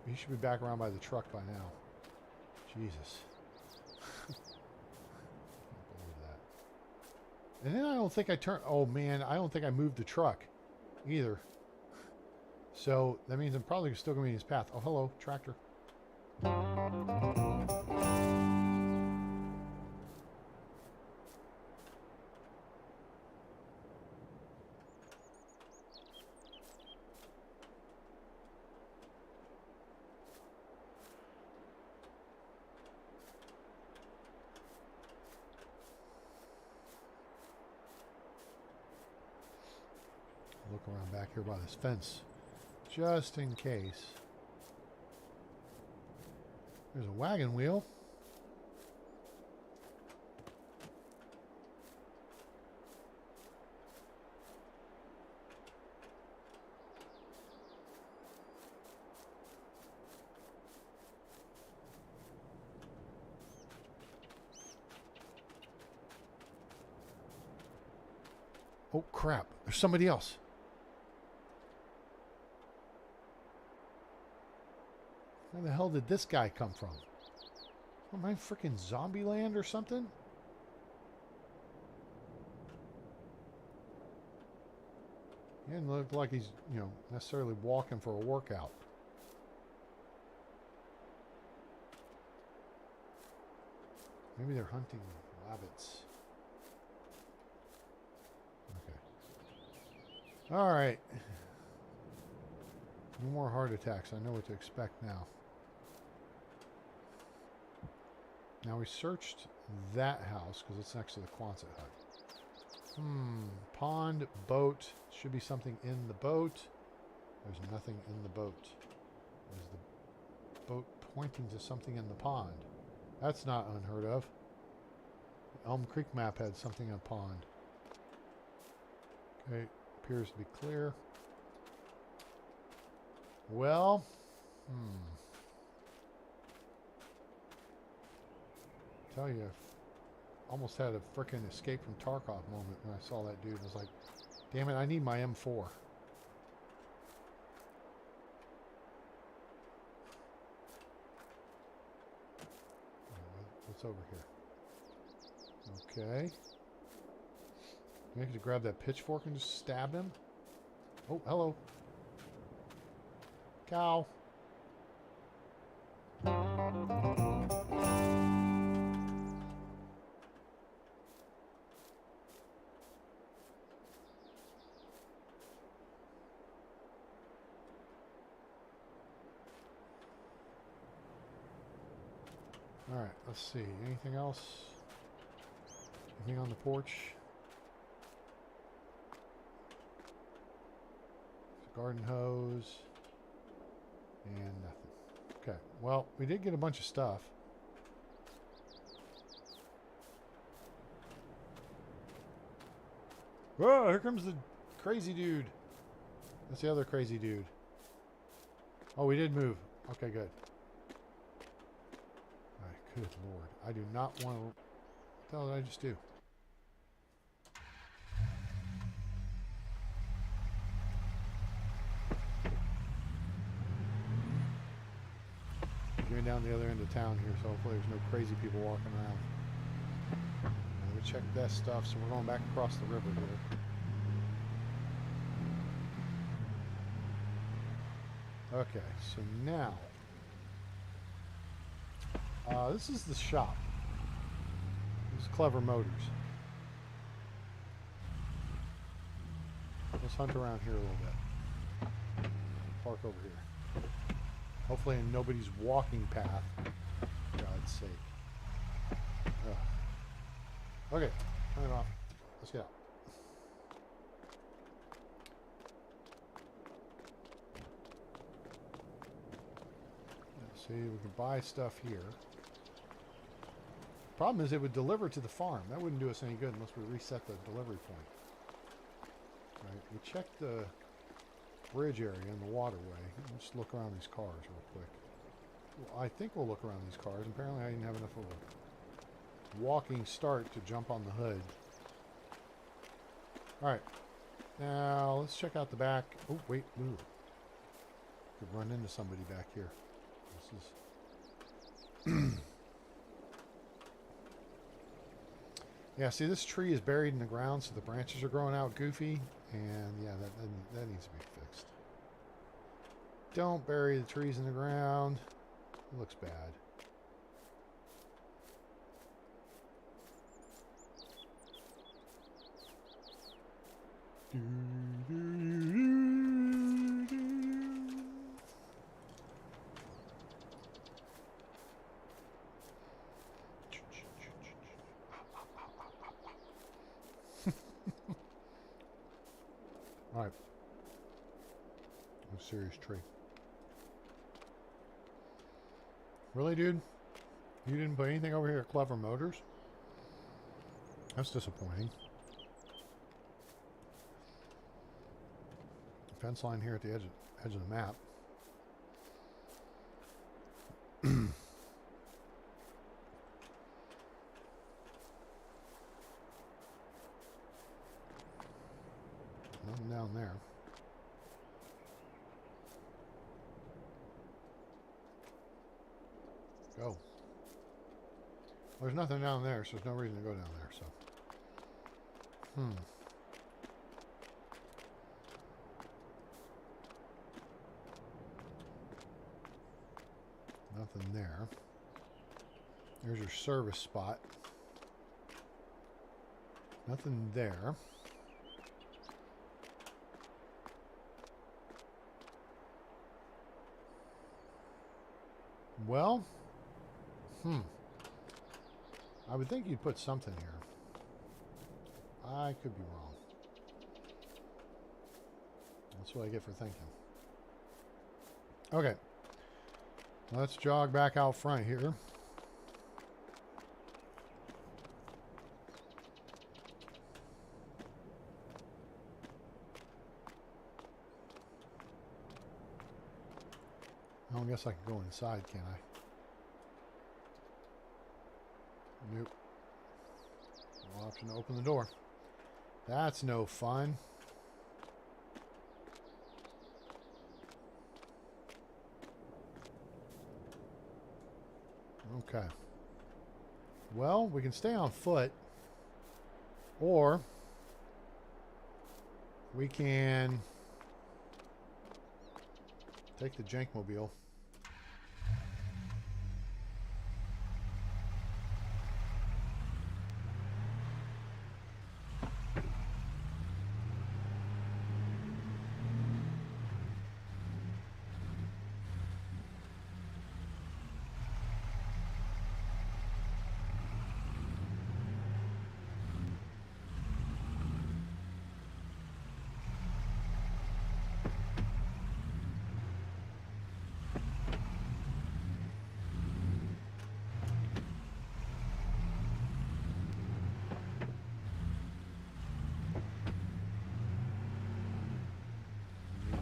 He should be back around by the truck by now. Jesus. And then I don't think I turned... Oh, man, I don't think I moved the truck either. So that means I'm probably still going to be in his path. Oh, hello, tractor. Look around back here by this fence, just in case. There's a wagon wheel. Oh crap, there's somebody else. Where the hell did this guy come from? Am I freaking zombie land or something? He didn't look like he's, you know, necessarily walking for a workout. Maybe they're hunting rabbits. Okay. All right. No more heart attacks. I know what to expect now. Now we searched that house because it's next to the Quonset hut. Pond, boat. Should be something in the boat. There's nothing in the boat. There's the boat pointing to something in the pond. That's not unheard of. The Elm Creek map had something in a pond. Okay, appears to be clear. Well, tell you, almost had a frickin' escape from Tarkov moment when I saw that dude. I was like, damn it, I need my M4. What's over here? Okay. Maybe I could grab that pitchfork and just stab him. Oh, hello. Cow. Alright, let's see. Anything else? Anything on the porch? Garden hose. And nothing. Okay, well, we did get a bunch of stuff. Whoa, here comes the crazy dude. That's the other crazy dude. Oh, we did move. Okay, good. Alright, good lord. I do not want to... What the hell did I just do? Going down the other end of town here, so hopefully there's no crazy people walking around. We checked that stuff, so we're going back across the river here. Okay, so now this is the shop. This is Clever Motors. Let's hunt around here a little bit. Park over here. Hopefully in nobody's walking path. For God's sake. Ugh. Okay, turn it off. Let's get out. See, we can buy stuff here. Problem is it would deliver to the farm. That wouldn't do us any good unless we reset the delivery point. Alright, we checked the bridge area and the waterway. Let's look around these cars real quick. Well, I think we'll look around these cars. Apparently I didn't have enough of a walking start to jump on the hood. Alright. Now let's check out the back. Oh, wait. Ooh. Could run into somebody back here. This is... Yeah, see, this tree is buried in the ground, so the branches are growing out goofy. And yeah, that needs to be fixed. Don't bury the trees in the ground. It looks bad. Alright. A serious tree. Really, dude? You didn't put anything over here at Clever Motors? That's disappointing. Fence line here at the edge of the map. Nothing down there. Go. Well, there's nothing down there, so there's no reason to go down there, so. Nothing there. There's your service spot. Nothing there. Well, I would think you'd put something here. I could be wrong. That's what I get for thinking. Okay. Let's jog back out front here. I guess I can go inside, can't I? Nope. No option to open the door. That's no fun. Okay. Well, we can stay on foot. Or we can take the Jankmobile.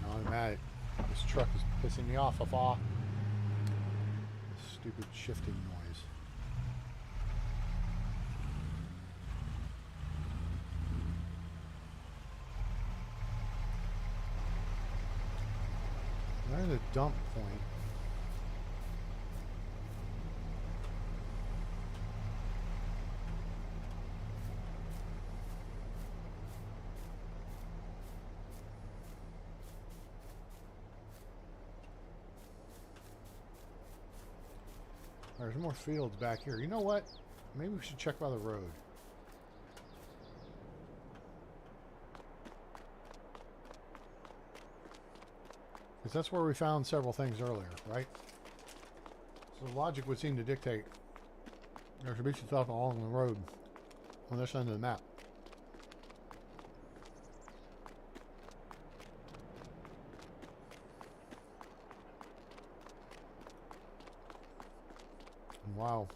Automatic. This truck is pissing me off. Stupid shifting noise. There's a dump point. There's more fields back here. You know what? Maybe we should check by the road. Because that's where we found several things earlier, right? So logic would seem to dictate there should be some stuff along the road on this end of the map. Wow.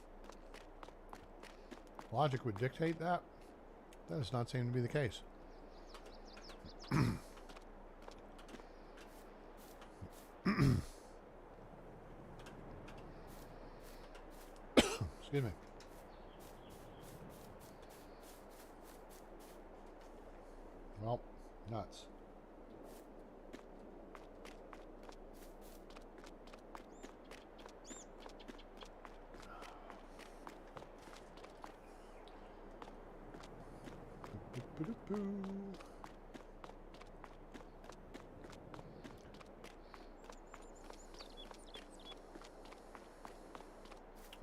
Logic would dictate that. That does not seem to be the case. Excuse me. Well, nuts.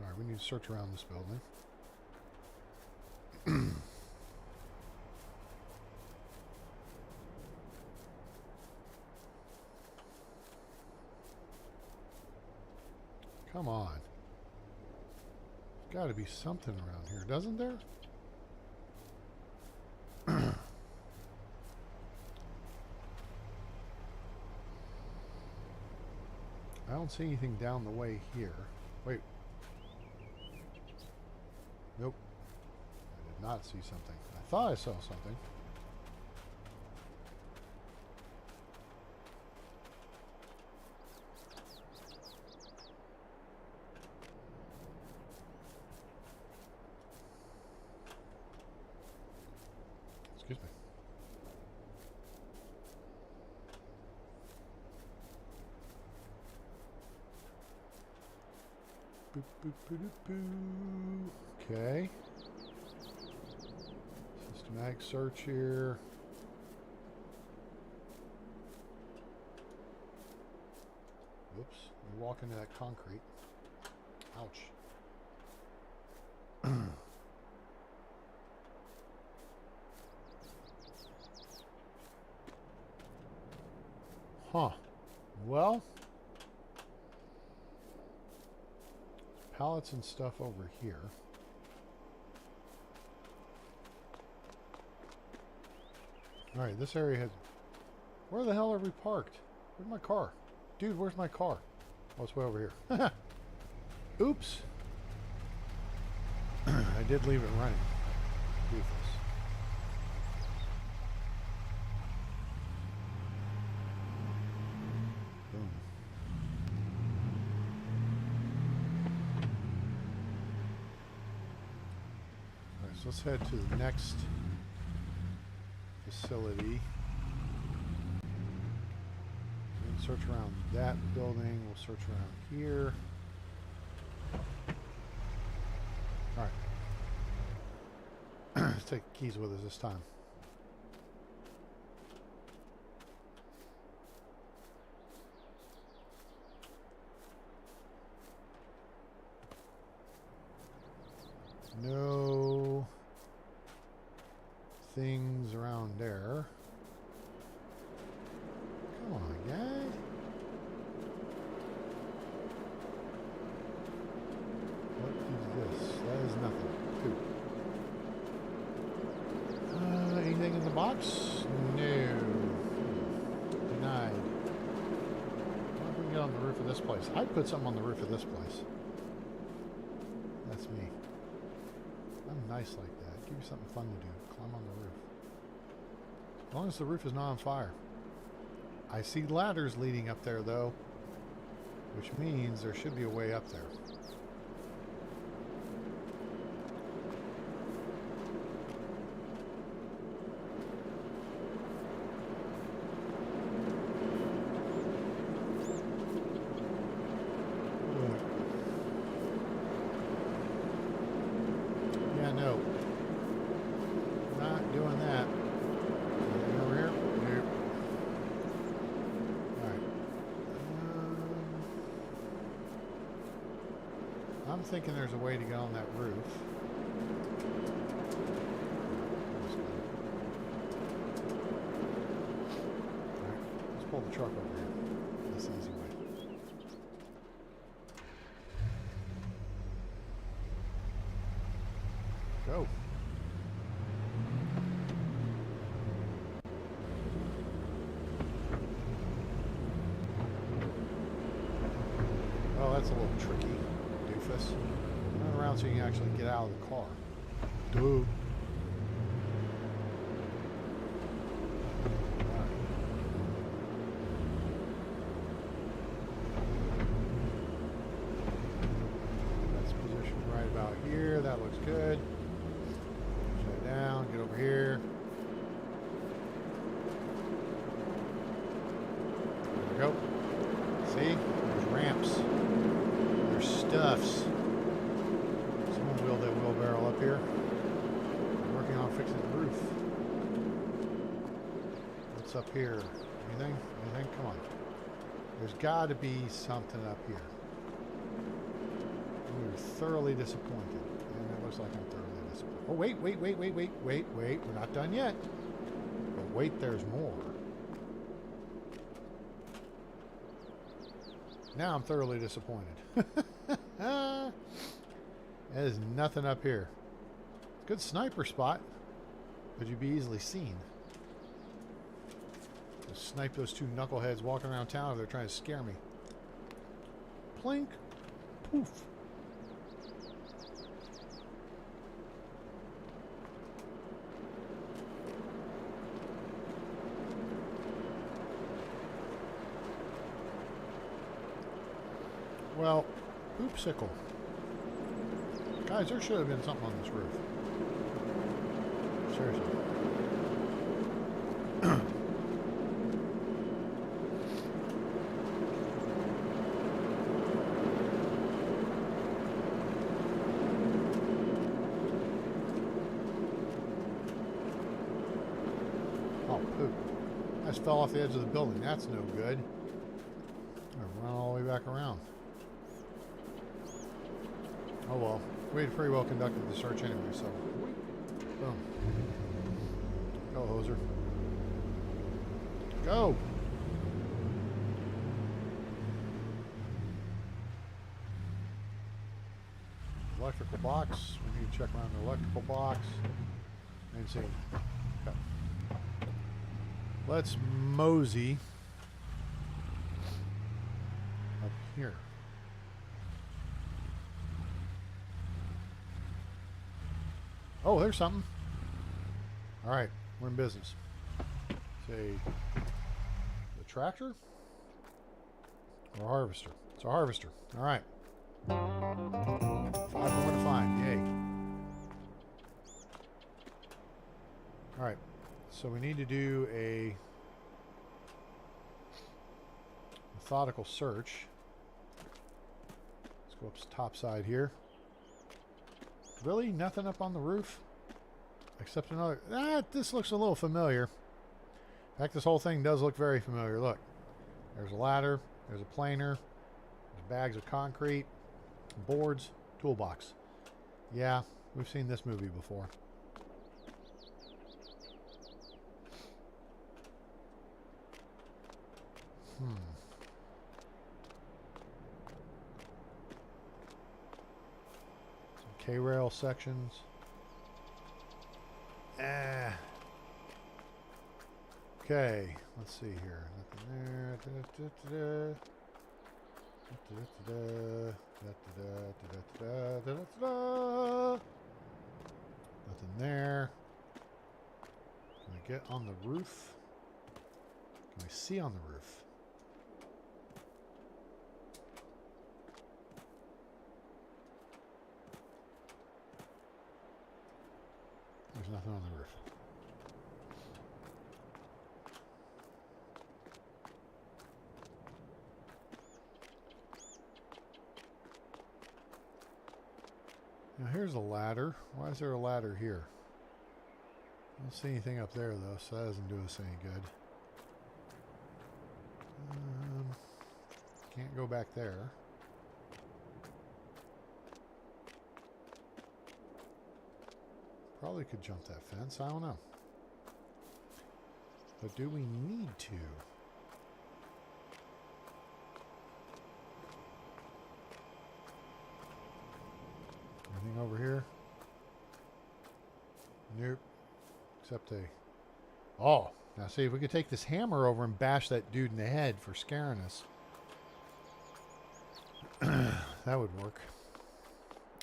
Alright, we need to search around this building. Come on. There's got to be something around here, doesn't there? I don't see anything down the way here. Wait. Nope. I did not see something. I thought I saw something. Excuse me. Boop, boop, boop, boop, boop. Okay. Systematic search here. Whoops. We walk into that concrete. Ouch. Huh. Well, pallets and stuff over here. Alright, this area has... Where the hell are we parked? Where's my car? Dude, where's my car? Oh, it's way over here. Oops. I did leave it running. Doofus. Boom. Alright, so let's head to the next facility. We'll search around that building. We'll search around here. Alright. take the keys with us this time. No things around there. Come on, guy. What is this? That is nothing. Poop. Anything in the box? No. Denied. Why don't we get on the roof of this place? I'd put something on the roof of this place. That's me. I'm nice like that. Give you something fun to do. Climb on the roof. As long as the roof is not on fire. I see ladders leading up there, though, which means there should be a way up there. Yeah, no. Not doing that. Anything over here? Nope. Alright. I'm thinking there's a way to get on that roof. Alright, let's pull the truck over here. That's the easy way. Go. Oh, that's a little tricky, doofus. Run around so you can actually get out of the car. Dude. That's positioned right about here. That looks good. Shut down. Get over here. There we go. See? There's ramps. There's stuffs. Someone wheeled that wheelbarrow up here. I'm working on fixing the roof. What's up here? Anything? Anything? Come on. There's got to be something up here. We're thoroughly disappointed. And it looks like I'm thoroughly disappointed. Oh, wait. We're not done yet. But wait, there's more. Now I'm thoroughly disappointed. There's nothing up here. Good sniper spot, but you'd be easily seen. Just snipe those two knuckleheads walking around town if they're trying to scare me. Plink. Poof. Well, oopsicle. Guys, there should have been something on this roof. Seriously. Oh, poop. I just fell off the edge of the building. That's no good. I'm running all the way back around. Oh well, we had pretty well conducted the search anyway, so boom. Go, hoser. Go! Electrical box. We need to check around the electrical box and see. Okay. Let's mosey up here. Oh, there's something. All right, we're in business. Say, the tractor or a harvester? It's a harvester. All right. 5 more to find. Yay. All right. So we need to do a methodical search. Let's go up to the top side here. Really? Nothing up on the roof? Except another... this looks a little familiar. In fact, this whole thing does look very familiar. Look. There's a ladder. There's a planer. There's bags of concrete. Boards. Toolbox. Yeah, we've seen this movie before. Some K-rail sections. Okay, let's see here. Nothing there. Nothing there. Can we get on the roof? Can we see on the roof? There's nothing on the roof. Now here's a ladder. Why is there a ladder here? I don't see anything up there though, so that doesn't do us any good. Can't go back there. Probably could jump that fence. I don't know. But do we need to? Anything over here? Nope. Except a... Oh! Now see, if we could take this hammer over and bash that dude in the head for scaring us. That would work.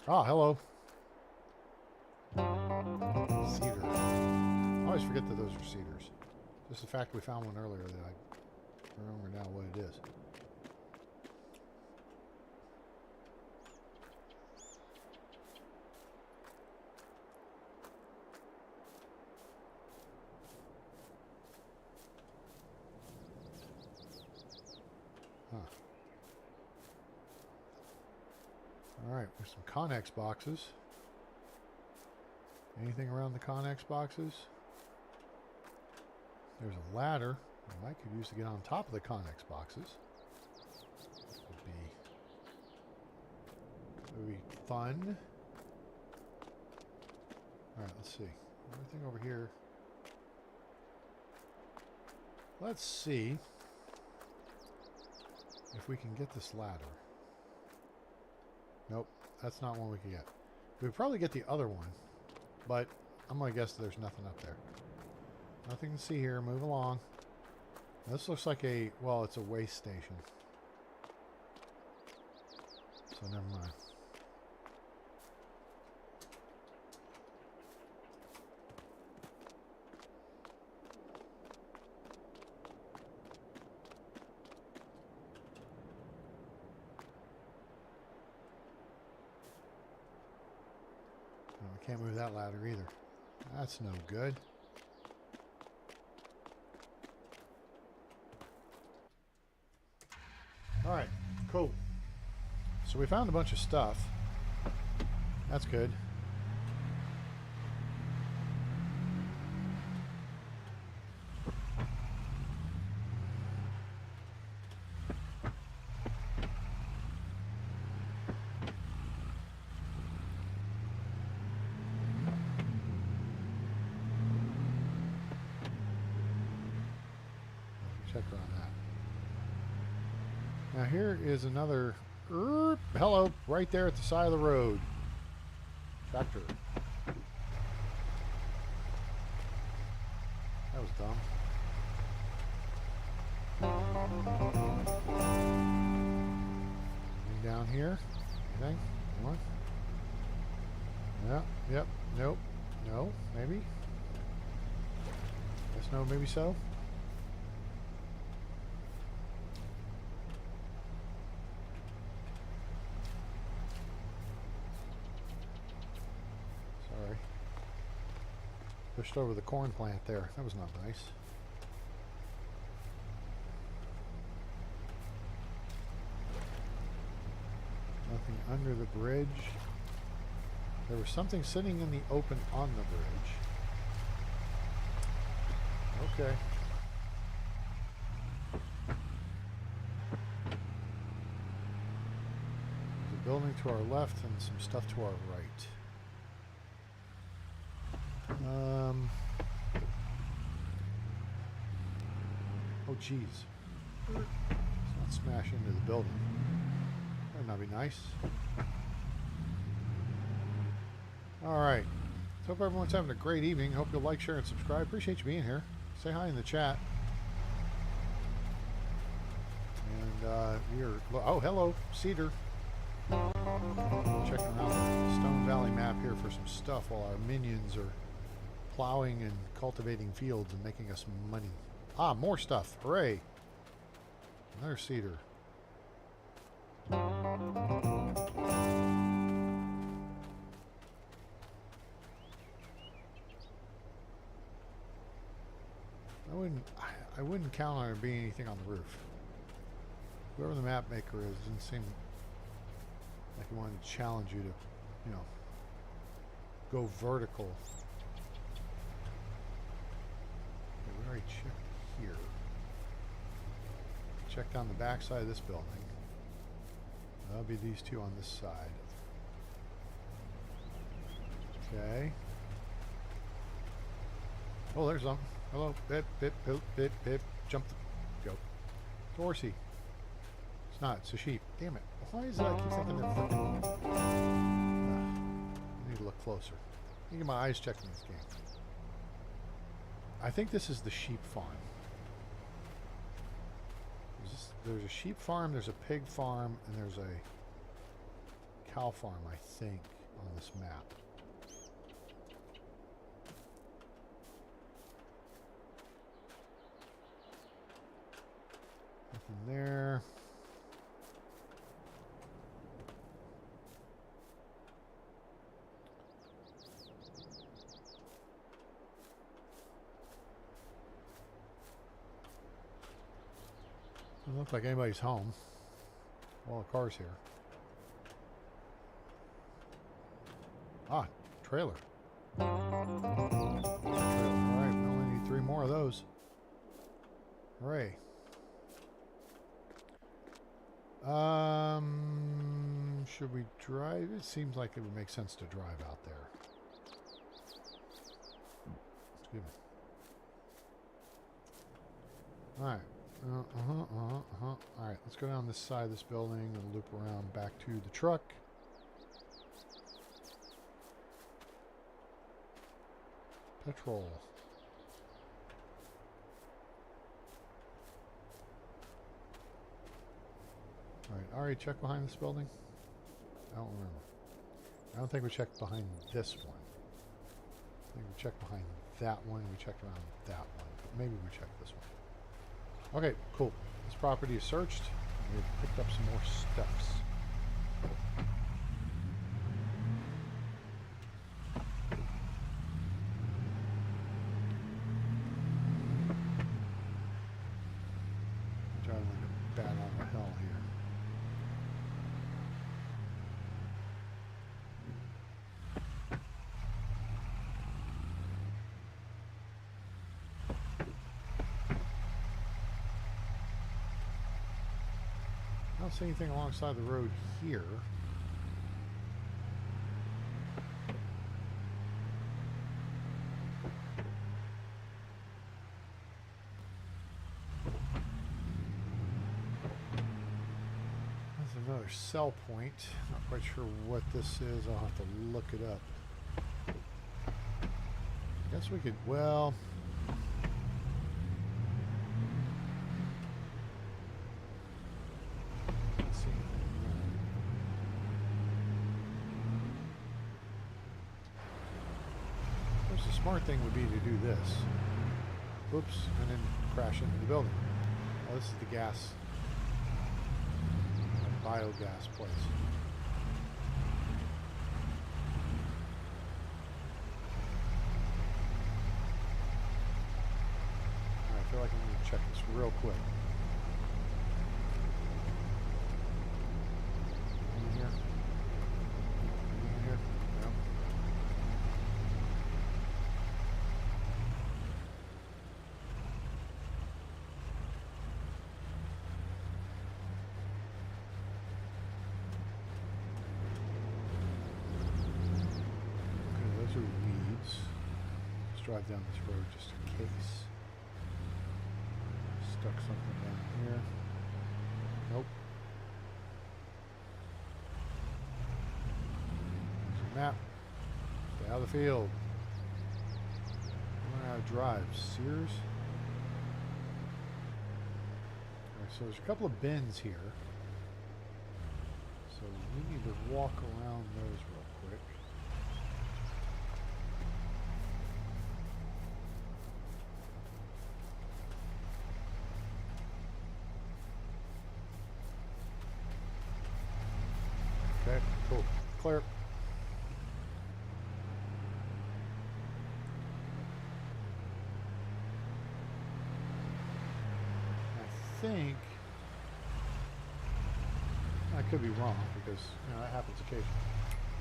Oh, hello. Cedar. I always forget that those are cedars. Just the fact we found one earlier that I remember now what it is. Alright, there's some Connex boxes. Anything around the Connex boxes? There's a ladder I might could use to get on top of the Connex boxes. Would be fun. Alright, let's see. Everything over here. Let's see if we can get this ladder. Nope, that's not one we can get. We would probably get the other one, but I'm going to guess there's nothing up there. Nothing to see here. Move along. This looks like a, well, it's a waste station. So never mind. Can't move that ladder either. That's no good. Alright, cool. So we found a bunch of stuff. That's good. Check on that. Now here is another hello, right there at the side of the road. Tractor. That was dumb. Anything down here? Anything? More? Yeah, yep, nope, no, maybe? Guess no, maybe so? Pushed over the corn plant there. That was not nice. Nothing under the bridge. There was something sitting in the open on the bridge. Okay. There's a building to our left and some stuff to our right. Oh, geez. Let's not smash into the building. That'd not be nice. Alright. Hope everyone's having a great evening. Hope you'll like, share, and subscribe. Appreciate you being here. Say hi in the chat. And oh, hello, Cedar. Checking around the Stone Valley map here for some stuff while our minions are plowing and cultivating fields and making us money. Ah, more stuff. Hooray. Another cedar. I wouldn't count on there being anything on the roof. Whoever the map maker is didn't seem like he wanted to challenge you to, you know, go vertical. Okay, we already checked here. Check down the back side of this building. That'll be these two on this side. Okay. Oh, there's something. Hello. Bip, bip, bip, bip, bip. Jump. Go. Dorsey. It's not. It's a sheep. Damn it. Why is it I keep thinking they're freaking... I need to look closer. I need to get my eyes checked in this game. I think this is the sheep farm. There's a sheep farm, there's a pig farm, and there's a cow farm, I think, on this map. Nothing there. Doesn't look like anybody's home. All the cars here. Ah, trailer. Alright, we only need 3 more of those. Hooray. Should we drive? It seems like it would make sense to drive out there. Excuse me. Alright. Alright, let's go down this side of this building and loop around back to the truck. Petrol. Alright, already checked behind this building? I don't remember. I don't think we checked behind this one. I think we checked behind that one. We checked around that one. But maybe we checked this one. Okay, cool. This property is searched. We've picked up some more stuffs. Driving like a bat on the hill here. I don't see anything alongside the road here. There's another sell point. Not quite sure what this is. I'll have to look it up. I guess we could, well... Smart thing would be to do this. Oops, and then crash into the building. Oh, this is the gas, biogas place. All right, I feel like I need to check this real quick. In here. In here. No. drive down this road just in case. Stuck something down here. Nope. There's a map. Stay out of the field. I don't know how to drive. Sears? Alright, so there's a couple of bends here. So we need to walk around those real quick. Okay, cool. Clear. I think I could be wrong because that happens occasionally.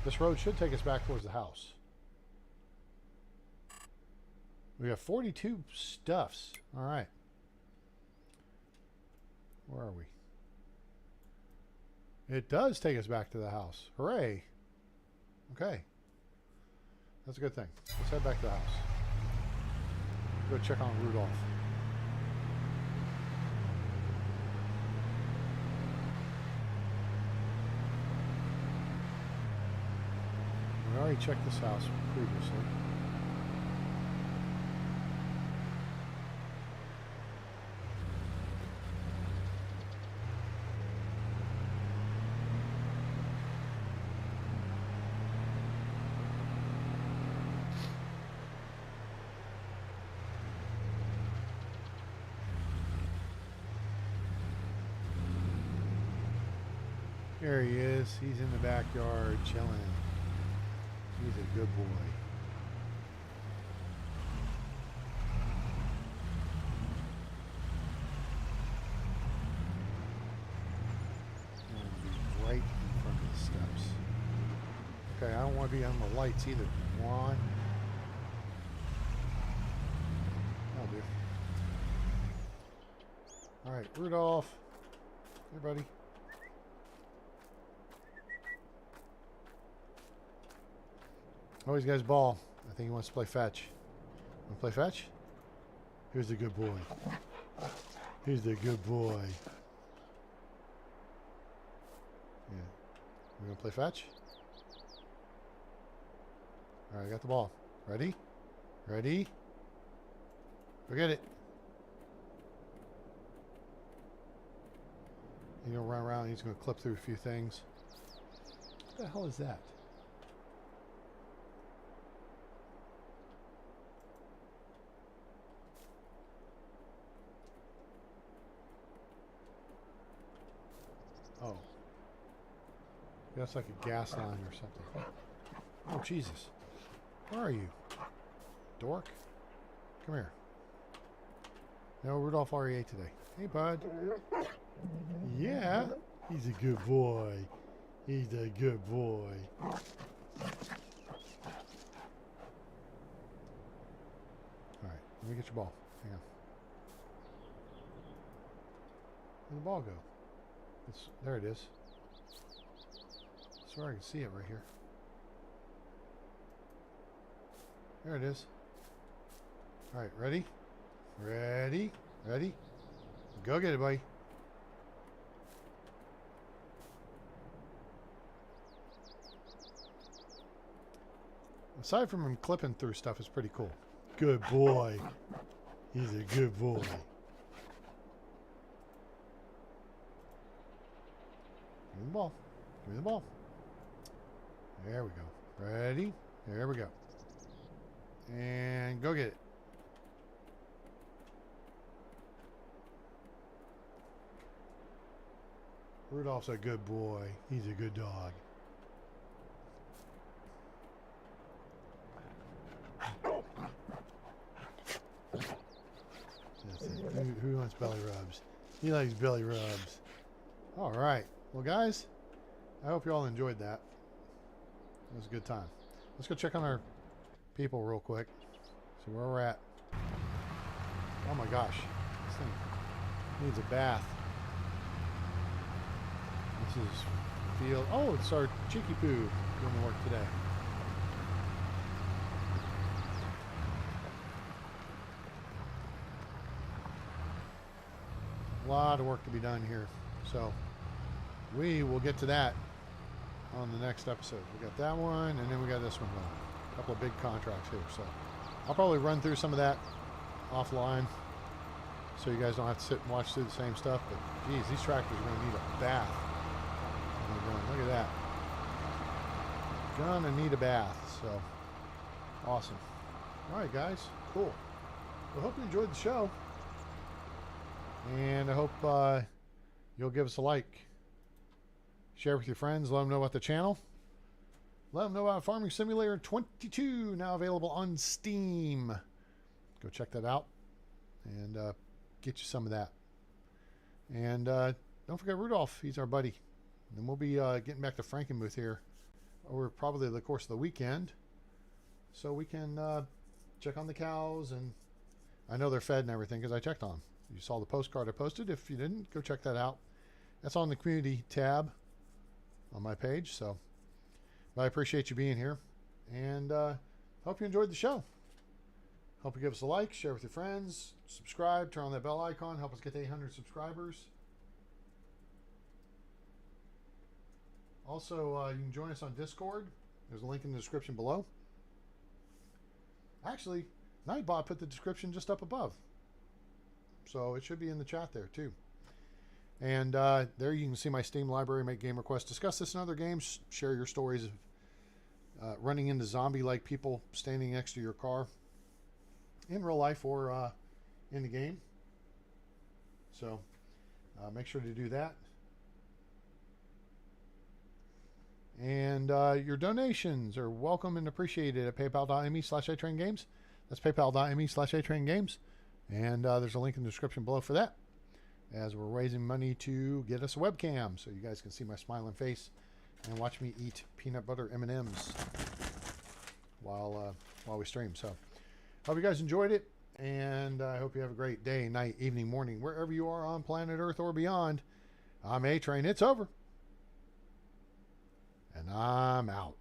This road should take us back towards the house. We have 42 stuffs. All right. Where are we? It does take us back to the house. Hooray. Okay. That's a good thing. Let's head back to the house. Go check on Rudolph. We already checked this house previously. There he is. He's in the backyard chilling. He's a good boy. I'm going to be right in front of the steps. Okay, I don't want to be on the lights either. One. That'll do. Alright, Rudolph. Hey, buddy. Oh, he's got his ball. I think he wants to play fetch. Want to play fetch? Here's the good boy. Here's the good boy. Yeah. We gonna play fetch? Alright, I got the ball. Ready? Ready? Go get it. He's gonna run around. He's gonna clip through a few things. What the hell is that? Oh. That's like a gas line or something. Oh, Jesus. Where are you? Dork? Come here. No, Rudolph already ate today. Hey, bud. Yeah. He's a good boy. He's a good boy. Alright, let me get your ball. Hang on. Where'd the ball go? There it is. I swear I can see it right here. There it is. Alright, ready? Ready? Ready? Go get it, buddy. Aside from him clipping through stuff, it's pretty cool. Good boy. He's a good boy. Give me the ball. Give me the ball. There we go. Ready? There we go. And go get it. Rudolph's a good boy. He's a good dog. That's it. Who wants belly rubs? He likes belly rubs. All right. Well, guys, I hope you all enjoyed that. It was a good time. Let's go check on our people real quick. See where we're at. Oh my gosh. This thing needs a bath. This is field. Oh, it's our Cheeky Poo doing the work today. lot of work to be done here. So we will get to that on the next episode. We got that one, and then we got this one going. A couple of big contracts here. So I'll probably run through some of that offline, so you guys don't have to sit and watch through the same stuff. But geez, these tractors are going to need a bath. Look at that. Gonna need a bath. So awesome. All right, guys. Cool. Well, I hope you enjoyed the show, and I hope you'll give us a like, share with your friends, let them know about the channel, let them know about Farming Simulator 22, now available on Steam. Go check that out and get you some of that. And don't forget Rudolph, he's our buddy. And we'll be getting back to Frankenmuth here over probably the course of the weekend, so we can check on the cows, and I know they're fed and everything because I checked on them. You saw the postcard I posted. If you didn't, go check that out. That's on the community tab on my page. So but I appreciate you being here, and hope you enjoyed the show. Hope you give us a like, share with your friends, subscribe, turn on that bell icon, help us get to 800 subscribers. Also, you can join us on Discord. There's a link in the description below. Actually, Nightbot put the description just up above, so it should be in the chat there too. And there you can see my Steam library, make game requests, discuss this and other games, share your stories of running into zombie-like people standing next to your car in real life or in the game. So make sure to do that. And your donations are welcome and appreciated at paypal.me/itraingames. That's paypal.me/itraingames. And there's a link in the description below for that, as we're raising money to get us a webcam so you guys can see my smiling face and watch me eat peanut butter M&Ms while we stream. So hope you guys enjoyed it, and I hope you have a great day, night, evening, morning, wherever you are on planet Earth or beyond. I'm A-Train. It's over. And I'm out.